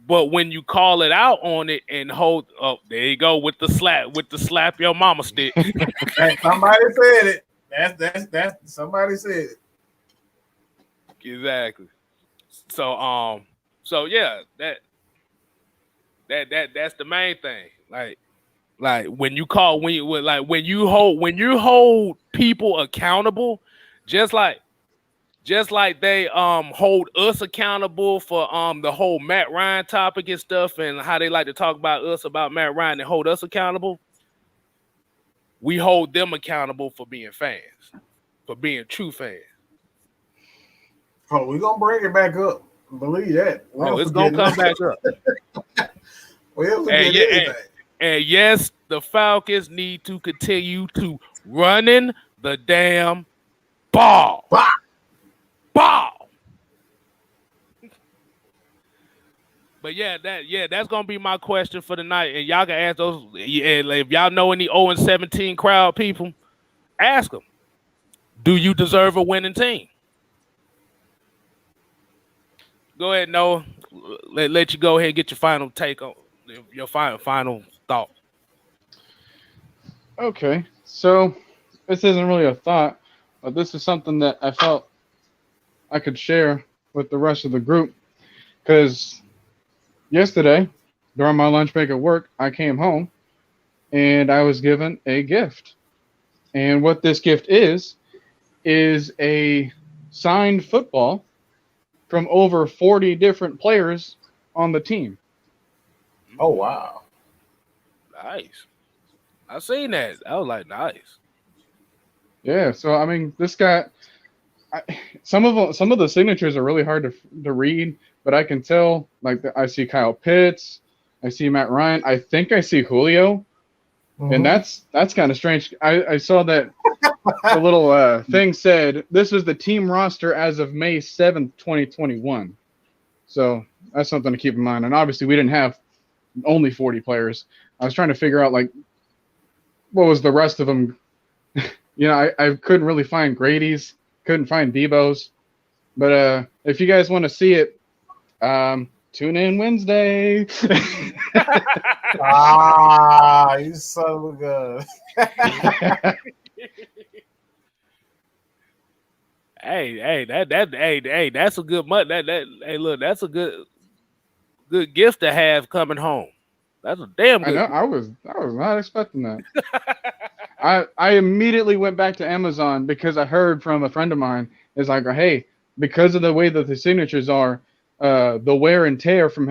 But when you call it out on it and hold, there you go with the slap your mama stick. Somebody said it. That's somebody said it. Exactly. So yeah, that's the main thing. Like when you hold people accountable, just like they hold us accountable for the whole Matt Ryan topic and stuff, and how they like to talk about us about Matt Ryan and hold us accountable. We hold them accountable for being fans, for being true fans. Oh, we're gonna bring it back up. Believe that. It's gonna come back up. And yes, the Falcons need to continue to running the damn ball. Ball. But that's gonna be my question for the night. And y'all can ask those. Yeah, if y'all know any 0-17 crowd people, ask them. Do you deserve a winning team? Go ahead, Noah. Let you go ahead and get your final take on your final thought. Okay, so this isn't really a thought, but this is something that I felt I could share with the rest of the group. Because yesterday, during my lunch break at work, I came home and I was given a gift. And what this gift is a signed football from over 40 different players on the team. Oh, wow. Nice. I seen that. I was like, nice. Yeah, so I mean, this guy, some of the signatures are really hard to read, but I can tell. Like, I see Kyle Pitts, I see Matt Ryan, I think I see Julio, and that's kind of strange. I saw that the little thing said this was the team roster as of May 7th, 2021. So that's something to keep in mind. And obviously, we didn't have only 40 players. I was trying to figure out like what was the rest of them. You know, I couldn't really find Grady's, couldn't find Debo's, but if you guys want to see it, tune in Wednesday. You so good. Hey, that's a good month. Look, that's a good gift to have coming home. That's a damn good. I was not expecting that. I immediately went back to Amazon because I heard from a friend of mine. It's like, hey, because of the way that the signatures are, the wear and tear from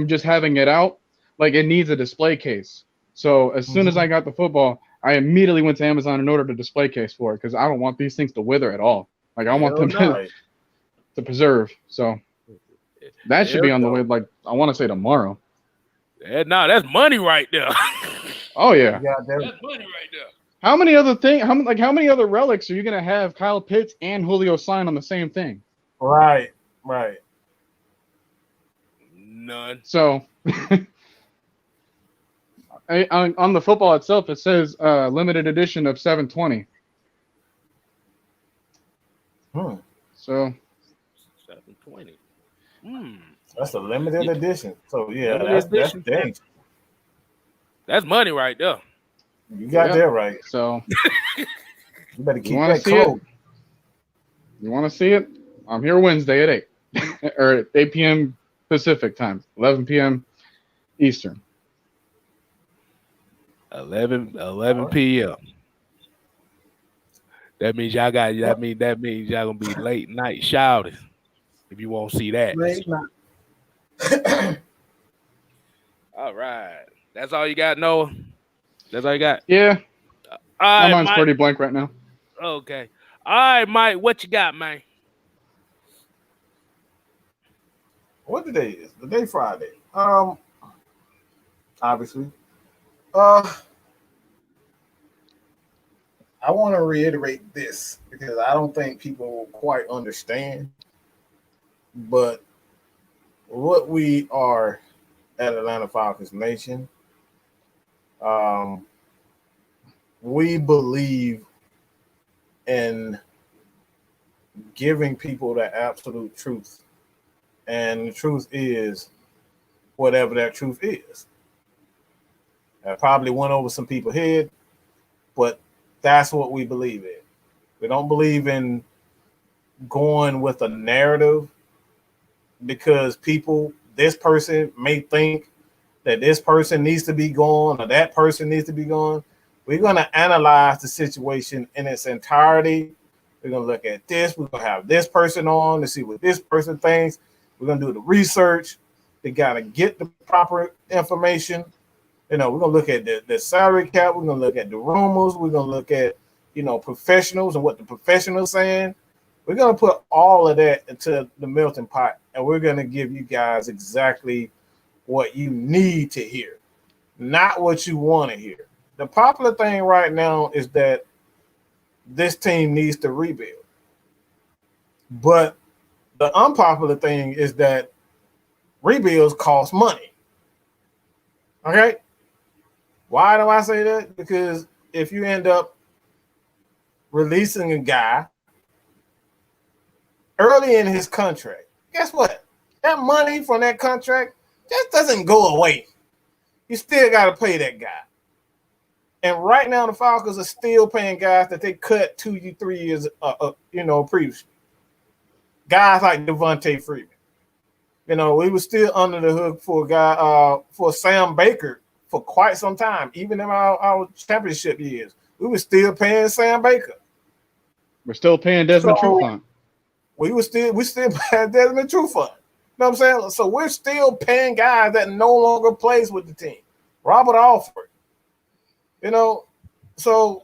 just having it out, like it needs a display case. So as soon as I got the football, I immediately went to Amazon and ordered a display case for it because I don't want these things to wither at all. Like I want them to preserve. So that should be on the way. Like I want to say tomorrow. That's money right there. Oh yeah. That's money right there. How many other relics are you gonna have Kyle Pitts and Julio sign on the same thing? Right. None. So on the football itself, it says limited edition of 720. So 720. That's a limited edition. So yeah, that's dangerous. That's money right there. You got that right. So you better keep that close. You want to see it? I'm here Wednesday at 8 or at 8 p.m. Pacific time, 11 p.m. Eastern. 11 p.m. That means y'all got. That means y'all gonna be late night shouting if you won't see that. Late night. All right, that's all you got, Noah. That's all you got. Yeah. My mind's pretty blank right now. Okay. All right, Mike. What you got, man? What today is? Today Friday. Obviously, I want to reiterate this because I don't think people quite understand. But what we are at Atlanta Falcons Nation, we believe in giving people the absolute truth. And the truth is whatever that truth is. I probably went over some people's head, but that's what we believe in. We don't believe in going with a narrative because this person may think that this person needs to be gone or that person needs to be gone. We're going to analyze the situation in its entirety. We're going to look at this. We're going to have this person on to see what this person thinks. We're going to do the research. They got to get the proper information. We're going to look at the salary cap. We're going to look at the rumors. We're going to look at, professionals and what the professionals saying. We're going to put all of that into the melting pot, and we're going to give you guys exactly what you need to hear, not what you want to hear. The popular thing right now is that this team needs to rebuild. But the unpopular thing is that rebuilds cost money. Okay? Why do I say that? Because if you end up releasing a guy early in his contract, guess what? That money from that contract just doesn't go away. You still got to pay that guy. And right now, the Falcons are still paying guys that they cut 2 3 years, previously. Guys like Devontae Freeman. We were still under the hook for a guy, for Sam Baker for quite some time. Even in our championship years, we were still paying Sam Baker. We're still paying Desmond Trufant. We still paying Desmond Trufant. You know what I'm saying? So we're still paying guys that no longer plays with the team. Robert Alford. So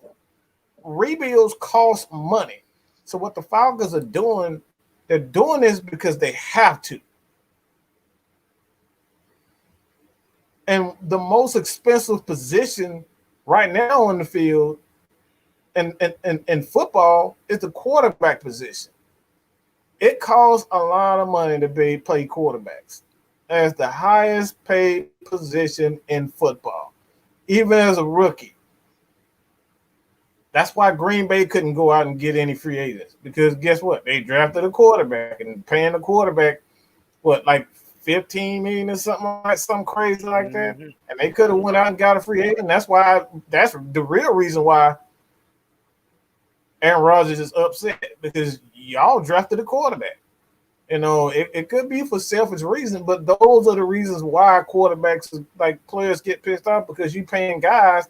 rebuilds cost money. So what the Falcons are doing, they're doing this because they have to. And the most expensive position right now on the field in football is the quarterback position. It costs a lot of money to play quarterbacks. As the highest paid position in football, even as a rookie. That's why Green Bay couldn't go out and get any free agents, because guess what? They drafted a quarterback and paying the quarterback, like $15 million or something crazy like that. And they could have went out and got a free agent. That's the real reason why Aaron Rodgers is upset, because y'all drafted a quarterback. It could be for selfish reasons, but those are the reasons why quarterbacks, like players, get pissed off, because you paying guys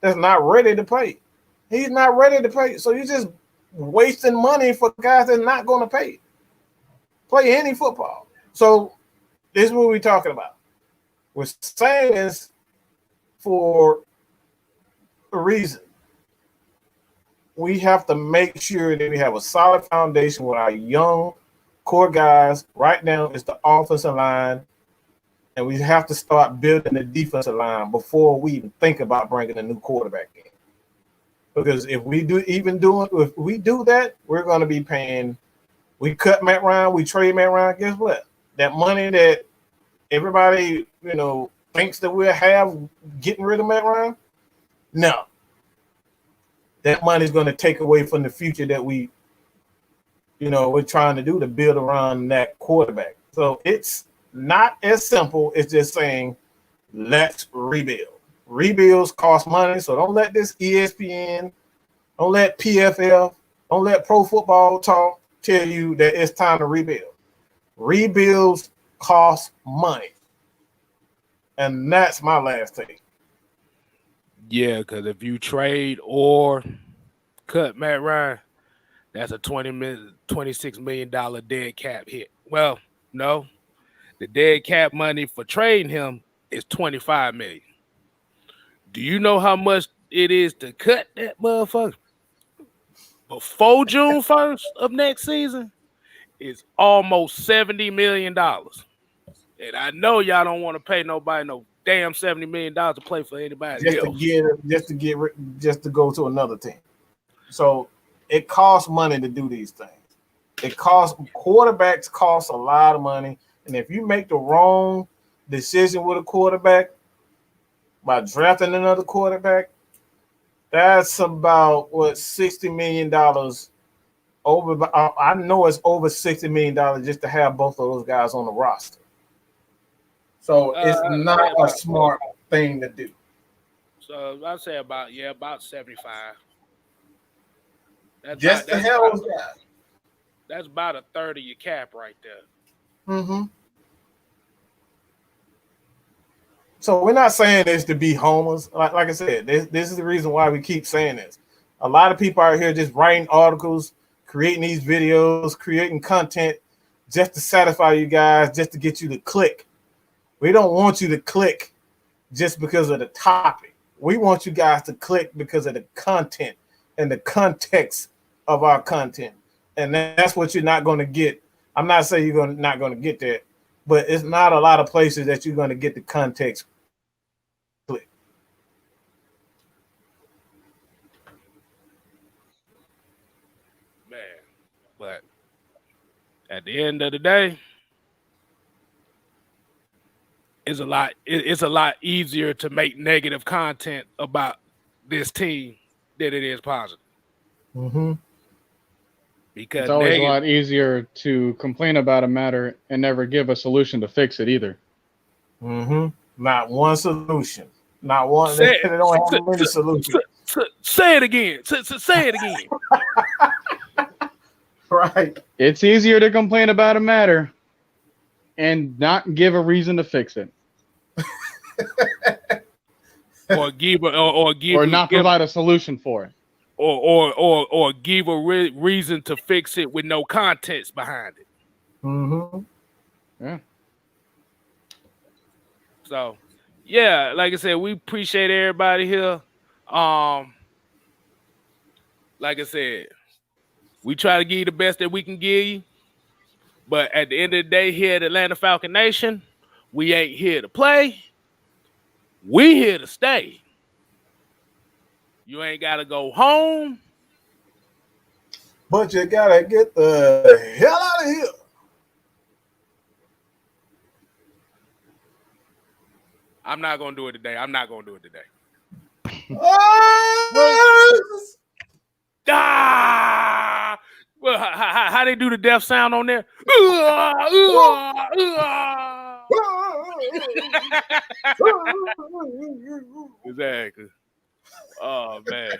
that's not ready to play. He's not ready to play, so you're just wasting money for guys that's not going to play any football. So this is what we're talking about. We're saying this for a reason. We have to make sure that we have a solid foundation with our young core guys. Right now, it's the offensive line, and we have to start building the defensive line before we even think about bringing a new quarterback in. Because if we do that, we're going to be paying. We cut Matt Ryan, we trade Matt Ryan. Guess what? That money that everybody thinks that we'll have getting rid of Matt Ryan, no. That money is going to take away from the future that we're trying to do to build around that quarterback. So it's not as simple as just saying, let's rebuild. Rebuilds cost money, so don't let this ESPN, don't let PFF, don't let Pro Football Talk tell you that it's time to rebuild. Rebuilds cost money. And that's my last take. Yeah, because if you trade or cut Matt Ryan, that's a $26 million dead cap hit. Well, no. The dead cap money for trading him is $25 million. Do you know how much it is to cut that motherfucker before June 1st of next season? It's almost $70 million. And I know y'all don't want to pay nobody no damn $70 million to play for anybody else. Just to go to another team. So it costs money to do these things. Quarterbacks cost a lot of money, and if you make the wrong decision with a quarterback by drafting another quarterback, that's about $60 million over. I know it's over $60 million just to have both of those guys on the roster. So it's not a smart thing to do. So I'd say about 75. That's those guys. That's about a third of your cap right there. Mm-hmm. So we're not saying this to be homers. Like I said, this is the reason why we keep saying this. A lot of people out here just writing articles, creating these videos, creating content just to satisfy you guys, just to get you to click. We don't want you to click just because of the topic. We want you guys to click because of the content and the context of our content. And that's what you're not going to get. I'm not saying you're not going to get that, but it's not a lot of places that you're going to get the context. Click. Man, but at the end of the day, it's a lot easier to make negative content about this team than it is positive. Mm-hmm. Because it's always a lot easier to complain about a matter and never give a solution to fix it either. Mm-hmm. Not one solution. Not one. They don't have many solutions. Say it again. Say it again. Right. It's easier to complain about a matter and not give a reason to fix it. or not provide a solution for it. Or give a reason to fix it with no context behind it. Mm-hmm. Yeah. So, yeah, like I said, we appreciate everybody here. Like I said, we try to give you the best that we can give you. But at the end of the day, here at Atlanta Falcon Nation, we ain't here to play. We here to stay. You ain't got to go home. But you got to get the hell out of here. I'm not going to do it today. Well, how they do the death sound on there? Exactly. Oh, man.